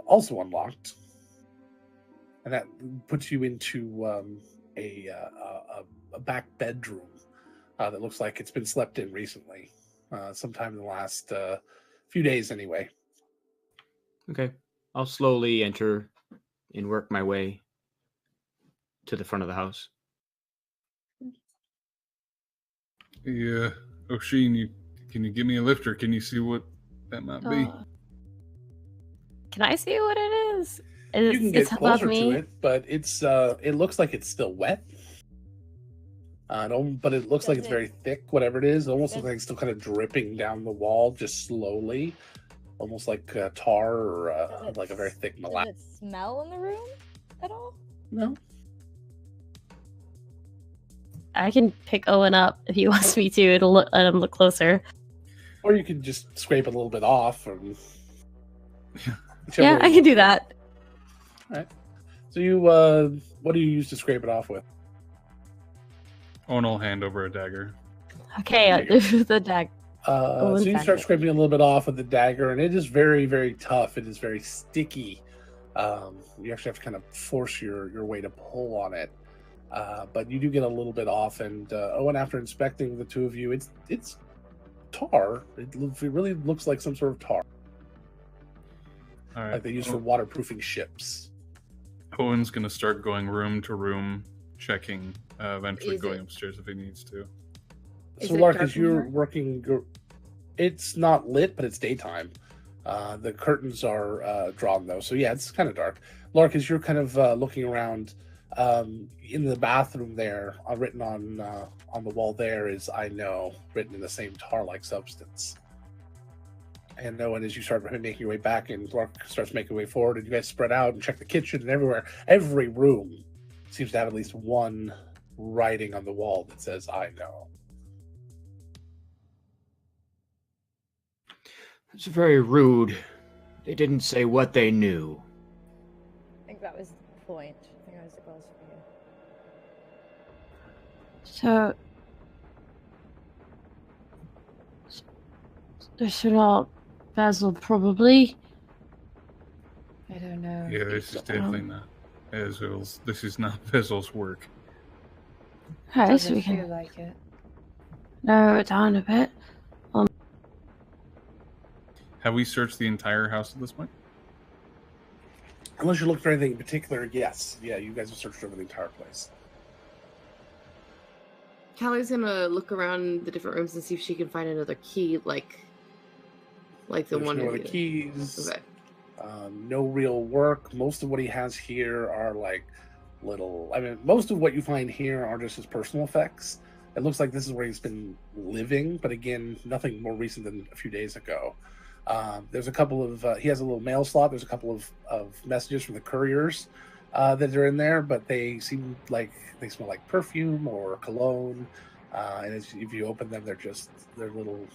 also unlocked, and that puts you into a back bedroom that looks like it's been slept in recently, sometime in the last few days, anyway. Okay. I'll slowly enter and work my way to the front of the house. Yeah. Oshin, can you give me a lift, or can you see what that might be? Can I see what it is? You can get It's above closer me. to it, but it looks like it's still wet. But it looks like it's very thick, whatever it is. It almost looks like it's still kind of dripping down the wall, just slowly, almost like tar or like a very thick Does molasses. it smell in the room at all? No. I can pick Owen up if he wants me to. It'll let him look closer. Or you can just scrape a little bit off. Or Yeah, I can do that. All right. So you, what do you use to scrape it off with? Owen will hand over a dagger. Okay, There you the dag. Go So you inside start it. scraping a little bit off with the dagger, and it is very, very tough. It is very sticky. You actually have to kind of force your way to pull on it. But you do get a little bit off, and Owen, after inspecting the two of you, it's tar. It really looks like some sort of tar, All right. like they use for waterproofing ships. Owen's gonna start going room to room, checking. Eventually, Is going it- upstairs if he needs to. Is So, it Lark, dark as in you're here? working, it's not lit, but it's daytime. The curtains are drawn, though, so yeah, it's kind of dark. Lark, as you're kind of looking around, in the bathroom there, written on the wall there is "I know," written in the same tar-like substance. And Owen, as you start making your way back, and Lark starts making way forward, and you guys spread out and check the kitchen and everywhere. Every room seems to have at least one writing on the wall that says "I know." It's very rude. They didn't say what they knew. I think that was the point. I think that was the goals for you. So, Chanel, Basil, probably. I don't know. Yeah, this is definitely not Basil's. This is not Basil's work. Okay, so Doesn't we feel can like it. narrow it down a bit. Have we searched the entire house at this point? Unless you're looking for anything in particular, yes. Yeah, you guys have searched over the entire place. Callie's gonna look around the different rooms and see if she can find another key, like the There's one. no in other the- keys. Okay. No real work. Most of what he has here are like little. I mean, most of what you find here are just his personal effects. It looks like this is where he's been living, but again, nothing more recent than a few days ago. There's a couple of. He has a little mail slot. There's a couple of messages from the couriers that are in there, but they seem like they smell like perfume or cologne. And if you open them, they're little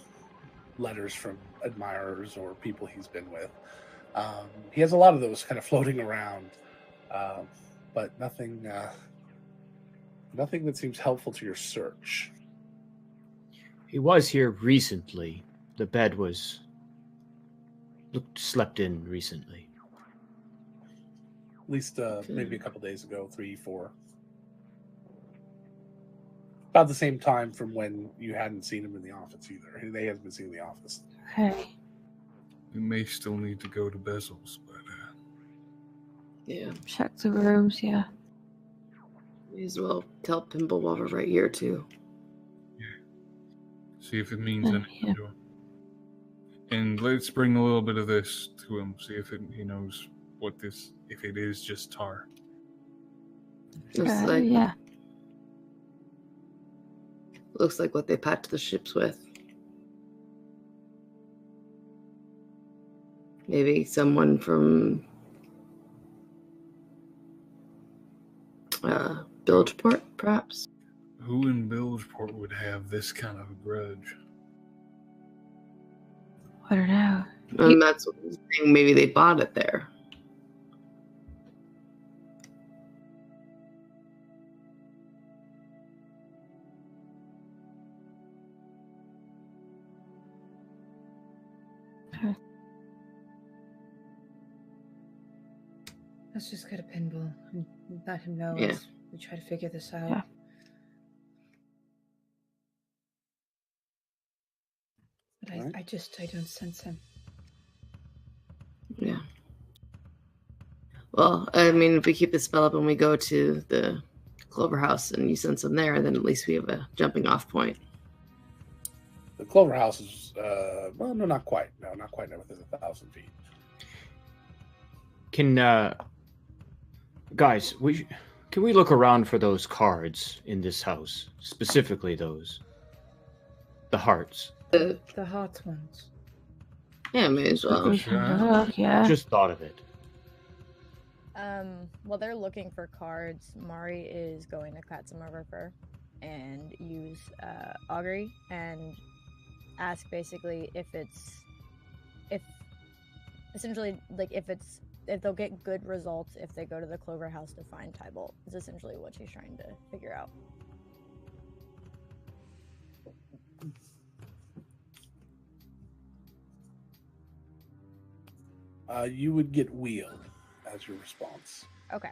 letters from admirers or people he's been with. He has a lot of those kind of floating around, but nothing that seems helpful to your search. He was here recently. The bed was slept in recently. At least maybe a couple days ago, 3, 4. About the same time from when you hadn't seen him in the office either. They hadn't been seen in the office. Okay. We may still need to go to Basil's, but Yeah. Check the rooms, yeah. May as well tell Pimble while we're right here too. see if it means anything Yeah. to him. And let's bring a little bit of this to him. See if he knows what this. If it is just tar. Yeah. Looks like what they packed the ships with. Maybe someone from Bilgeport, perhaps. Who in Bilgeport would have this kind of grudge? I don't know. And that's what I'm saying. Maybe they bought it there. Let's just go to Pinball and let him know Yeah. as we try to figure this out. Yeah. But Alright. I don't sense him. Yeah. Well, I mean, if we keep the spell up and we go to the Clover House and you send some there, then at least we have a jumping off point. The Clover House is, well, no, not quite. No, not quite within 1,000 feet. Can guys, can we look around for those cards in this house, specifically those, the hearts? The heart ones. Yeah, may as well. Yeah. Just thought of it. While they're looking for cards, Mari is going to cut some of her fur and use augury and ask basically if they'll get good results if they go to the Clover House to find Tybalt. Is essentially what she's trying to figure out. You would get wheeled as your response. Okay.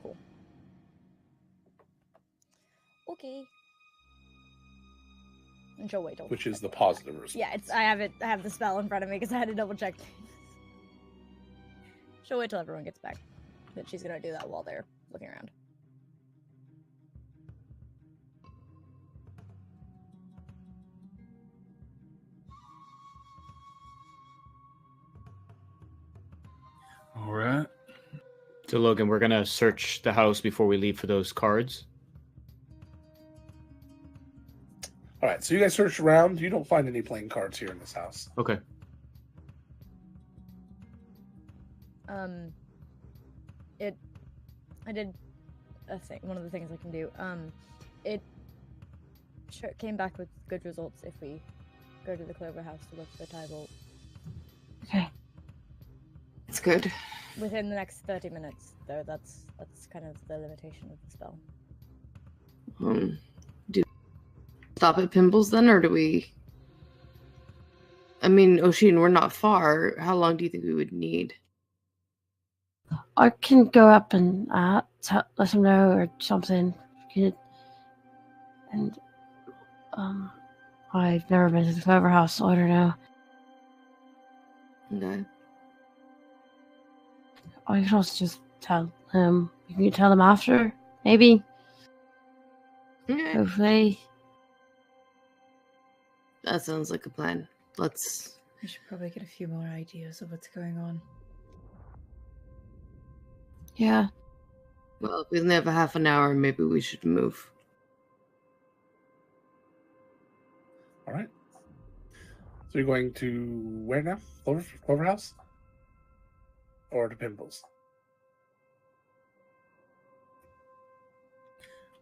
Cool. Okay. And she'll wait till Which is the positive response. Yeah, it's I have the spell in front of me because I had to double check. She'll wait till everyone gets back. But she's gonna do that while they're looking around. All right. So Logan, we're gonna search the house before we leave for those cards. All right, so you guys search around. You don't find any playing cards here in this house. Okay. I did a thing. One of the things I can do. It came back with good results if we go to the Clover House to look for Tybalt. Okay. It's good. Within the next 30 minutes, though. That's kind of the limitation of the spell. Do we stop at Pimble's then, or do we? I mean, Oshin, we're not far. How long do you think we would need? I can go up and let him know or something. And I've never been to the Clover House, so I don't know. Okay. I can also just tell him. You can tell him after, maybe. Okay. Hopefully. That sounds like a plan. Let's. I should probably get a few more ideas of what's going on. Yeah. Well, if we only have a half an hour, maybe we should move. All right. So you're going to where now? Clover House? Or to Pimples?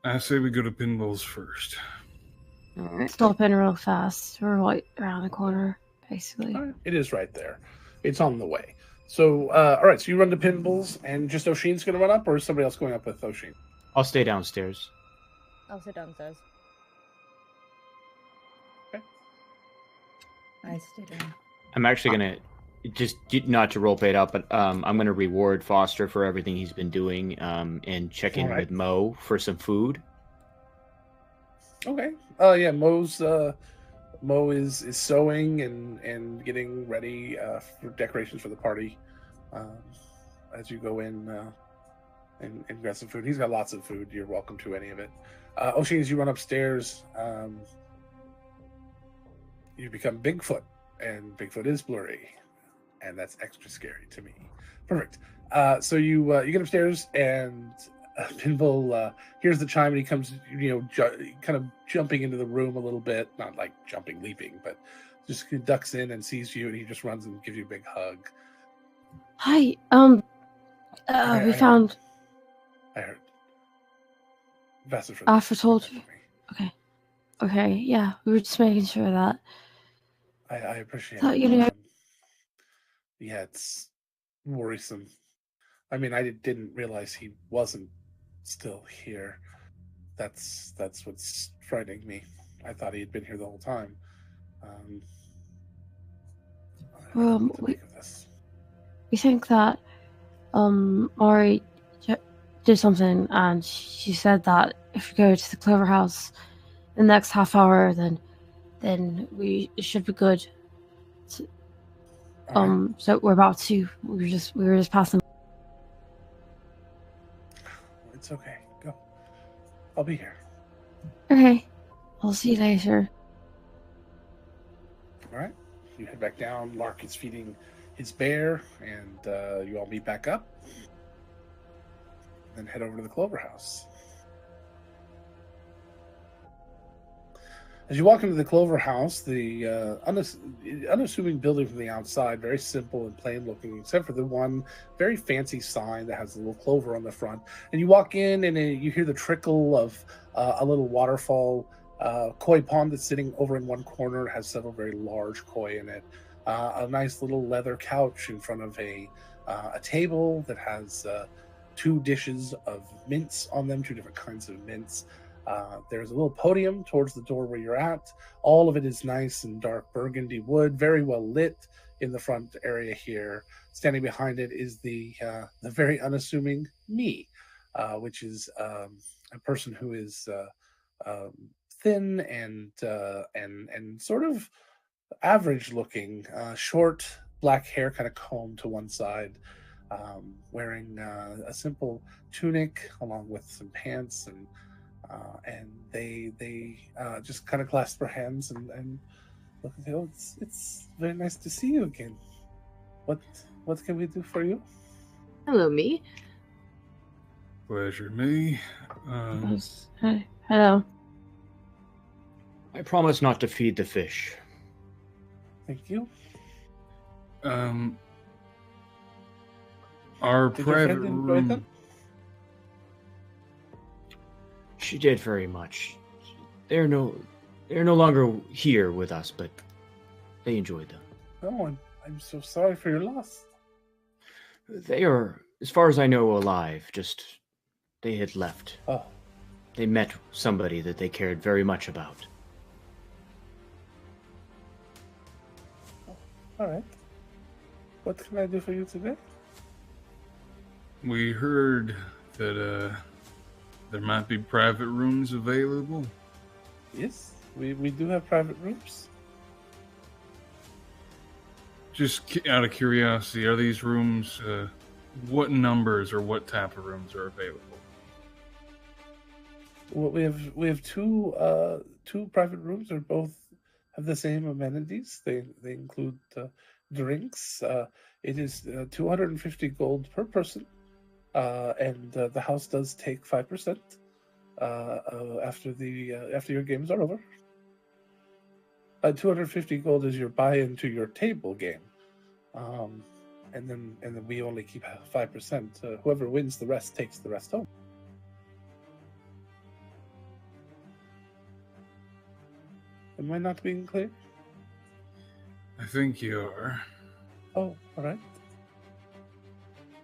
I say we go to Pinballs first. All right. Stop in real fast. We're right around the corner, basically. All right. It is right there. It's on the way. So, all right. So you run to Pinballs, and just Oshin's going to run up, or is somebody else going up with Oshin? I'll stay downstairs. I'll sit downstairs. I stay down. I'm actually gonna just not to role play it out, but I'm gonna reward Foster for everything he's been doing, and check in with Mo for some food. Okay. Yeah. Mo is sewing and getting ready for decorations for the party. As you go in and grab some food, he's got lots of food. You're welcome to any of it. Oshin, as you run upstairs, you become Bigfoot, and Bigfoot is blurry, and that's extra scary to me. Perfect. So you get upstairs, and Pinball hears the chime, and he comes, kind of jumping into the room a little bit, not like jumping, leaping, but just ducks in and sees you, and he just runs and gives you a big hug. Hi. We found. I heard. After told you. Okay. Yeah, we were just making sure that. I appreciate that, it. Yeah, it's worrisome. I mean, I didn't realize he wasn't still here. That's what's frightening me. I thought he had been here the whole time. We think that Mari did something, and she said that if we go to the Clover House in the next half hour, then we should be good. So we're about to. We were just passing. It's okay. Go. I'll be here. Okay. I'll see you later. All right. You head back down. Lark is feeding his bear, and you all meet back up. And then head over to the Clover House. As you walk into the Clover House, the unassuming building from the outside, very simple and plain looking, except for the one very fancy sign that has a little clover on the front. And you walk in, and you hear the trickle of a little waterfall. Koi pond that's sitting over in one corner has several very large koi in it. A nice little leather couch in front of a table that has 2 dishes of mince on them, 2 different kinds of mince. There's a little podium towards the door where you're at. All of it is nice and dark burgundy wood, very well lit in the front area here. Standing behind it is the very unassuming me, which is a person who is thin and sort of average looking, short black hair kind of combed to one side, wearing a simple tunic along with some pants, and they just kind of clasp their hands and look and say, "Oh, it's very nice to see you again. What can we do for you?" Hello, me. Pleasure, me. Hi. Hello. I promise not to feed the fish. Thank you. Our Did your private friend enjoy room. them? She did very much. They're no longer here with us, but they enjoyed them. Oh, I'm so sorry for your loss. They are, as far as I know, alive. Just they had left. Oh, They met somebody that they cared very much about. all right. What can I do for you today? We heard that there might be private rooms available. Yes, we do have private rooms. Just out of curiosity, are these rooms, what numbers or what type of rooms are available? Well, we have two private rooms. They both have the same amenities. They include drinks. It is 250 gold per person, and the house does take 5% after your games are over. 250 gold is your buy-in to your table game, and then we only keep 5%. Whoever wins the rest takes the rest home. Am I not being clear? I think you are. Oh, all right.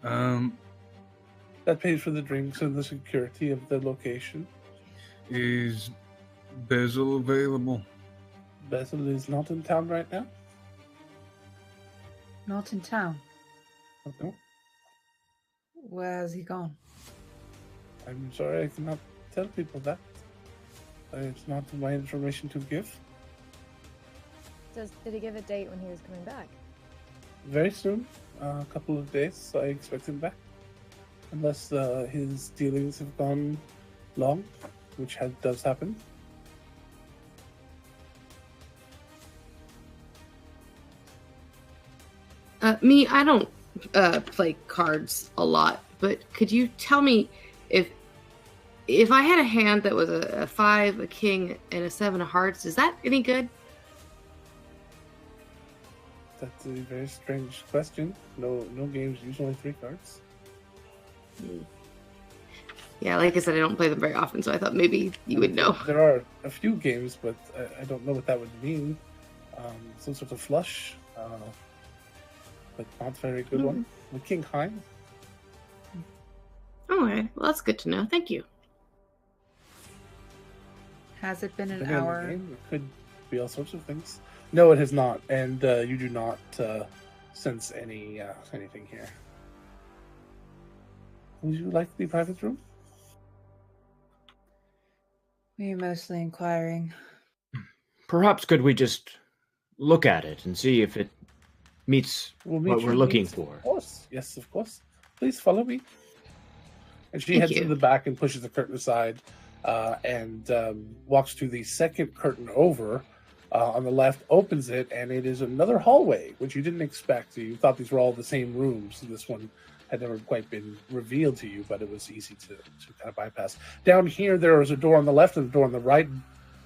Um, That pays for the drinks and the security of the location. is Bezel available? Basil is not in town right now. Not in town. No, Where has he gone? I'm sorry, I cannot tell people that. It's not my information to give. Did he give a date when he was coming back? Very soon, a couple of days, I expect him back. Unless his dealings have gone long, which does happen. Me, I don't play cards a lot, but could you tell me if I had a hand that was a 5, a king, and a 7 of hearts, is that any good? That's a very strange question. No games use only 3 cards. Yeah, like I said, I don't play them very often, so I thought maybe you would know. There are a few games, but I don't know what that would mean. Some sort of flush, but not very good one. The king high. Okay, well that's good to know. Thank you. Has it been an Depending on the hour? game, it could be all sorts of things. No, it has not, and you do not sense anything here. Would you like the private room? We're mostly inquiring. Perhaps could we just look at it and see if it meets We'll meet what your we're looking needs, for? Of course, yes, of course. Please follow me. And she Thank heads you. to the back and pushes the curtain aside, and walks to the second curtain over on the left, opens it, and it is another hallway, which you didn't expect. You thought these were all the same rooms. This one had never quite been revealed to you, but it was easy to kind of bypass. Down here, there is a door on the left and a door on the right.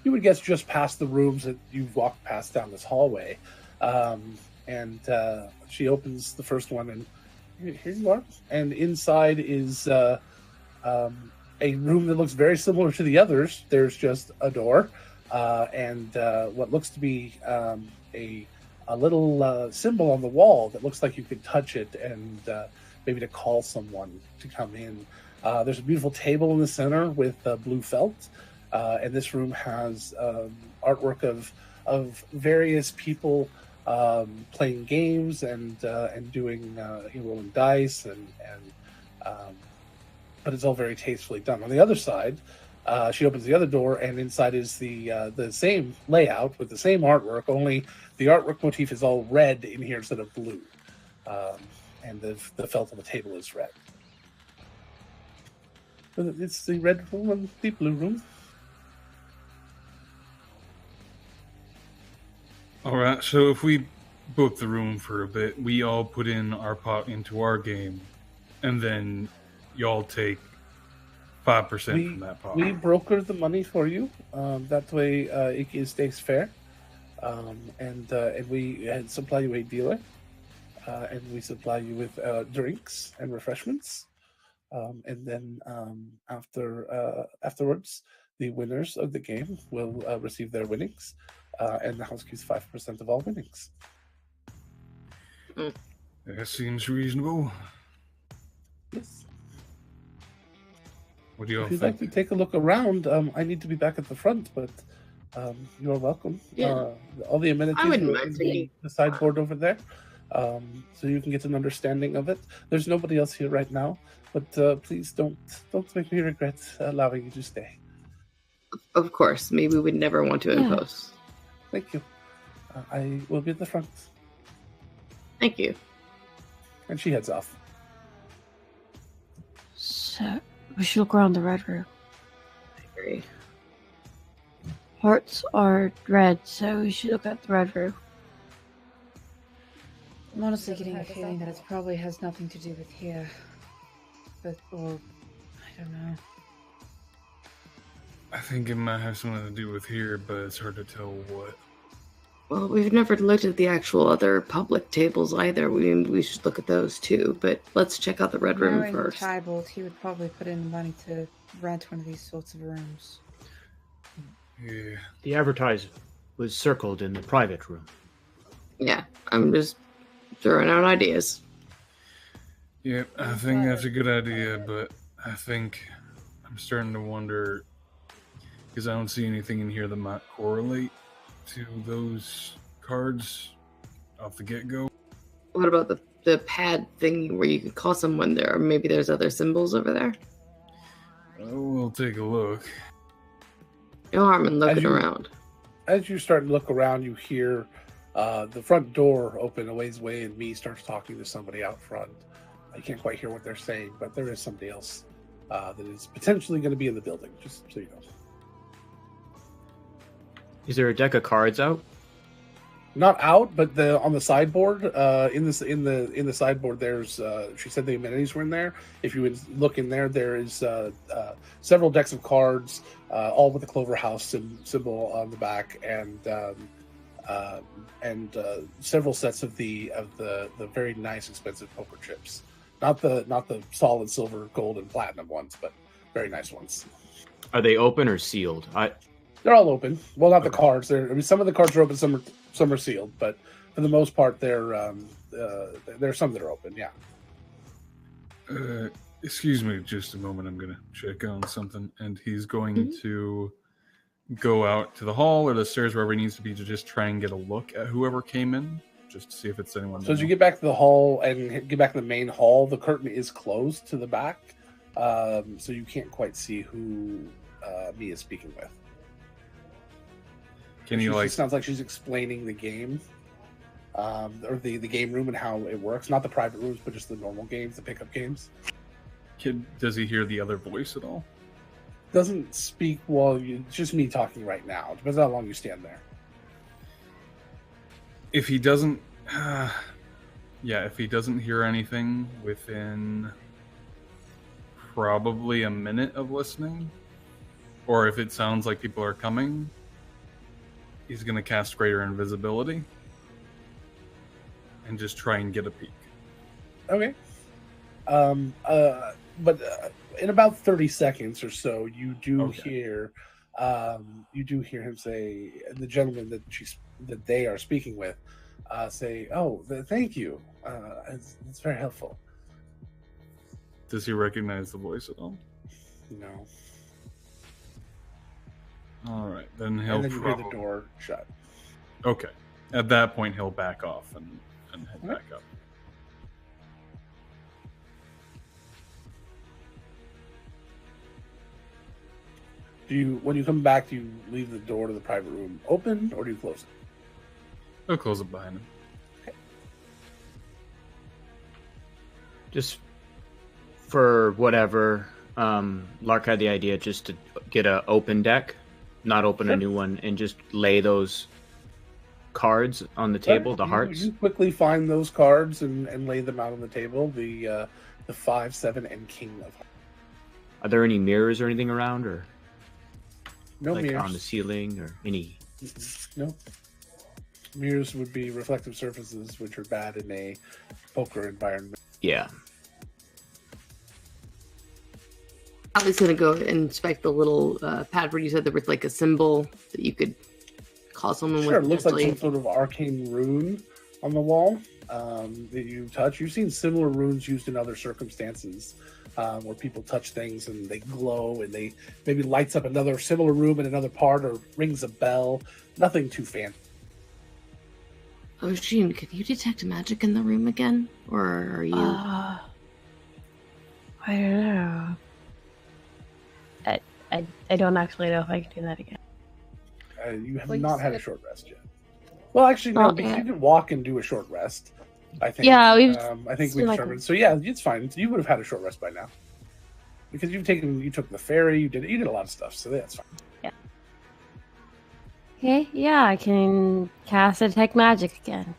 You would guess just past the rooms that you've walked past down this hallway. And she opens the first one, and here you are. And inside is a room that looks very similar to the others. There's just a door and what looks to be a little symbol on the wall that looks like you could touch it and maybe to call someone to come in. There's a beautiful table in the center with blue felt. and this room has artwork of various people playing games and doing rolling dice but it's all very tastefully done. On the other side, she opens the other door, and inside is the same layout with the same artwork. Only the artwork motif is all red in here instead of blue, and the felt on the table is red. But it's the red room and the blue room. All right, so if we book the room for a bit, we all put in our pot into our game, and then y'all take 5% from that pot. We broker the money for you. That way it stays fair. And we supply you a dealer. And we supply you with drinks and refreshments. And then afterwards, the winners of the game will receive their winnings. And the house keeps 5% of all winnings. That seems reasonable. Yes. What do you all If you'd think? like to take a look around, I need to be back at the front, but you are welcome. Yeah. All the amenities I wouldn't are mind on taking- the sideboard over there, so you can get an understanding of it. There's nobody else here right now, but please don't make me regret allowing you to stay. Of course, maybe we would never want to impose. Thank you. I will be at the front. Thank you. And she heads off. So we should look around the red room. I agree. Hearts are red, so we should look at the red room. I'm honestly getting a feeling that it probably has nothing to do with here. Or I don't know. I think it might have something to do with here, but it's hard to tell what. Well, we've never looked at the actual other public tables either. We should look at those too, but let's check out the red room Knowing first. Tybalt, he would probably put in the money to rent one of these sorts of rooms. Yeah. The advertisement was circled in the private room. Yeah, I'm just throwing out ideas. Yeah, I think that's a good idea, but I think I'm starting to wonder, because I don't see anything in here that might correlate to those cards off the get-go. What about the pad thing where you could call someone there? Or maybe there's other symbols over there? We'll take a look. No harm in looking around. As you start to look around, you hear the front door open a ways away, and me starts talking to somebody out front. I can't quite hear what they're saying, but there is somebody else that is potentially going to be in the building, just so you know. Is there a deck of cards out? Not out, but on the sideboard. In the sideboard, there's. She said the amenities were in there. If you would look in there, there is several decks of cards, all with the Clover House symbol on the back, and several sets of the very nice, expensive poker chips. Not the solid silver, gold, and platinum ones, but very nice ones. Are they open or sealed? They're all open. Well, not the cards. Some of the cards are open, some are sealed, but for the most part, there's some that are open. Yeah. Excuse me, just a moment. I'm gonna check on something, and he's going to go out to the hall or the stairs, wherever he needs to be, to just try and get a look at whoever came in, just to see if it's anyone. So as you get back to the hall and get back to the main hall, the curtain is closed to the back, so you can't quite see who Mia's speaking with. Can you It sounds like she's explaining the game, or the game room and how it works. Not the private rooms, but just the normal games, the pickup games. Does he hear the other voice at all? Doesn't speak while it's just me talking right now. Depends on how long you stand there. If he doesn't, if he doesn't hear anything within probably a minute of listening, or if it sounds like people are coming, he's going to cast Greater Invisibility and just try and get a peek. Okay. But in about 30 seconds or so, you do hear him say, the gentleman that they are speaking with, say, "Oh, thank you. It's very helpful." Does he recognize the voice at all? No. All right, then he'll And then you hear probably... the door shut. Okay. At that point, he'll back off and head back up. When you come back, do you leave the door to the private room open, or do you close it? He'll close it behind him. Okay. Just for whatever, Lark had the idea just to get an open deck, not open a new one, and just lay those cards on the table, the hearts. You quickly find those cards and lay them out on the table. The 5, 7, and King of Hearts. Are there any mirrors or anything around, or no like mirrors on the ceiling, or any? No. Mirrors would be reflective surfaces, which are bad in a poker environment. Yeah. Allie's gonna go and inspect the little pad where you said there was like a symbol that you could call someone with. Sure, it looks like some sort of arcane rune on the wall that you touch. You've seen similar runes used in other circumstances where people touch things and they glow and they maybe lights up another similar room in another part or rings a bell. Nothing too fancy. Oh, Sheen, can you detect magic in the room again? Or are you... I don't know. I don't actually know if I can do that again. You have not had a short rest yet. Well, actually, no, because you can walk and do a short rest. I think. Yeah, I think we determined. So yeah, it's fine. You would have had a short rest by now, because you took the ferry. You did a lot of stuff. So that's fine. Yeah. Okay. Yeah, I can cast Detect Magic again.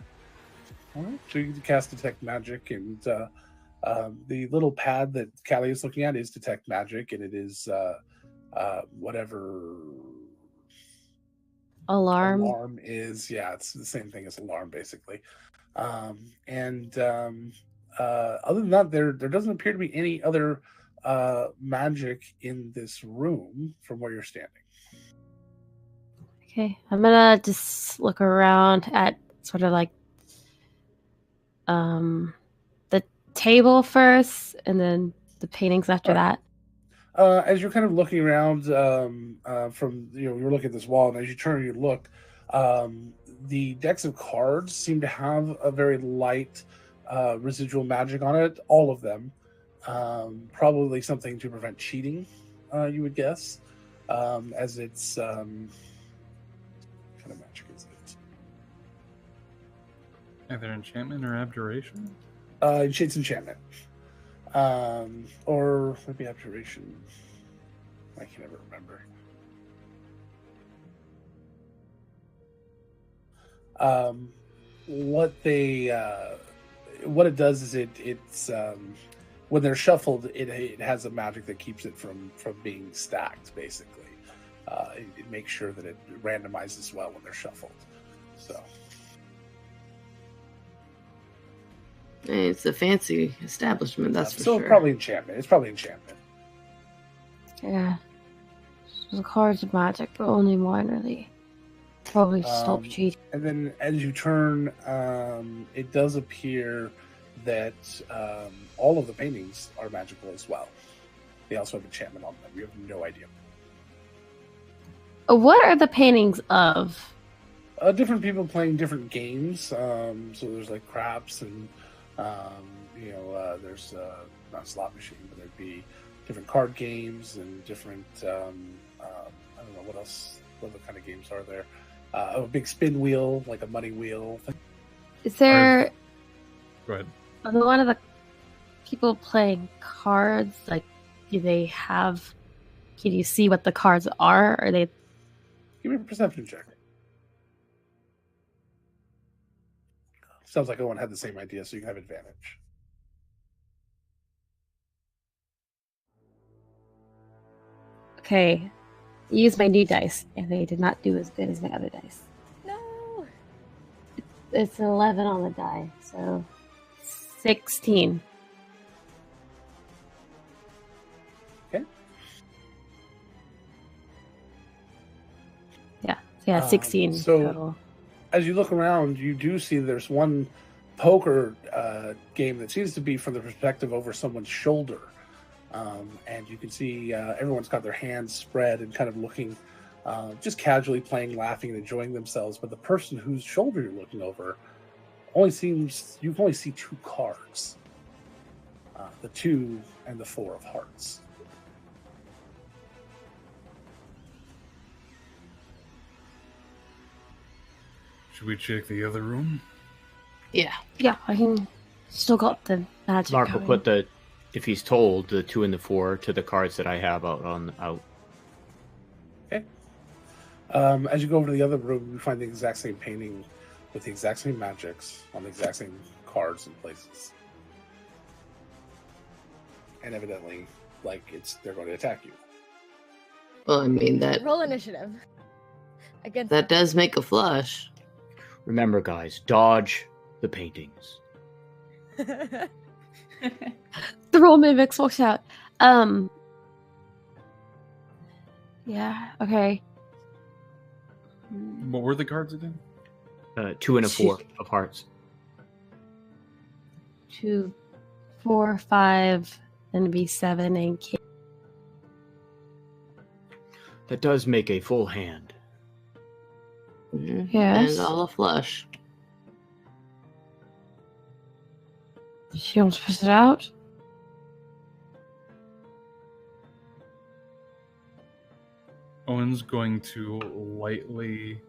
All right. So you can cast Detect Magic, and the little pad that Callie is looking at is Detect Magic, and it is whatever. Alarm is, it's the same thing as alarm, basically. Other than that, there doesn't appear to be any other magic in this room from where you're standing. Okay, I'm gonna just look around at sort of like the table first, and then the paintings after that. As you're kind of looking around from, you're looking at this wall, and as you turn and you look, the decks of cards seem to have a very light residual magic on it, all of them. Probably something to prevent cheating, you would guess, as it's... what kind of magic is it? Either enchantment or abjuration? It's enchantment. Or maybe abjuration. I can never remember. What it does is it's when they're shuffled, it has a magic that keeps it from being stacked. Basically, it makes sure that it randomizes well when they're shuffled. So. It's a fancy establishment, that's for sure. So probably enchantment. It's probably enchantment. Yeah. So the cards of magic, but only minorly. Probably stop cheating. And then as you turn, it does appear that all of the paintings are magical as well. They also have enchantment on them. You have no idea. What are the paintings of? Different people playing different games. So there's like craps and... there's not a slot machine, but there'd be different card games and different I don't know what else. What other kind of games are there? A big spin wheel, like a money wheel. Is there? Go ahead. Are there one of the people playing cards? Like, do they have? Can you see what the cards are? Are they? Give me a perception check. Sounds like Owen had the same idea, so you can have advantage. Okay. Use my new dice, and they did not do as good as my other dice. No! It's 11 on the die, so 16. Okay. Yeah, 16 total. As you look around, you do see there's one poker game that seems to be from the perspective over someone's shoulder. And you can see everyone's got their hands spread and kind of looking just casually playing, laughing, and enjoying themselves. But the person whose shoulder you're looking over you can only see 2 cards, the 2 and the 4 of hearts. Should we check the other room? Yeah. Yeah, I can still got the magic. Mark will going. put the, if he's told, the 2 and the 4 to the cards that I have out. Okay. As you go over to the other room, you find the exact same painting with the exact same magics on the exact same cards and places. And evidently, they're going to attack you. Well, I mean that Roll initiative. Against that does make a flush. Remember, guys, dodge the paintings. The roll mimics walks out. Yeah, okay. What were the cards again? 2 and a 4 of hearts. 2, 4, 5, then it'd be 7 and king. That does make a full hand. Yes. And all a flush. She wants to push it out. Owen's going to lightly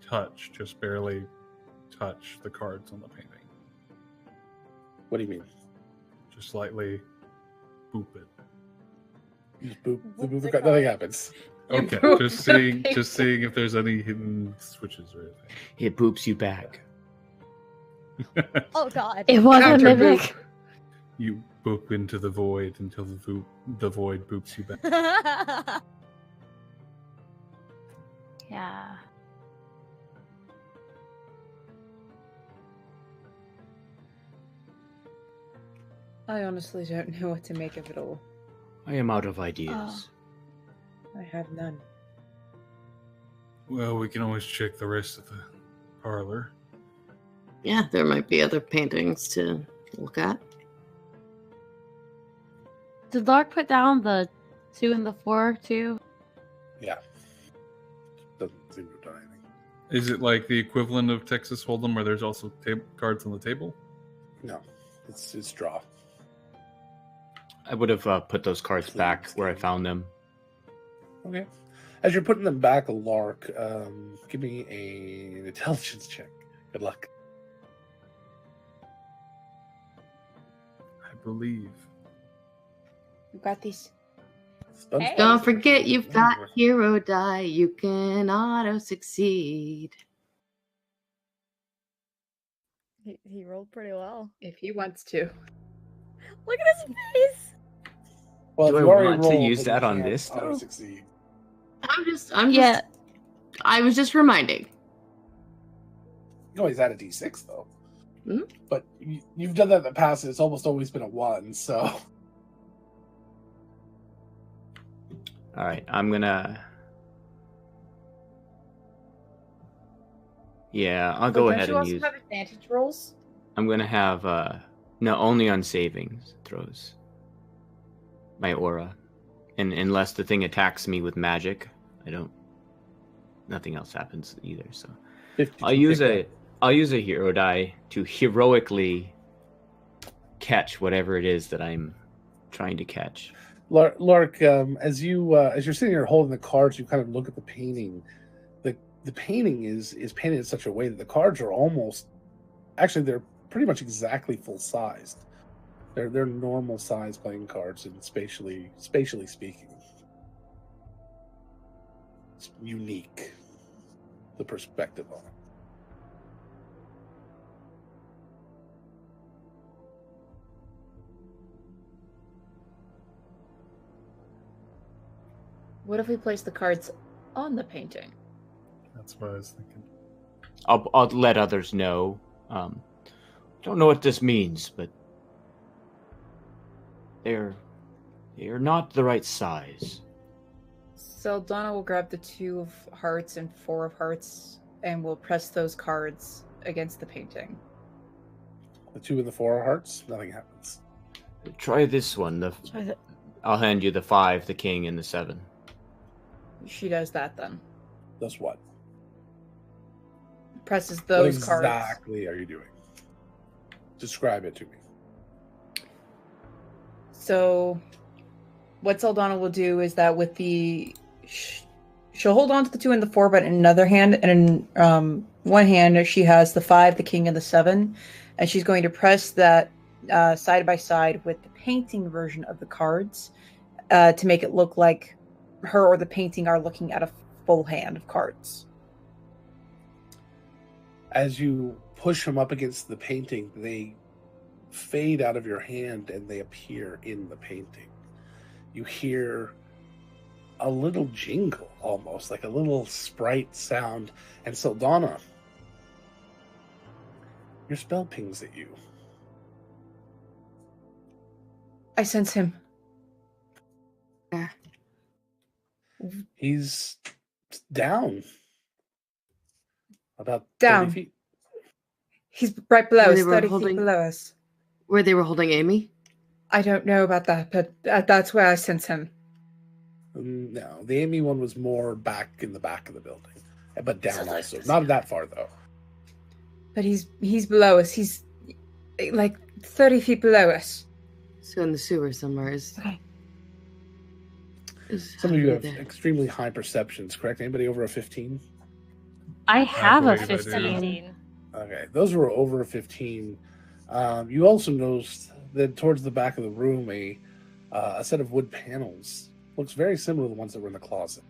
touch, just barely touch the cards on the painting. What do you mean? Just lightly boop it. You just boop the boop. Nothing happens. You Okay, boop just the seeing if there's any hidden switches or anything. It boops you back. Oh god. It was a Counter mimic. boop. You boop into the void until the void boops you back. Yeah. I honestly don't know what to make of it all. I am out of ideas. I have none. Well, we can always check the rest of the parlor. Yeah, there might be other paintings to look at. Did Lark put down the 2 and the 4 too? Yeah. Doesn't seem to have done anything. Is it like the equivalent of Texas Hold'em, where there's also cards on the table? No. It's draw. I would have put those cards back where I found them. Okay. As you're putting them back, Lark, give me an intelligence check. Good luck. I believe. You got these. Hey. Don't forget you've got hero die. You can auto succeed. He rolled pretty well. If he wants to. Look at his face. Well, Do if I you already want to rolled, use then that you on can't this, though? auto-succeed. I'm just I was just reminding. You can always add a d6 though. Hmm? But you've done that in the past, and it's almost always been a 1, so. All right, I'm gonna. Yeah, I'll go ahead and use. Have advantage rolls? I'm gonna have no, only on savings throws. My aura, and unless the thing attacks me with magic, I don't. Nothing else happens either. So 50 I'll use a hero die to heroically catch whatever it is that I'm trying to catch. Lark, as you're sitting here holding the cards, you kind of look at the painting. The painting is painted in such a way that the cards are almost, actually, they're pretty much exactly full sized. They're normal size playing cards, and spatially speaking, it's unique. The perspective on it. What if we place the cards on the painting? That's what I was thinking. I'll let others know. Don't know what this means, but they're not the right size. Saldana will grab the 2 of hearts and 4 of hearts, and we'll press those cards against the painting. The 2 and the 4 are hearts. Nothing happens. Try this one. I'll hand you the 5, the king, and the 7. she does that then. Does what? Presses those what cards. exactly are you doing? Describe it to me. So, what Saldana will do is that with the... She'll hold on to the 2 and the 4, but in another hand, and in one hand, she has the 5, the king, and the 7. And she's going to press that side by side with the painting version of the cards to make it look like her or the painting are looking at a full hand of cards. As you push them up against the painting, they fade out of your hand and they appear in the painting. You hear a little jingle, almost like a little sprite sound, and Saldana, your spell pings at you. I sense him. Yeah. He's down. About Down. 30 feet. He's right below Where us, they were 30 holding- feet below us. Where they were holding Amy? I don't know about that, but that's where I sense him. No, the Amy one was more back in the back of the building, but down So also. that's- Not that far, though. But he's below us. He's like 30 feet below us. So in the sewer somewhere is. Okay. Some of you have there. extremely high perceptions, correct? Anybody over a 15? I have a believe I do. 15. Okay, those were over a 15. You also noticed that towards the back of the room, a set of wood panels looks very similar to the ones that were in the closet.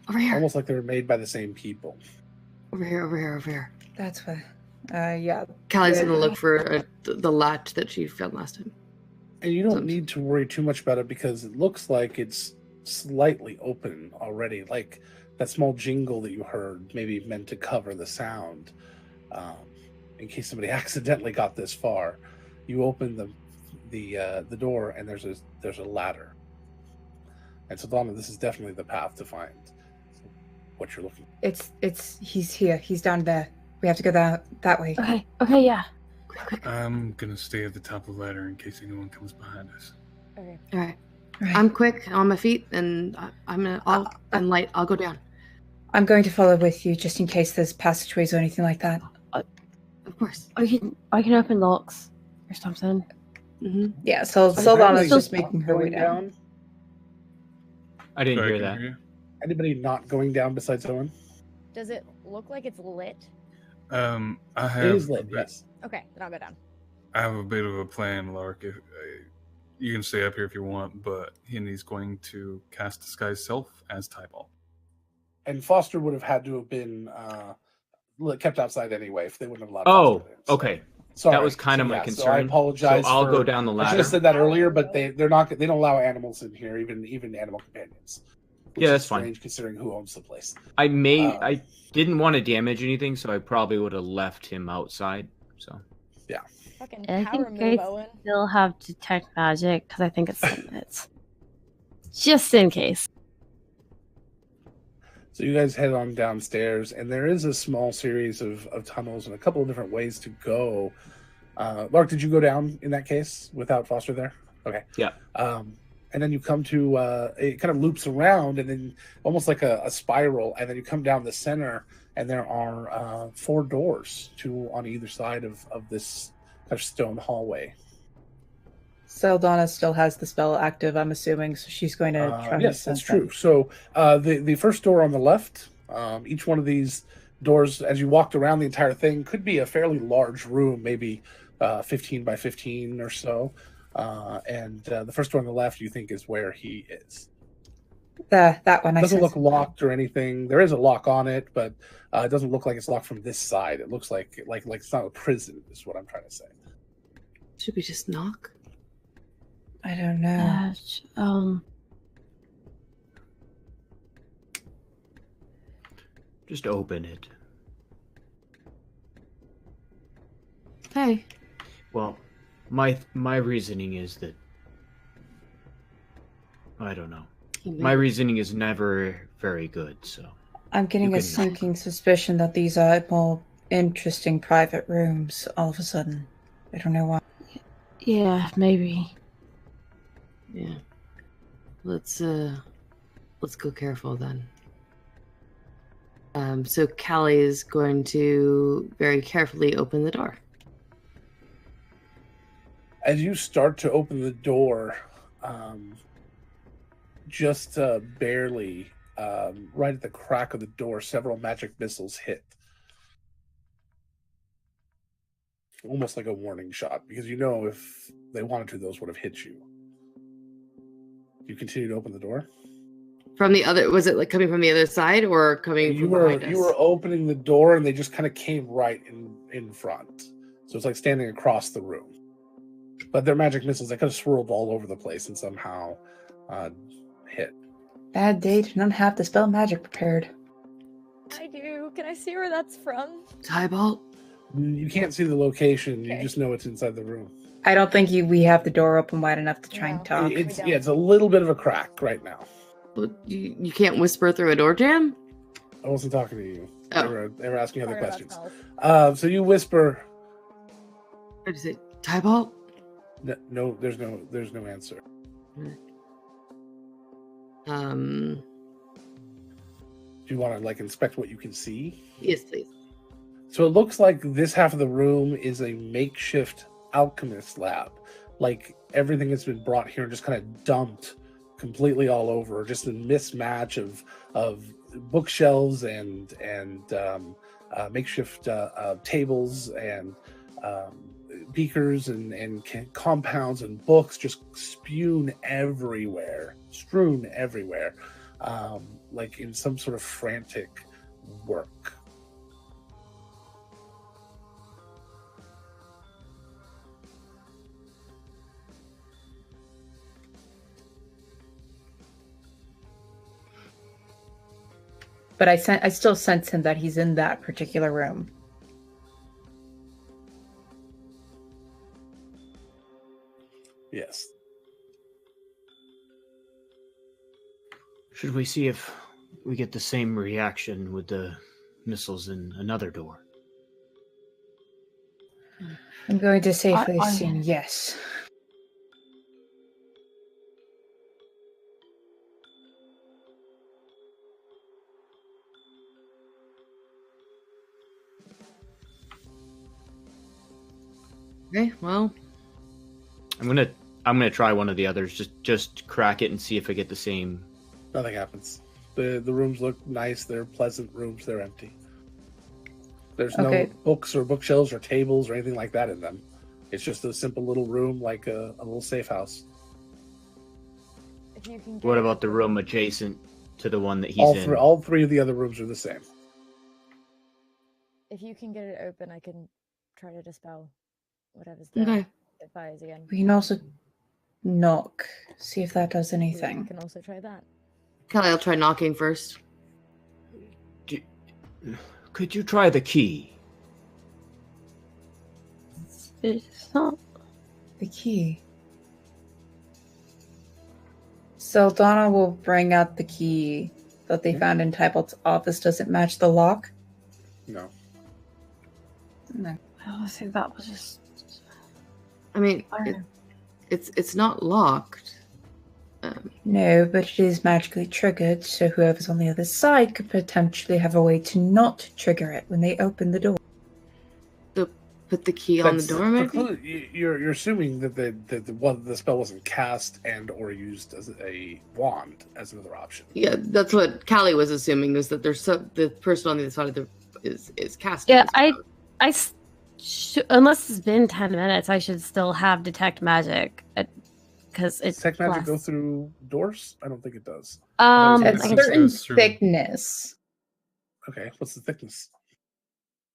Over here. Almost like they were made by the same people. Over here, over here, over here. That's what. Yeah. Callie's Good. gonna look for the latch that she found last time. And you don't need to worry too much about it because it looks like it's slightly open already. Like that small jingle that you heard, maybe meant to cover the sound. In case somebody accidentally got this far, you open the door and there's a ladder. And so, Donna, this is definitely the path to find what you're looking for. He's here. He's down there. We have to go that way. Okay, yeah. I'm gonna stay at the top of the ladder in case anyone comes behind us. Okay. All right. Right. I'm quick on my feet, and I'll go down. I'm going to follow with you just in case there's passageways or anything like that. Of course. I can open locks or something. Mm-hmm. Yeah, so Saldana's just making her way down. I didn't Sorry, hear can that. you hear Anybody not going down besides Owen? Does it look like it's lit? you? I have. It is lit, yes. Okay, then I'll go down. I have a bit of a plan, Lark. If you can stay up here if you want, but he's going to cast Disguise Self as Tybalt. And Foster would have had to have been kept outside anyway if they wouldn't have allowed Oh, Foster in. So, okay. sorry. That was kind of my So I concern. apologize. So I'll for- go down the I should ladder. have said that earlier, but they don't allow animals in here, even animal companions. Which Yeah, is that's fine. strange considering who owns the place. I didn't want to damage anything, so I probably would have left him outside. So Fucking I power think move, I Owen. still have detect magic because I think it's 10 minutes. Just in case. So you guys head on downstairs, and there is a small series of tunnels and a couple of different ways to go. Lark, did you go down in that case without Foster there? Okay. Yeah. And then you come to it kind of loops around, and then almost like a spiral, and then you come down the center, and there are 4 doors, 2 on either side of this kind of stone hallway. Saldana still has the spell active, I'm assuming, so she's going to try to Yes, that's sense true. So the first door on the left, each one of these doors, as you walked around the entire thing, could be a fairly large room, maybe 15 by 15 or so. And the first door on the left, you think, is where he is. that one. I It doesn't sense. look locked or anything. There is a lock on it, but it doesn't look like it's locked from this side. It looks like it's not a prison, is what I'm trying to say. Should we just knock? I don't know. just open it. Hey. Well, my reasoning is that I don't know. My reasoning is never very good, so I'm getting You a can- sinking suspicion that these are more interesting private rooms all of a sudden. I don't know why. Yeah, maybe. Yeah. Let's let's go careful then. So Callie is going to very carefully open the door. As you start to open the door, just barely, right at the crack of the door, several magic missiles hit. Almost like a warning shot, because you know if they wanted to, those would have hit you. You continue to open the door? From the other, was it like coming from the other side or coming from behind us? You were opening the door and they just kind of came right in front. So it's like standing across the room. But they're magic missiles. They kind of swirled all over the place and somehow hit. Bad day to not have the spell magic prepared. I do. Can I see where that's from? Tybalt? You can't see the location. Okay. You just know it's inside the room. I don't think we have the door open wide enough to try and talk. It's a little bit of a crack right now. Well, you can't whisper through a door jam? I wasn't talking to you. Oh. They were asking other Sorry about questions. that. So you whisper. What is it? Tybalt? No, there's no answer. Um. Do you want to like inspect what you can see? Yes, please. So it looks like this half of the room is a makeshift alchemist lab. Like everything has been brought here and just kind of dumped completely all over. Just a mismatch of bookshelves and makeshift tables and beakers and compounds and books just strewn everywhere, like in some sort of frantic work. But I still sense him that he's in that particular room. Yes. Should we see if we get the same reaction with the missiles in another door? I'm going to safely assume yes. Okay, well, I'm gonna try one of the others. Just crack it and see if I get the same. Nothing happens. The rooms look nice. They're pleasant rooms. They're empty. There's no books or bookshelves or tables or anything like that in them. It's just a simple little room, like a little safe house. If you can What about the room adjacent to the one that he's in? All three of the other rooms are the same. If you can get it open, I can try to dispel whatever's there. okay. It fires again. We can also knock, see if that does You anything. can also try that. Kelly, I'll try knocking first. Could you try the key? It's not. The key. Saldana will bring out the key that they found in Tybalt's office. Does it match the lock? No. No. I don't think that was just. I mean, it's not locked. No, but it is magically triggered, so whoever's on the other side could potentially have a way to not trigger it when they open the door. So put the key on the door, maybe? You're assuming that the spell wasn't cast and or used as a wand as another option. Yeah, that's what Callie was assuming, is that there's the person on the other side of the is casting. Yeah, unless it's been 10 minutes, I should still have detect magic because it's Detect magic go through doors? I don't think it does. At I a can certain see. thickness. Okay, what's the thickness?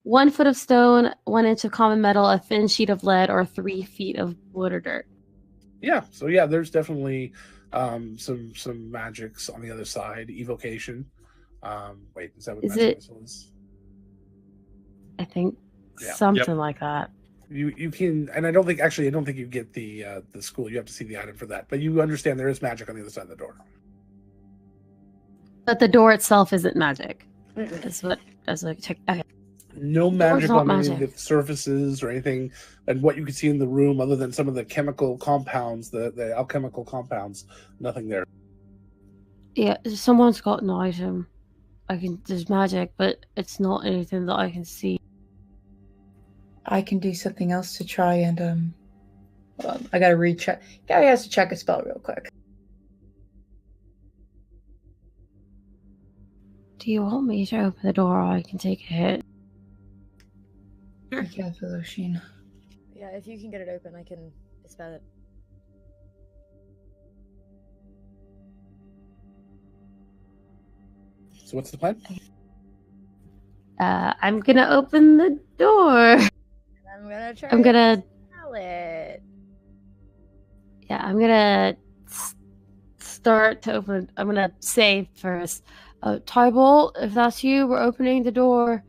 1 foot of stone, 1 inch of common metal, a thin sheet of lead, or 3 feet of wood or dirt. Yeah, so yeah, there's definitely some magics on the other side. Evocation. Wait, is that what magic missile is? I think Yeah. something like that. You can, and I don't think you get the school. You have to see the item for that, but you understand there is magic on the other side of the door. But the door itself isn't magic. That's what check. Okay. No magic on any magic. of the surfaces or anything, and what you can see in the room, other than some of the chemical compounds, the alchemical compounds. Nothing there. Yeah, someone's got an item. There's magic, but it's not anything that I can see. I can do something else to try and hold on, I gotta recheck. Gary has to check a spell real quick. Do you want me to open the door, or I can take a hit? Be careful, Oshin. Yeah, if you can get it open, I can dispel it. So what's the plan? I'm gonna open the door. I'm gonna try. I'm gonna. Smell it. Yeah, I'm gonna start to open. I'm gonna say first, Tybalt, if that's you, we're opening the door.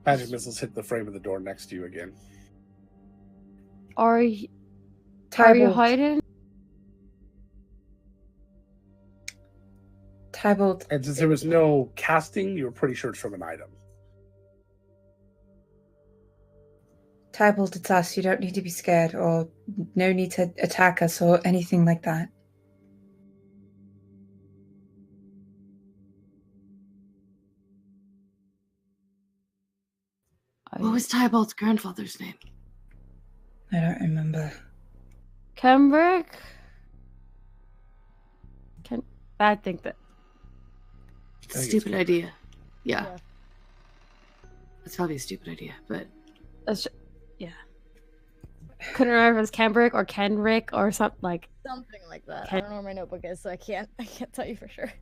Magic missiles hit the frame of the door next to you again. Are you Tybalt. hiding? Tybalt. And since there was no casting, you were pretty sure it's from an item. Tybalt, it's us. You don't need to be scared, or no need to attack us, or anything like that. What was Tybalt's grandfather's name? I don't remember. Kenbrick? I think that. It's a stupid idea. Yeah. That's probably a stupid idea, but. Yeah. Couldn't remember if it was Kenbrick or Kenrick or something like. Something like that. I don't know where my notebook is, so I can't tell you for sure.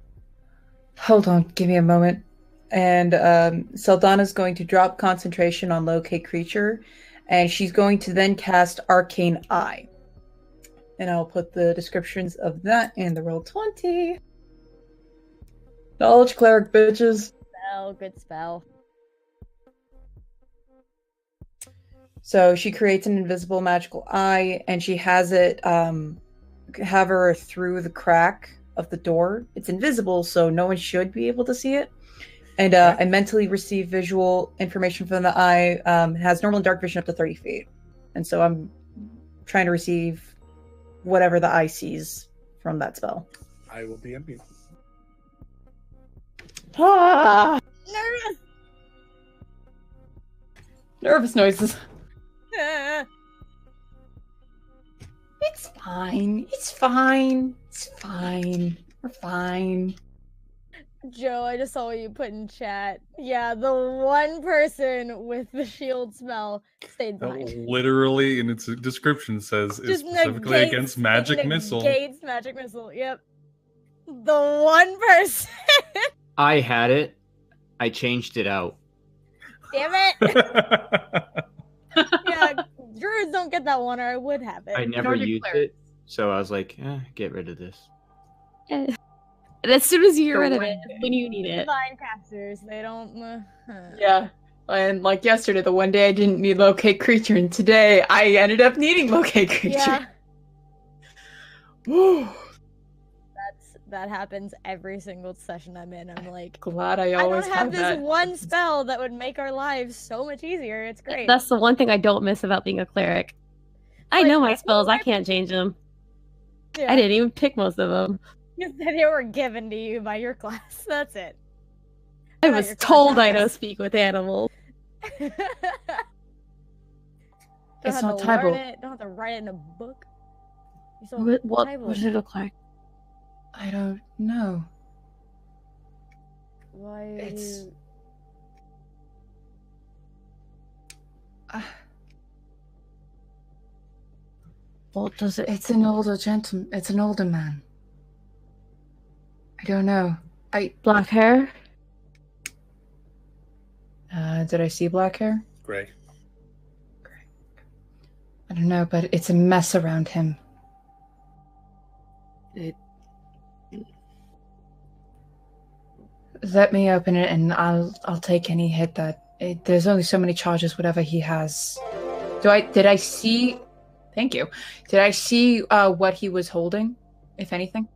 Hold on, give me a moment. And Saldana's going to drop concentration on locate creature, and she's going to then cast Arcane Eye. And I'll put the descriptions of that in the Roll20. Knowledge cleric, bitches. Good spell. So she creates an invisible magical eye, and she has it have her through the crack of the door. It's invisible, so no one should be able to see it. And I mentally receive visual information from the eye. It has normal and dark vision up to 30 feet. And so I'm trying to receive whatever the eye sees from that spell. I will be unmuted. Ah! Nervous! Nervous noises. It's fine. It's fine. It's fine. We're fine. Joe, I just saw what you put in chat. Yeah, the one person with the shield spell stayed behind. Literally, in its description says it's specifically against magic missile. Negates magic missile. Yep. The one person. I had it. I changed it out. Damn it. Yeah, druids don't get that one, or I would have it. I never used it, so I was like, get rid of this. And as soon as you get rid of it, when you need it. Divine casters, they don't. Yeah. And like yesterday, the one day I didn't need locate creature, and today I ended up needing locate creature. Yeah. Woo. That happens every single session I'm in. I'm like, glad I always don't have this that. one spell that would make our lives so much easier. It's great. That's the one thing I don't miss about being a cleric. I know my spells. I can't change them. Yeah. I didn't even pick most of them. They were given to you by your class. That's it. I was told I don't speak with animals. It's not Tybalt. Don't have to write it in a book. What does it look like? I don't know. Why? It's. What does it? It's an older gentleman. It's an older man. I don't know. Black hair? Did I see black hair? Gray. I don't know, but it's a mess around him. Let me open it, and I'll take any hit that. There's only so many charges, whatever he has. Did I see? Thank you. Did I see what he was holding, if anything?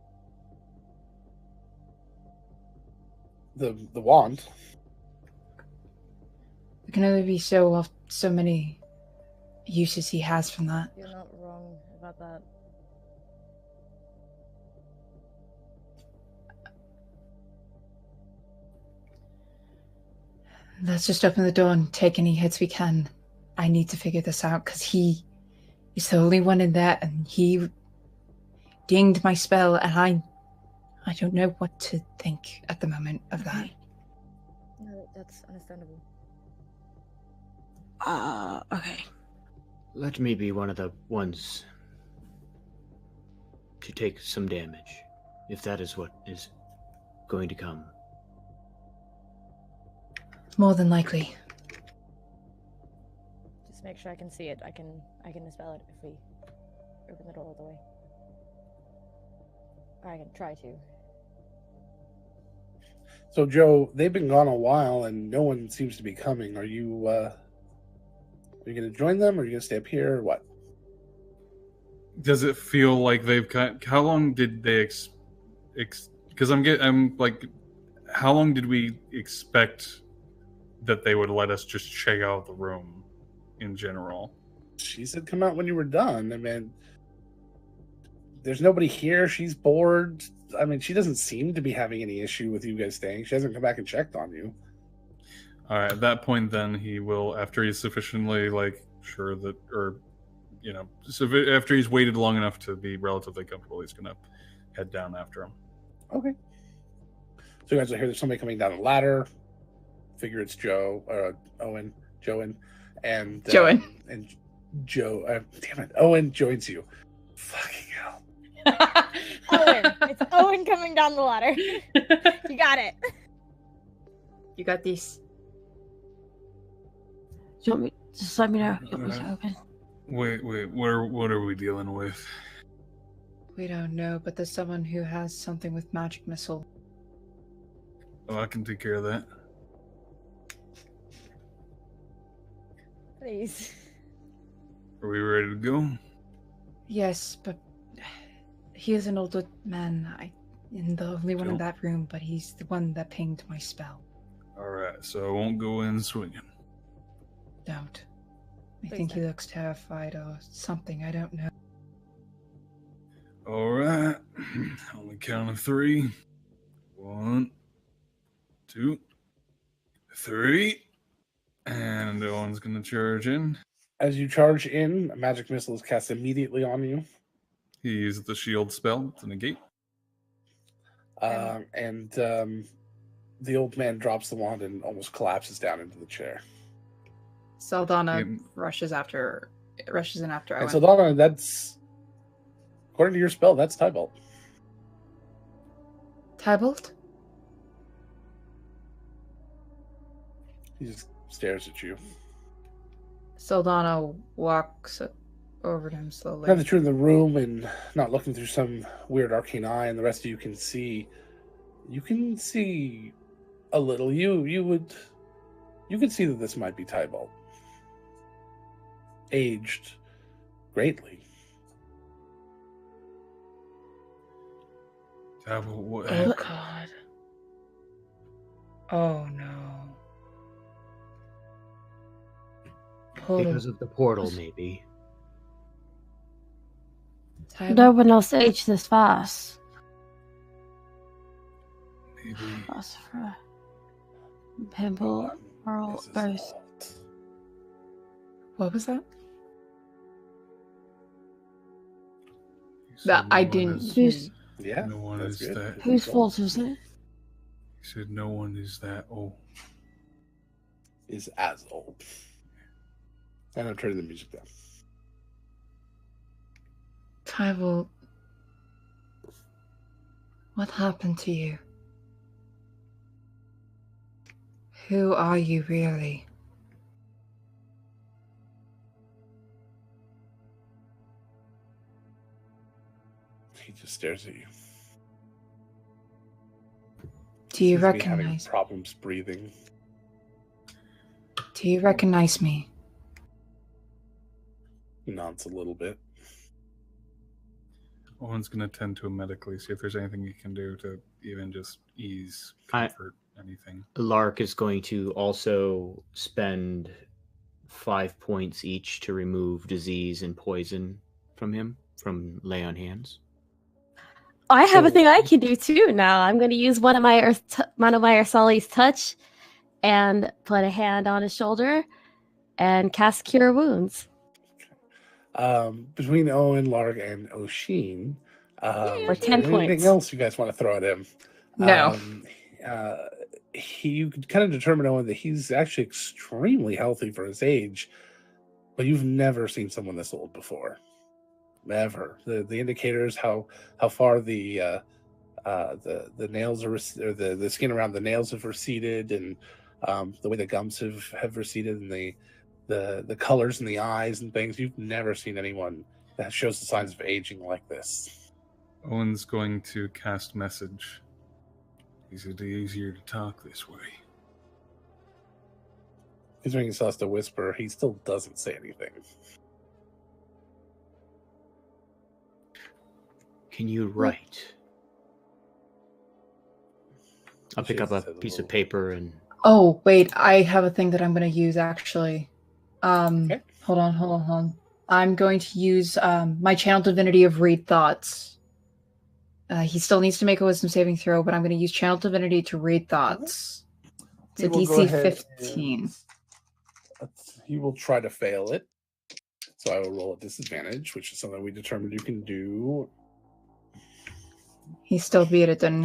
The wand. There can only be so many uses he has from that. You're not wrong about that. Let's just open the door and take any hits we can. I need to figure this out because he is the only one in there, and he dinged my spell, and I don't know what to think at the moment of that. No, that's understandable. Okay. Let me be one of the ones to take some damage, if that is what is going to come. More than likely. Just make sure I can see it. I can dispel it if we open the door all the way. Or I can try to. So, Joe, they've been gone a while, and no one seems to be coming. Are you going to join them, or are you going to stay up here, or what? Does it feel like they've got? How long did they because I'm like, how long did we expect that they would let us just check out the room in general? She said come out when you were done. I mean, there's nobody here. She's bored. I mean, she doesn't seem to be having any issue with you guys staying. She hasn't come back and checked on you. All right, at that point, then he will, after he's sufficiently sure that, or after he's waited long enough to be relatively comfortable, he's gonna head down after him. Okay. So you guys will hear there's somebody coming down the ladder. Figure it's Joe or Joan, and Joan. And Joe. Damn it, Owen joins you. Fucking hell. Owen, it's Owen coming down the ladder. You got it. You got these. Do you want me? Just let me know. You want me to open? Wait, what are we dealing with? We don't know, but there's someone who has something with magic missile. Oh, I can take care of that. Please. Are we ready to go? Yes, but he is an older man. I'm the only one in that room, but he's the one that pinged my spell. All right, so I won't go in swinging. Don't. I Please think he don't. looks terrified or something. I don't know. All right, on the count of 3. 1, 2, 3, and Owen's gonna charge in. As you charge in, a magic missile is cast immediately on you. He uses the shield spell to negate. And the old man drops the wand and almost collapses down into the chair. Saldana Yeah. rushes in after Owen. And so, Donna, that's according to your spell, that's Tybalt. Tybalt? He just stares at you. Saldana walks over to him slowly. Now that you're in the room and not looking through some weird arcane eye, and the rest of you can see a little. You could see that this might be Tybalt, aged greatly. What Oh God. Oh no. Because of the portal, maybe. No one else aged this fast. Maybe. Phosphor, Pimple, Pearl, This is both. alt. What was that? He said That I one didn't is- hear. Who's Yeah, No one that's is good. that. whose fault is it? He said no one is that old. Is as old. And I'm turning the music down. Tybalt. What happened to you? Who are you really? He just stares at you. Do you Seems to be having recognize? problems breathing? Do you recognize me? He nods a little bit. Owen's gonna tend to him medically, see if there's anything he can do to even just ease, I- comfort, anything. Lark is going to also spend 5 points each to remove disease and poison from him, from lay on hands. I have a So- thing I can do too now. I'm going to use one of my Ursali's touch and put a hand on his shoulder and cast Cure Wounds. Between Owen, Larg, and Oshin, For 10 anything points. else you guys want to throw at him? No. You could kind of determine, Owen, that he's actually extremely healthy for his age, but you've never seen someone this old before. Never. The indicators, how far the nails are, or the skin around the nails have receded, and the way the gums have receded, and the colors in the eyes and things. You've never seen anyone that shows the signs of aging like this. Owen's going to cast message. Is it easier to talk this way? Considering he still has to whisper, he still doesn't say anything. Can you write? I'll pick up a piece of paper and... Oh, wait, I have a thing that I'm going to use, actually. Okay. Hold on. I'm going to use my Channel Divinity of Read Thoughts. He still needs to make a Wisdom saving throw, but I'm going to use Channel Divinity to read thoughts. It's a DC 15. He will try to fail it. So I will roll a disadvantage, which is something we determined you can do. He still beat it, didn't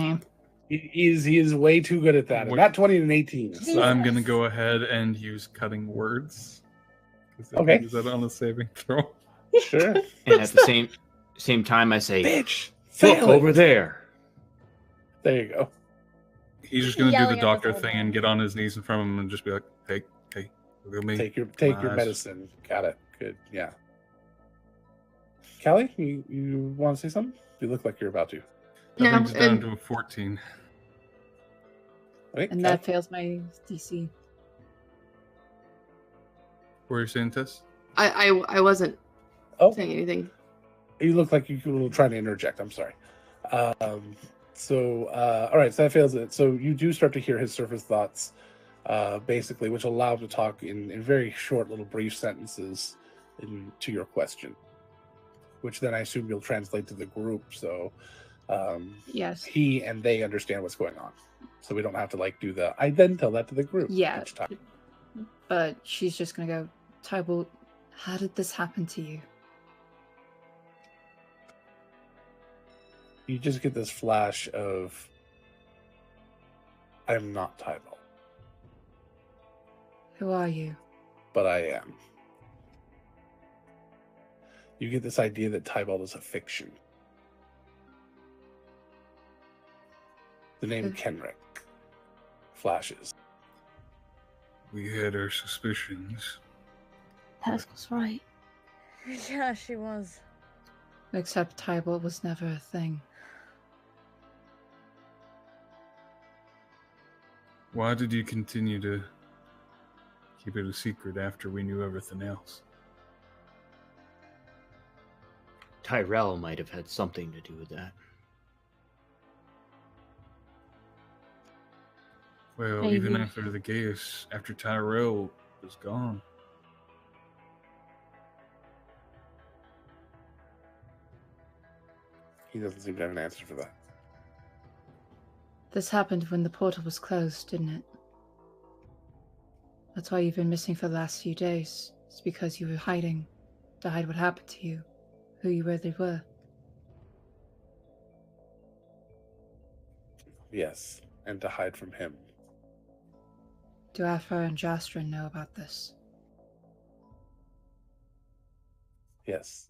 he? He is way too good at that. Not 20 and 18. So. I'm going to go ahead and use Cutting Words. Okay. Is that on a saving throw? Sure. And at the same time, I say, "Bitch, look over there." There you go. He's just going to do the doctor thing and get on his knees in front of him and just be like, "Hey, look at me. Take your medicine." Got it. Good. Yeah. Callie, you want to say something? You look like you're about to. That brings it down to a 14. Right, and that fails my DC. What are you saying, Tess? I wasn't saying anything. You look like you were trying to interject. I'm sorry. All right, so that fails it. So you do start to hear his surface thoughts, basically, which allow him to talk in very short, little brief sentences to your question, which then I assume you'll translate to the group. So yes, he and they understand what's going on. So we don't have to do the, I then tell that to the group each time. But she's just going to go, Tybalt, how did this happen to you? You just get this flash of, I'm not Tybalt. Who are you? But I am. You get this idea that Tybalt is a fiction. The name Kenrick flashes. We had our suspicions. Pascal's right. Yeah, she was. Except Tybalt was never a thing. Why did you continue to keep it a secret after we knew everything else? Tyrell might have had something to do with that. Well, Maybe. even after the Gaius, after Tyrell was gone. He doesn't seem to have an answer for that. This happened when the portal was closed, didn't it? That's why you've been missing for the last few days. It's because you were hiding to hide what happened to you, who you really were. Yes, and to hide from him. Do Afra and Jastrin know about this? Yes.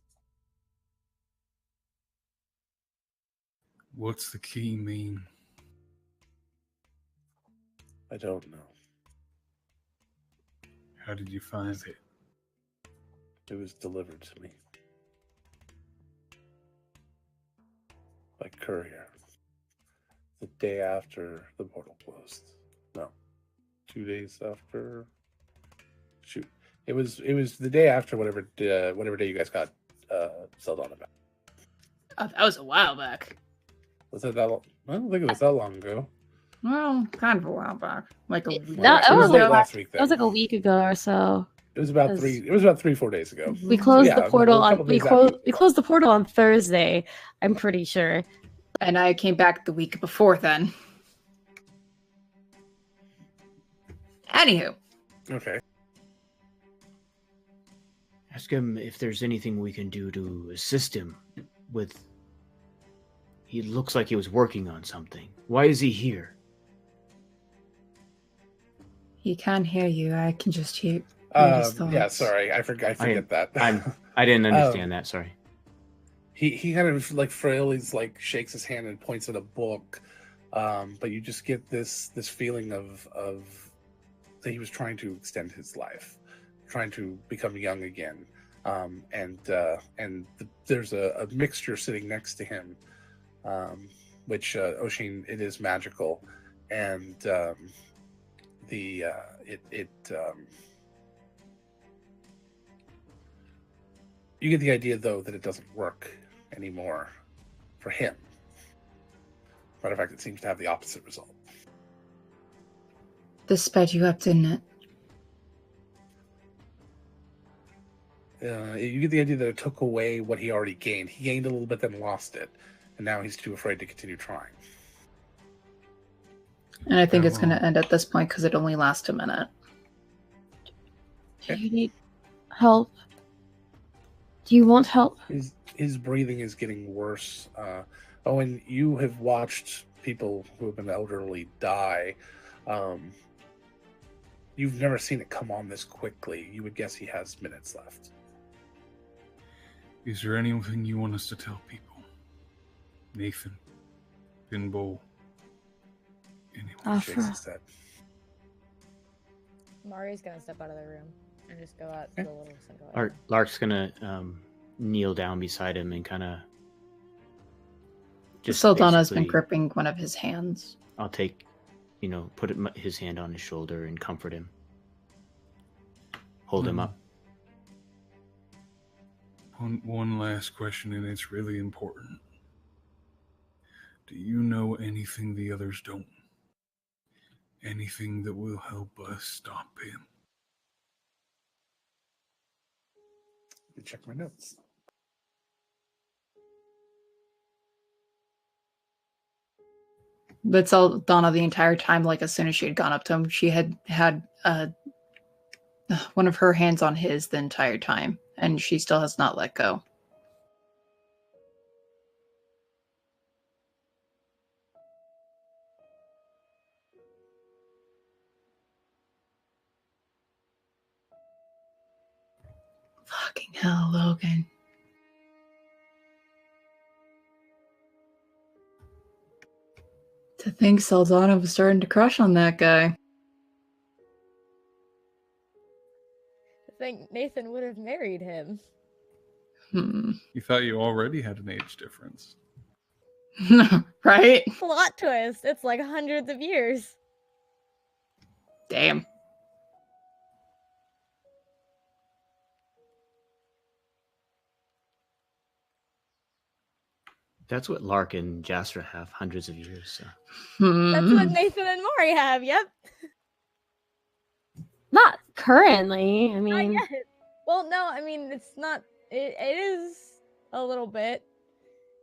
What's the key mean? I don't know. How did you find it? It was delivered to me. By courier. The day after the portal closed. No. 2 days after. Shoot. It was the day after whatever day you guys got Saldana back. Oh, that was a while back. Was it that long? I don't think it was that long ago. Well, kind of a while back. Like a week. That was last week. It was like a week ago or so. It was about 3-4 days ago. We closed Yeah, the portal a couple on days after. we closed the portal on Thursday. I'm pretty sure. And I came back the week before then. Anywho, Okay. Ask him if there's anything we can do to assist him with. He looks like he was working on something. Why is he here? he can't hear you. I can just hear read his thoughts. Yeah, sorry, I forget that. I didn't understand that. Sorry. He kind of like frailly's like shakes his hand and points at a book, but you just get this feeling of that he was trying to extend his life, trying to become young again, there's a mixture sitting next to him, which Oshin, it is magical, and you get the idea though that it doesn't work anymore for him. Matter of fact, it seems to have the opposite result. This sped you up, didn't it? You get the idea that it took away what he already gained. He gained a little bit, then lost it, and now he's too afraid to continue trying. And I think it's going to end at this point because it only lasts a minute. Do you need help? Do you want help? His breathing is getting worse. Owen, you have watched people who have been elderly die. You've never seen it come on this quickly. You would guess he has minutes left. Is there anything you want us to tell people? Nathan, Pinball, anyone? Shakes his head. Mari's gonna step out of the room and just go out to the little central area. Lark's gonna kneel down beside him and kind of just. Saldana's been gripping one of his hands. I'll put his hand on his shoulder and comfort him. Hold him up. One last question, and it's really important. Do you know anything the others don't? Anything that will help us stop him? Let me check my notes. But Saldana the entire time, like as soon as she had gone up to him, she had one of her hands on his the entire time, and she still has not let go. Fucking hell, Logan. To think Saldana was starting to crush on that guy. I think Nathan would have married him. You thought you already had an age difference. Right? Plot twist. It's like hundreds of years. Damn. That's what Lark and Jastra have, hundreds of years. So. That's what Nathan and Maury have, yep. Not currently, I mean... Not yet. Well, no, I mean, it's not... It is a little bit.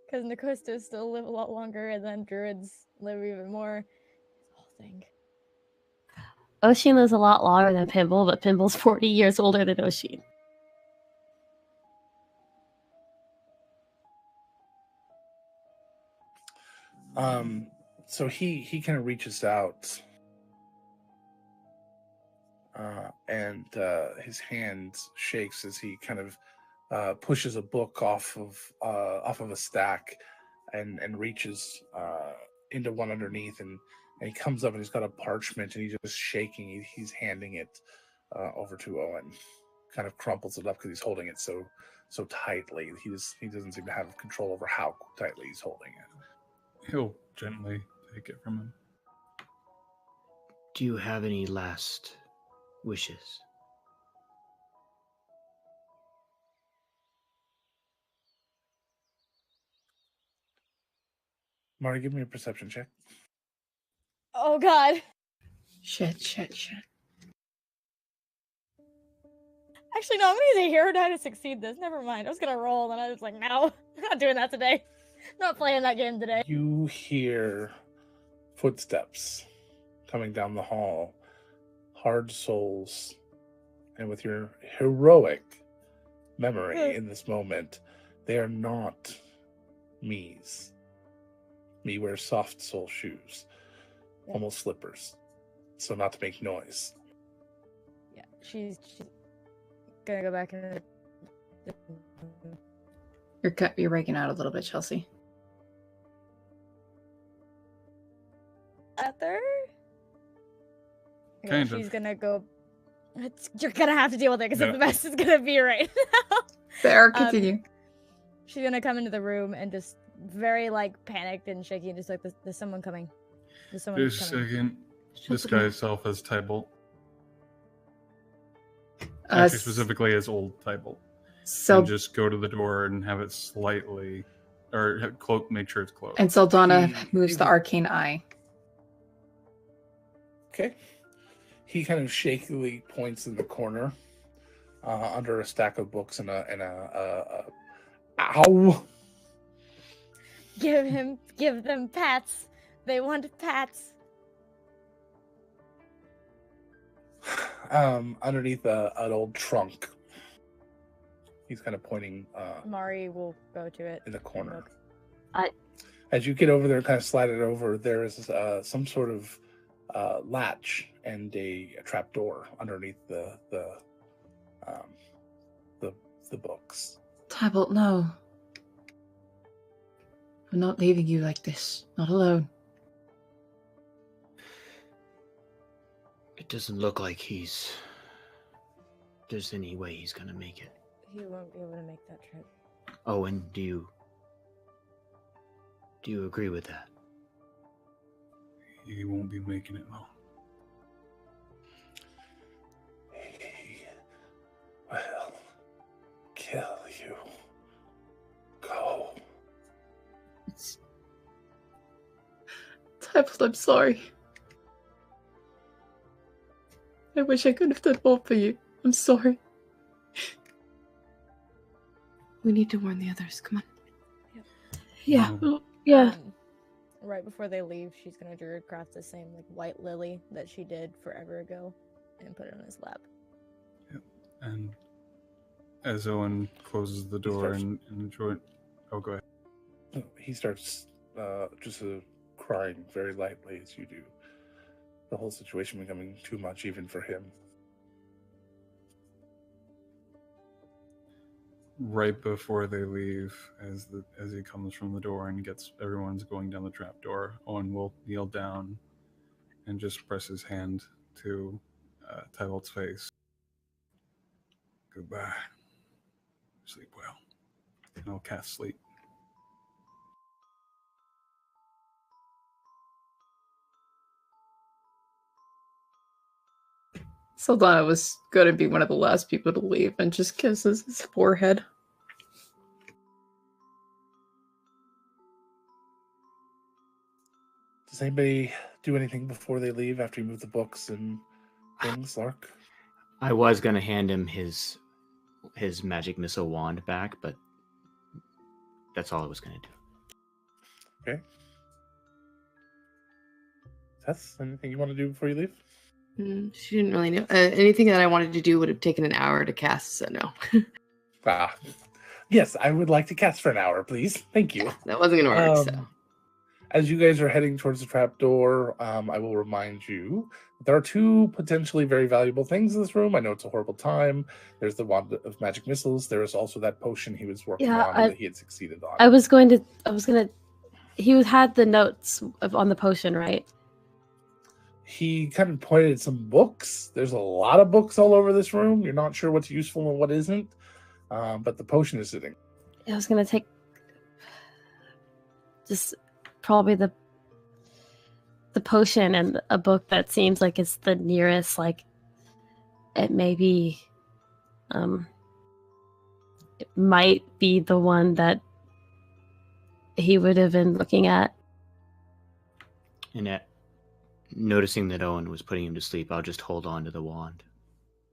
Because Nakostas still live a lot longer, and then Druids live even more. It's a whole thing. Oshin lives a lot longer than Pimble, but Pimble's 40 years older than Oshin. So he kind of reaches out, and his hand shakes as he kind of pushes a book off of a stack, and reaches into one underneath, and he comes up and he's got a parchment and he's just shaking. He's handing it over to Owen, kind of crumples it up because he's holding it so tightly. He doesn't seem to have control over how tightly he's holding it. He'll gently take it from him. Do you have any last wishes? Mari, give me a perception check. Oh, God. Shit. Actually, no, I'm going to use a hero die to succeed this. Never mind. I was going to roll, and I was like, no, I'm not doing that today. I'm not playing that game today. You hear footsteps coming down the hall, hard souls, and with your heroic memory in this moment, they are not me's. Me wears soft sole shoes, almost slippers, so not to make noise. Yeah, she's gonna go back in. You're breaking out a little bit, Chelsea. Other? Yeah, Kind she's of. gonna go. You're gonna have to deal with it because the mess is gonna be right now. Fair, continue. She's gonna come into the room and just very like panicked and shaky, and just like, there's someone coming. There's someone Just a coming. second. Disguise itself as Tybalt. Uh, Actually, specifically as old Tybalt. So And just go to the door and have it slightly, or make sure it's closed. and Saldana moves the arcane eye. Okay. He kind of shakily points in the corner, under a stack of books and a ow. Give them pats. They want pats. Underneath an old trunk. He's kind of pointing Mari will go to it in the corner. I- As you get over there, kind of slide it over, there is some sort of latch and a trap door underneath the books. Tybalt, no. We're not leaving you like this. Not alone. It doesn't look like there's any way he's gonna make it. He won't be able to make that trip. Oh, and do you agree with that? He won't be making it long. He will kill you. Go. Tybalt, I'm sorry. I wish I could have done more for you. I'm sorry. We need to warn the others. Come on. Yeah. No. Yeah. Right before they leave, she's gonna druid craft the same like white lily that she did forever ago, and put it on his lap. And as Owen closes the door and enjoy. Oh, go ahead. He starts just crying very lightly as you do. The whole situation becoming too much even for him. Right before they leave, as he comes from the door and everyone's going down the trap door, Owen will kneel down and just press his hand to Tybalt's face. Goodbye. Sleep well. And I'll cast sleep. Saldana was gonna be one of the last people to leave and just kisses his forehead. Does anybody do anything before they leave after you move the books and things, Lark? I was gonna hand him his magic missile wand back, but that's all I was gonna do. Okay. Tess, anything you want to do before you leave? She didn't really know. Anything that I wanted to do would have taken an hour to cast, so no. Yes, I would like to cast for an hour, please. Thank you. That wasn't going to work, so. As you guys are heading towards the trapdoor, I will remind you that there are two potentially very valuable things in this room. I know it's a horrible time. There's the wand of magic missiles. There is also that potion he was working on that he had succeeded on. I was gonna. He had the notes on the potion, right? He kind of pointed at some books. There's a lot of books all over this room. You're not sure what's useful and what isn't, but the potion is sitting. I was gonna take just probably the potion and a book that seems like it's the nearest. Like it may be, it might be the one that he would have been looking at. And noticing that Owen was putting him to sleep, I'll just hold on to the wand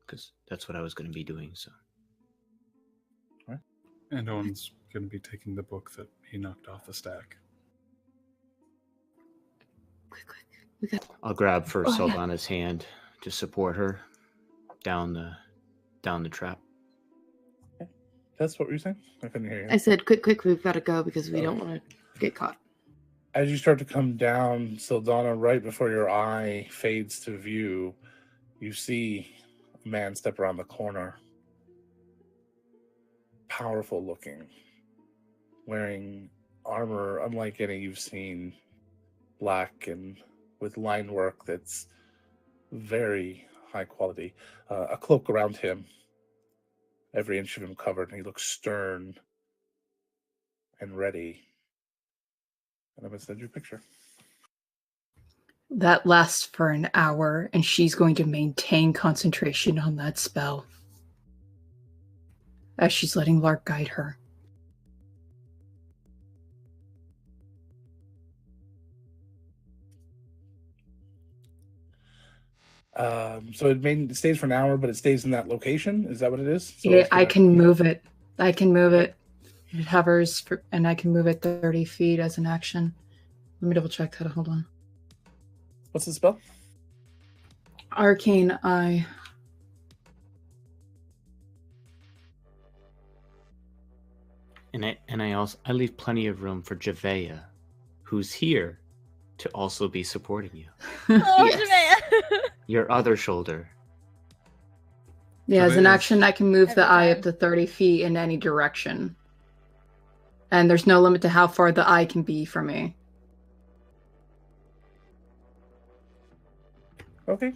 because that's what I was going to be doing. So, right. And Owen's going to be taking the book that he knocked off the stack. Quick. We got. I'll grab for Saldana's hand to support her down the trap. That's what were you saying? I couldn't hear you. I said, quick, we've got to go because we don't want to get caught. As you start to come down, Sildana, right before your eye fades to view, you see a man step around the corner. Powerful looking, wearing armor unlike any you've seen, black and with line work that's very high quality. A cloak around him, every inch of him covered, and he looks stern and ready. And I'm going to send you a picture. That lasts for an hour, and she's going to maintain concentration on that spell as she's letting Lark guide her. So it stays for an hour, but it stays in that location? Is that what it is? So Yeah, I can move it. It hovers, and I can move it 30 feet as an action. Let me double check that. Hold on. What's the spell? Arcane Eye. And I leave plenty of room for Javea, who's here to also be supporting you. Oh, Yes. Javea. Your other shoulder. Yeah, as an action, I can move the Every eye time. up to 30 feet in any direction. And there's no limit to how far the eye can be from me. Okay.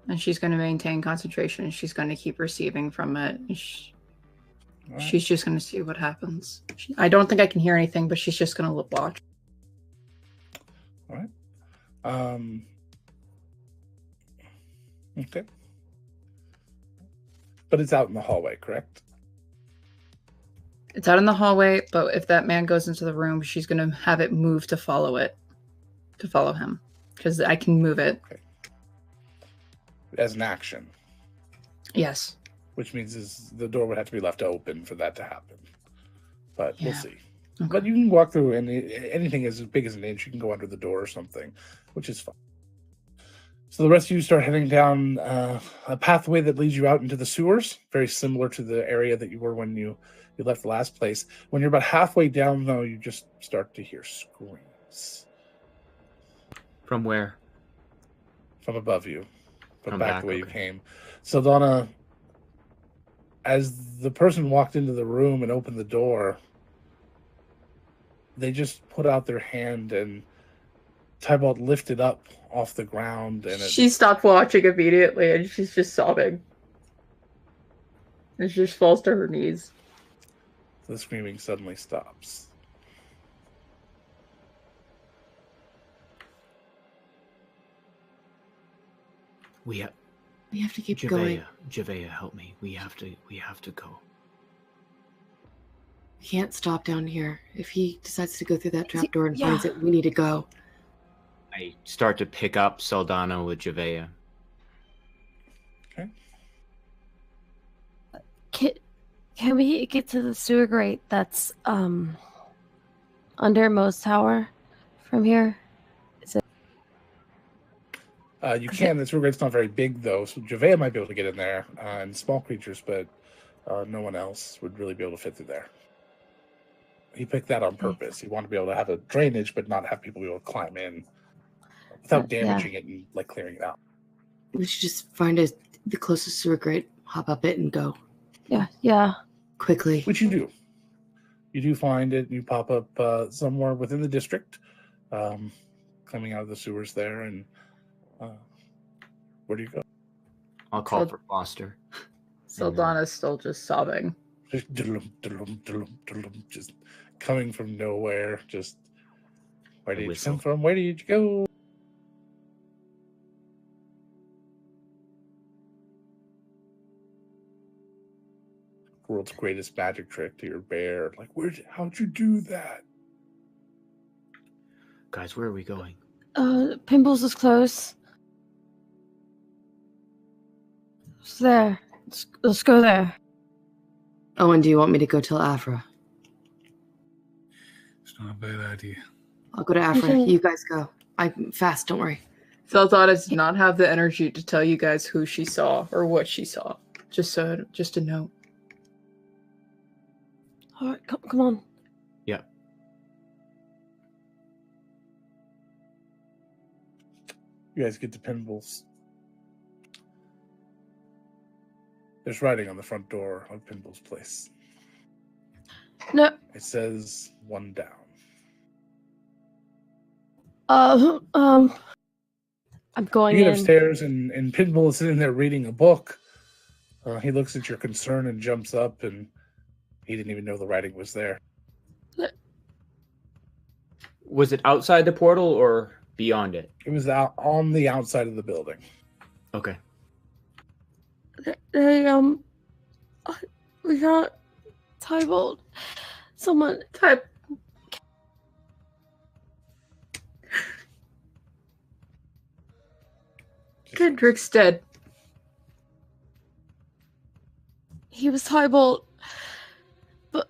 And she's going to maintain concentration, and she's going to keep receiving from it. All right. She's just going to see what happens. I don't think I can hear anything, but she's just going to watch. All right. Okay. But it's out in the hallway, correct? It's out in the hallway, but if that man goes into the room, she's going to have it move to follow him. Because I can move it. Okay. As an action. Yes. Which means the door would have to be left open for that to happen. But we'll Yeah. see. Okay. But you can walk through, and anything as big as an inch, you can go under the door or something, which is fine. So the rest of you start heading down a pathway that leads you out into the sewers, very similar to the area that you were when you left the last place. When you're about halfway down, though, you just start to hear screams. From where? From above you. From back the way you okay. came. So Donna, as the person walked into the room and opened the door, they just put out their hand, and Tybalt lifted up off the ground, and She stopped watching immediately, and she's just sobbing. And she just falls to her knees. the screaming suddenly stops. We have to keep going. Javea, help me. We have to go. We can't stop down here. If he decides to go through that trapdoor and finds it, we need to go. I start to pick up Saldana with Javea. Okay. Can we get to the sewer grate that's under Moe's tower from here? You can. The sewer grate's not very big, though, so Javea might be able to get in there, and small creatures, but no one else would really be able to fit through there. He picked that on purpose. He wanted to be able to have a drainage, but not have people be able to climb in without damaging it and clearing it out. We should just find the closest sewer grate, hop up it, and go. Yeah. Quickly. Which you do. You do find it. You pop up somewhere within the district, coming out of the sewers there, and where do you go? I'll call for Foster. Saldana's still just sobbing. Just just coming from nowhere. Just where did you come from? Where did you go? World's greatest magic trick to your bear. Like, how'd you do that? Guys, where are we going? Pimples is close. It's there. Let's go there. Oh, and do you want me to go tell Afra? It's not a bad idea. I'll go to Afra. You guys go. I'm fast, don't worry. Saldana does not have the energy to tell you guys who she saw or what she saw. Just a note. All right, come on. Yeah. You guys get to Pinball's. There's writing on the front door of Pinball's place. No. It says 1 down. I'm going You get in. upstairs, and Pinball is sitting there reading a book. He looks at your concern and jumps up, and he didn't even know the writing was there. Was it outside the portal or beyond it? It was out on the outside of the building. Okay. We got Tybalt. Someone Kendrick's dead. He was Tybalt, but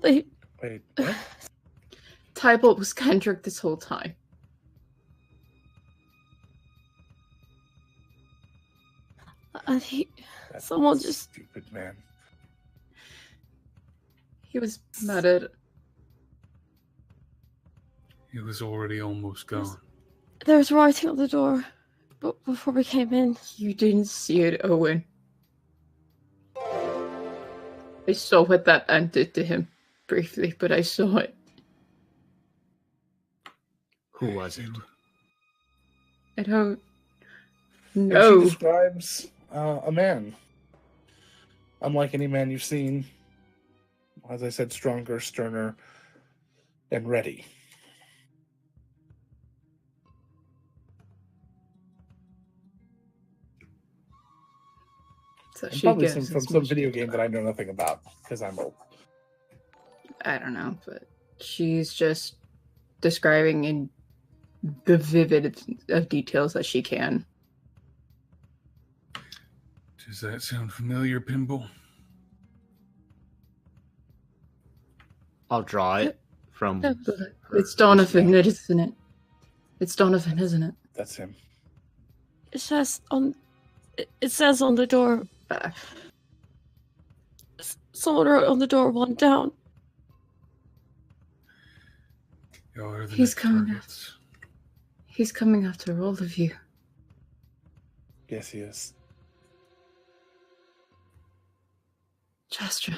they. Wait, what? Tybalt was Kendrick this whole time. Someone just stupid man. He was murdered. He was already almost gone. There was writing on the door, but before we came in. You didn't see it, Owen. I saw what that ant did to him briefly, but I saw it. Who was it? I don't know. She describes a man. Unlike any man you've seen. As I said, stronger, sterner, and ready. So and she probably gives from some video game that I know nothing about because I'm old. I don't know, but she's just describing in the vivid of details that she can. Does that sound familiar, Pinball? I'll draw it from. It's Donovan, isn't it? It's Donovan, isn't it? That's him. It says on the door. Someone wrote on the door 1 down. Y'all are the He's next coming targets. He's coming after all of you. Yes, he is. Jastra.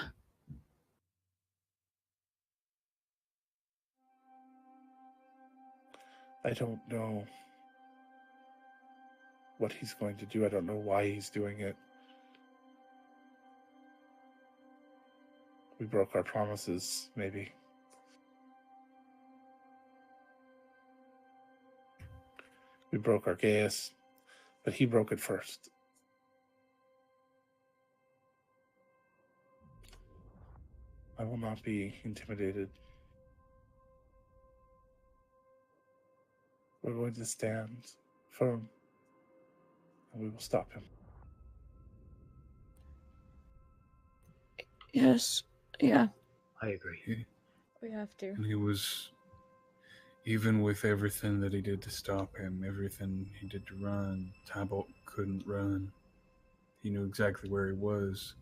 I don't know what he's going to do. I don't know why he's doing it. We broke our promises, maybe. We broke our Gaius, but he broke it first. I will not be intimidated. We're going to stand firm, and we will stop him. Yes. Yeah. I agree. We have to. And he was, even with everything that he did to stop him, everything he did to run, Tybalt couldn't run. He knew exactly where he was.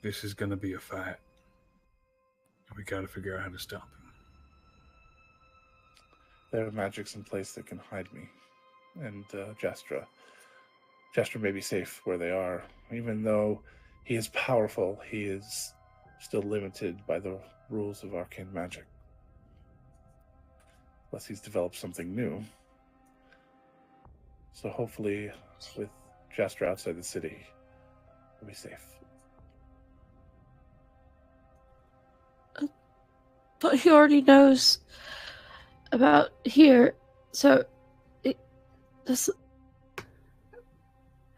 This is going to be a fight. We got to figure out how to stop him. There are magics in place that can hide me. And Jastra may be safe where they are. Even though he is powerful, he is still limited by the rules of arcane magic. Unless he's developed something new. So hopefully, with Jastra outside the city, we'll be safe. But he already knows about here, so this.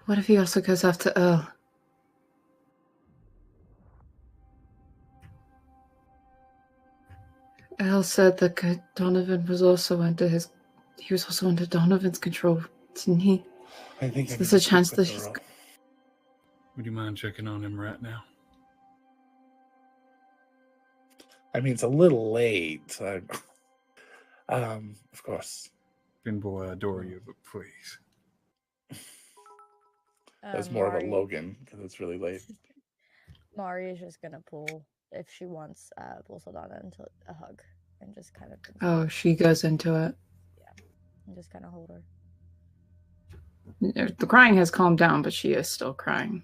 What if he also goes after Earl? Earl said that Donovan was also under his. He was also under Donovan's control, didn't he? I think so there's a chance that he's. Would you mind checking on him right now? I mean, it's a little late. Of course. Pinball, I adore you, but please. That's more of a Mari- Logan because it's really late. Mari is just gonna pull, if she wants, pull Saldana into a hug and just kind of Oh, she goes into it. and just kind of hold her. The crying has calmed down, but she is still crying.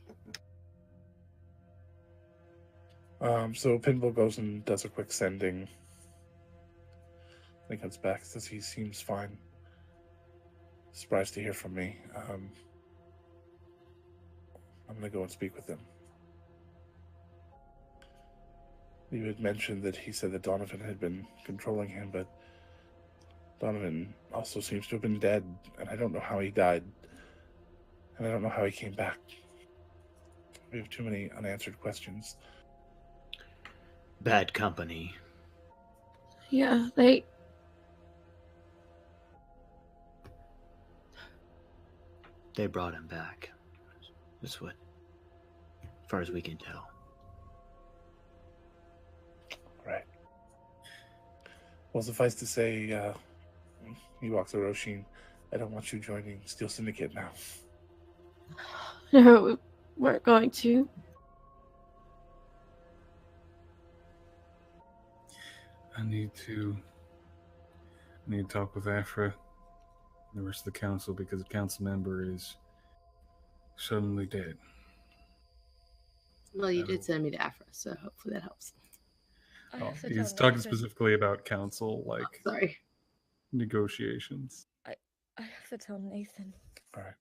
So Pinball goes and does a quick sending. He comes back, says he seems fine. Surprised to hear from me. I'm gonna go and speak with him. You had mentioned that he said that Donovan had been controlling him, but Donovan also seems to have been dead, and I don't know how he died. And I don't know how he came back. We have too many unanswered questions. Bad company. Yeah, They brought him back. That's what, as far as we can tell. Right. Well, suffice to say, he walks to Roshin. I don't want you joining Steel Syndicate now. no, we weren't going to. I need to talk with Afra and the rest of the council because a council member is suddenly dead. Well, you did send me to Afra, so hopefully that helps. I Oh, have to he's tell talking Nathan- specifically about council, like Sorry. negotiations. I have to tell Nathan. All right.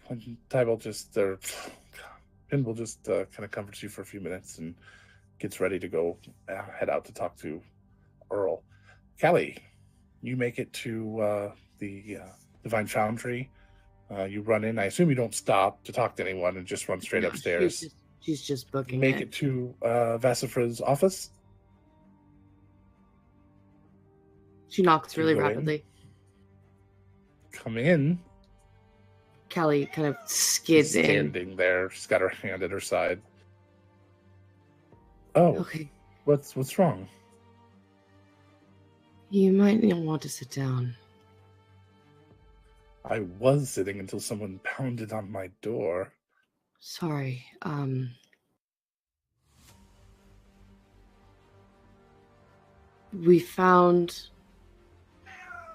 And Tybalt just, Pinball just kind of comforts you for a few minutes and gets ready to go head out to talk to Earl. Callie, you make it to the Divine Foundry. You run in. I assume you don't stop to talk to anyone and just run straight No, upstairs. She's just booking Make it to Vassifra's office. She knocks You really go in. rapidly. Come in. Callie kind of She's skids in. standing there. She's got her hand at her side. Oh, Okay. what's wrong? You might want to sit down. I was sitting until someone pounded on my door. Sorry. We found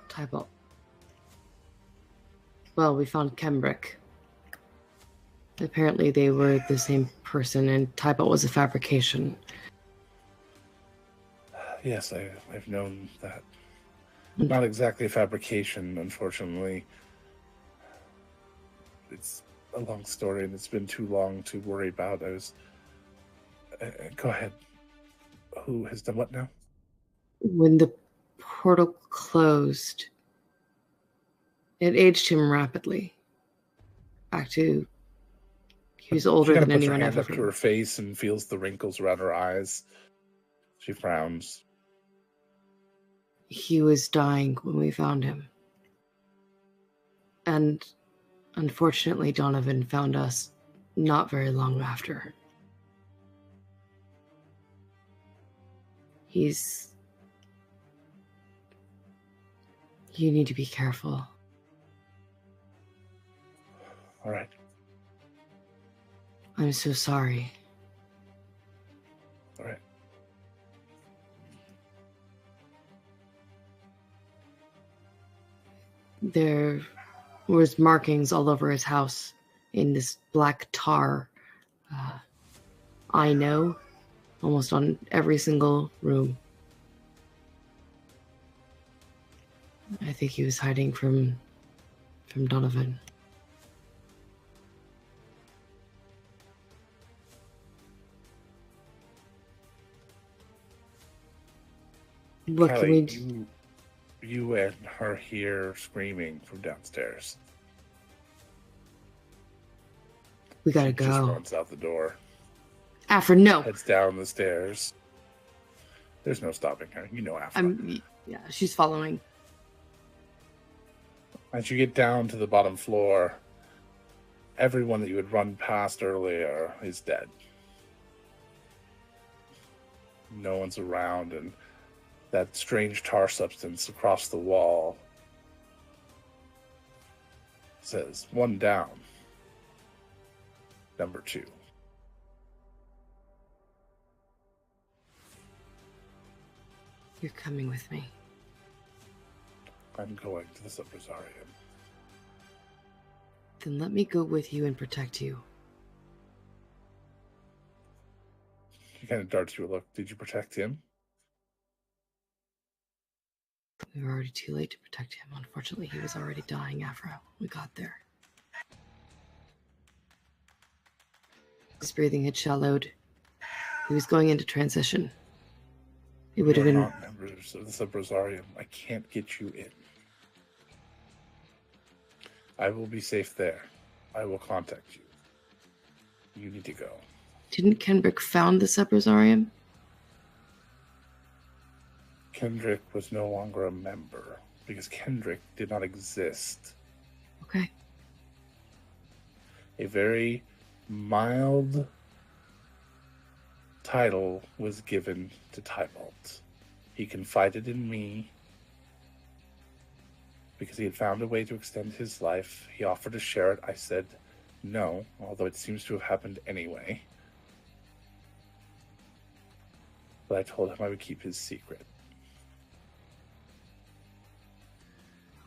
Tybalt. Well, we found Kembrick. Apparently they were the same person, and Tybalt was a fabrication. Yes, I've known that. Not exactly a fabrication, unfortunately. It's a long story, and it's been too long to worry about. I was... go ahead. Who has done what now? When the portal closed, it aged him rapidly. Back to... He was older She than kind of puts her anyone hand I've up to ever... her face and feels the wrinkles around her eyes. She frowns. He was dying when we found him. And unfortunately, Donovan found us not very long after. He's... You need to be careful. All right. I'm so sorry. All right. There was markings all over his house in this black tar. I know, almost on every single room. I think he was hiding from Donovan. What can we Callie, do? you and her hear screaming from downstairs. We gotta She just go. runs out the door. Afra, no. Heads down the stairs. There's no stopping her. You know Afra. Yeah, she's following. As you get down to the bottom floor, everyone that you had run past earlier is dead. No one's around, and that strange tar substance across the wall. It says, 1 down. Number 2. You're coming with me. I'm going to the Subrosarium. Then let me go with you and protect you. He kind of darts you a look. Did you protect him? We were already too late to protect him. Unfortunately, he was already dying after we got there. His breathing had shallowed. He was going into transition. It would have been... not members of the Subrosarium. I can't get you in. I will be safe there. I will contact you. You need to go. Didn't Kendrick found the Subrosarium? Kendrick was no longer a member because Kendrick did not exist. Okay. A very mild title was given to Tybalt. He confided in me because he had found a way to extend his life. He offered to share it. I said no, although it seems to have happened anyway. But I told him I would keep his secret.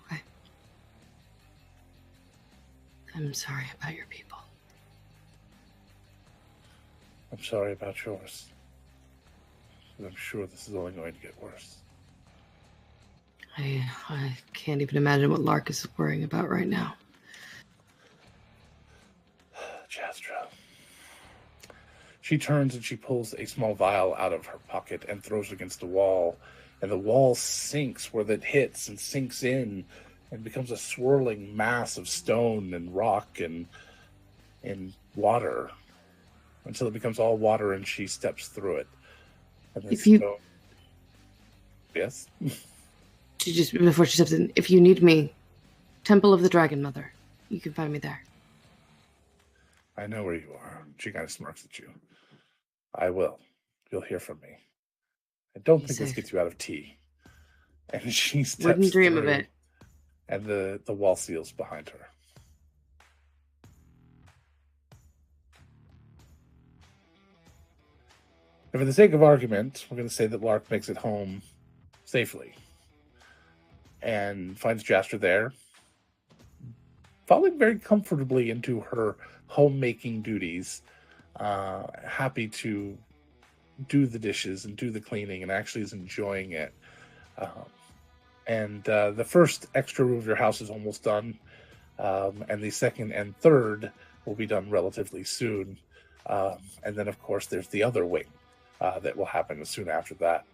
Okay. I'm sorry about your people. I'm sorry about yours. But I'm sure this is only going to get worse. I can't even imagine what Lark is worrying about right now. Jastra. She turns and she pulls a small vial out of her pocket and throws it against the wall. And the wall sinks where it hits and sinks in and becomes a swirling mass of stone and rock and water until it becomes all water and she steps through it. And Yes? She just, before she steps in, if you need me, Temple of the Dragon Mother, you can find me there. I know where you are. She kind of smirks at you. I will. You'll hear from me. I don't think this gets you out of tea. And she steps Wouldn't dream through, of it. And the wall seals behind her. And for the sake of argument, we're going to say that Lark makes it home safely. And finds Jastra there, falling very comfortably into her homemaking duties, happy to do the dishes and do the cleaning, and actually is enjoying it. And the first extra room of your house is almost done, and the second and third will be done relatively soon. And then, of course, there's the other wing that will happen soon after that.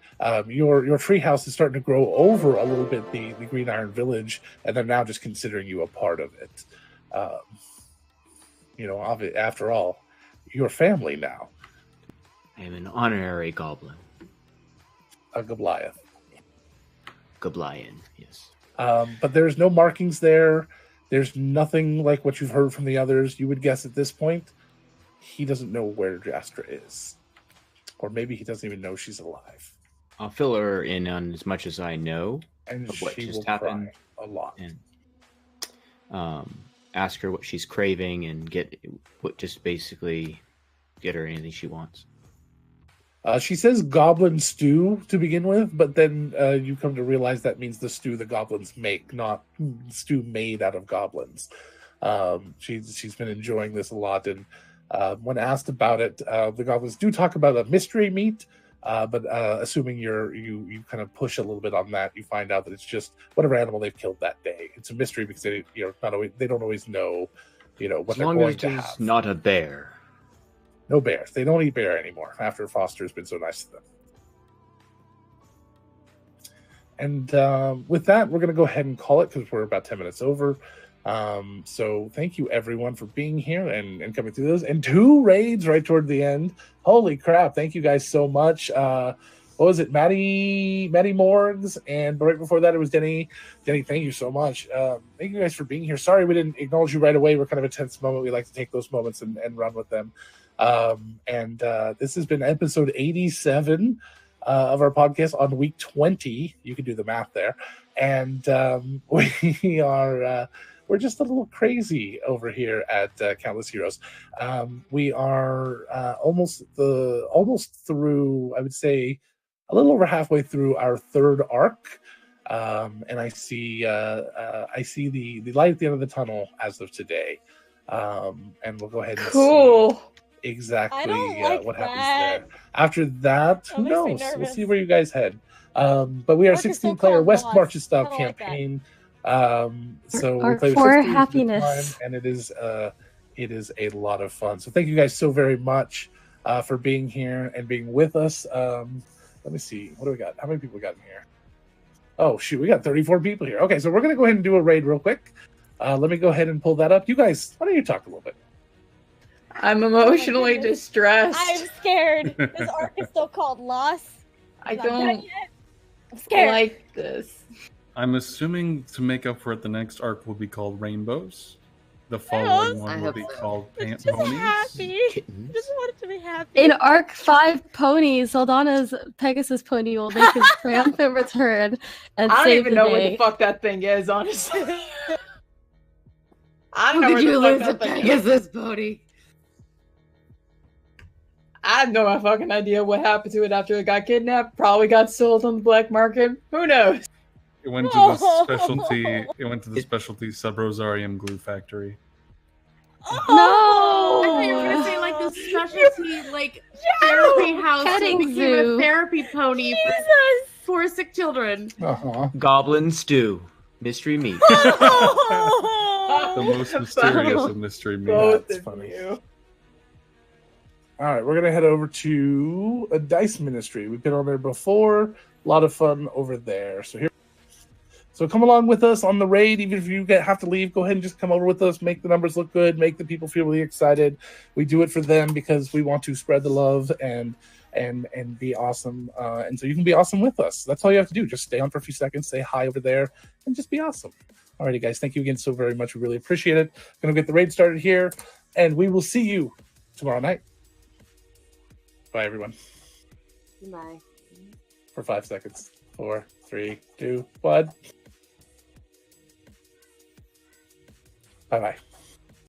Your treehouse is starting to grow over a little bit the Green Iron Village, and they're now just considering you a part of it. After all, you're family now. I am an honorary goblin. A Goliath. Goblian, yes. But there's no markings there. There's nothing like what you've heard from the others. You would guess at this point, he doesn't know where Jastra is. Or maybe he doesn't even know she's alive. I'll fill her in on as much as I know and of what she just will happened. Cry a lot. And ask her what she's craving and just basically get her anything she wants. She says goblin stew to begin with, but then you come to realize that means the stew the goblins make, not stew made out of goblins. She's been enjoying this a lot, and when asked about it, the goblins do talk about a mystery meat, but assuming you kind of push a little bit on that, you find out that it's just whatever animal they've killed that day. It's a mystery because they don't always know, what they're going to have. As long as it's not a bear. No bears. They don't eat bear anymore after Foster's been so nice to them. And with that, we're going to go ahead and call it because we're about 10 minutes over. So thank you everyone for being here and coming through those. And 2 raids right toward the end. Holy crap. Thank you guys so much. What was it? Maddie Morgs. And right before that, it was Denny. Denny, thank you so much. Thank you guys for being here. Sorry we didn't acknowledge you right away. We're kind of a tense moment. We like to take those moments and run with them. This has been episode 87 of our podcast on week 20. You can do the math there. And we are we're just a little crazy over here at Countless Heroes. We are almost through, I would say, a little over halfway through our third arc. And I see the light at the end of the tunnel as of today. And we'll go ahead and see exactly what happens there. After that, who knows? We'll see where you guys head. But we are a 16-player West Marches style campaign. So we play with for 6 happiness, and it is a lot of fun. So thank you guys so very much for being here and being with us. Let me see, what do we got? How many people we got in here? Oh shoot, we got 34 people here. Okay, so we're gonna go ahead and do a raid real quick. Let me go ahead and pull that up. You guys, why don't you talk a little bit? I'm emotionally distressed. I'm scared. This arc is still called Lost. I don't I'm scared. like this. I'm assuming to make up for it, the next arc will be called Rainbows. The following one will be called Just Ponies. happy. Kittens. Just want it to be happy. in Arc 5 Ponies, Saldana's Pegasus pony will make his triumphant return and I don't save even the know what day. the fuck that thing is, honestly. I How don't know could you where lose the a fuck that thing is. Pegasus pony? I have no fucking idea what happened to it after it got kidnapped. Probably got sold on the black market. Who knows? It went to the specialty. It went to the specialty Sub-Rosarium glue factory. I thought you were gonna say like the specialty like therapy house that Petting became zoo. a therapy pony for sick children. Uh-huh. Goblin stew, mystery meat. The most mysterious of mystery meat. Both That's of funny. you. All right, we're gonna head over to a dice ministry. We've been on there before. A lot of fun over there. So come along with us on the raid. Even if you have to leave, go ahead and just come over with us. Make the numbers look good. Make the people feel really excited. We do it for them because we want to spread the love and be awesome. And so you can be awesome with us. That's all you have to do. Just stay on for a few seconds, say hi over there, and just be awesome. Alrighty, guys. Thank you again so very much. We really appreciate it. Gonna get the raid started here, and we will see you tomorrow night. Bye, everyone. Bye. For 5 seconds. 4, 3, 2, 1. Bye-bye.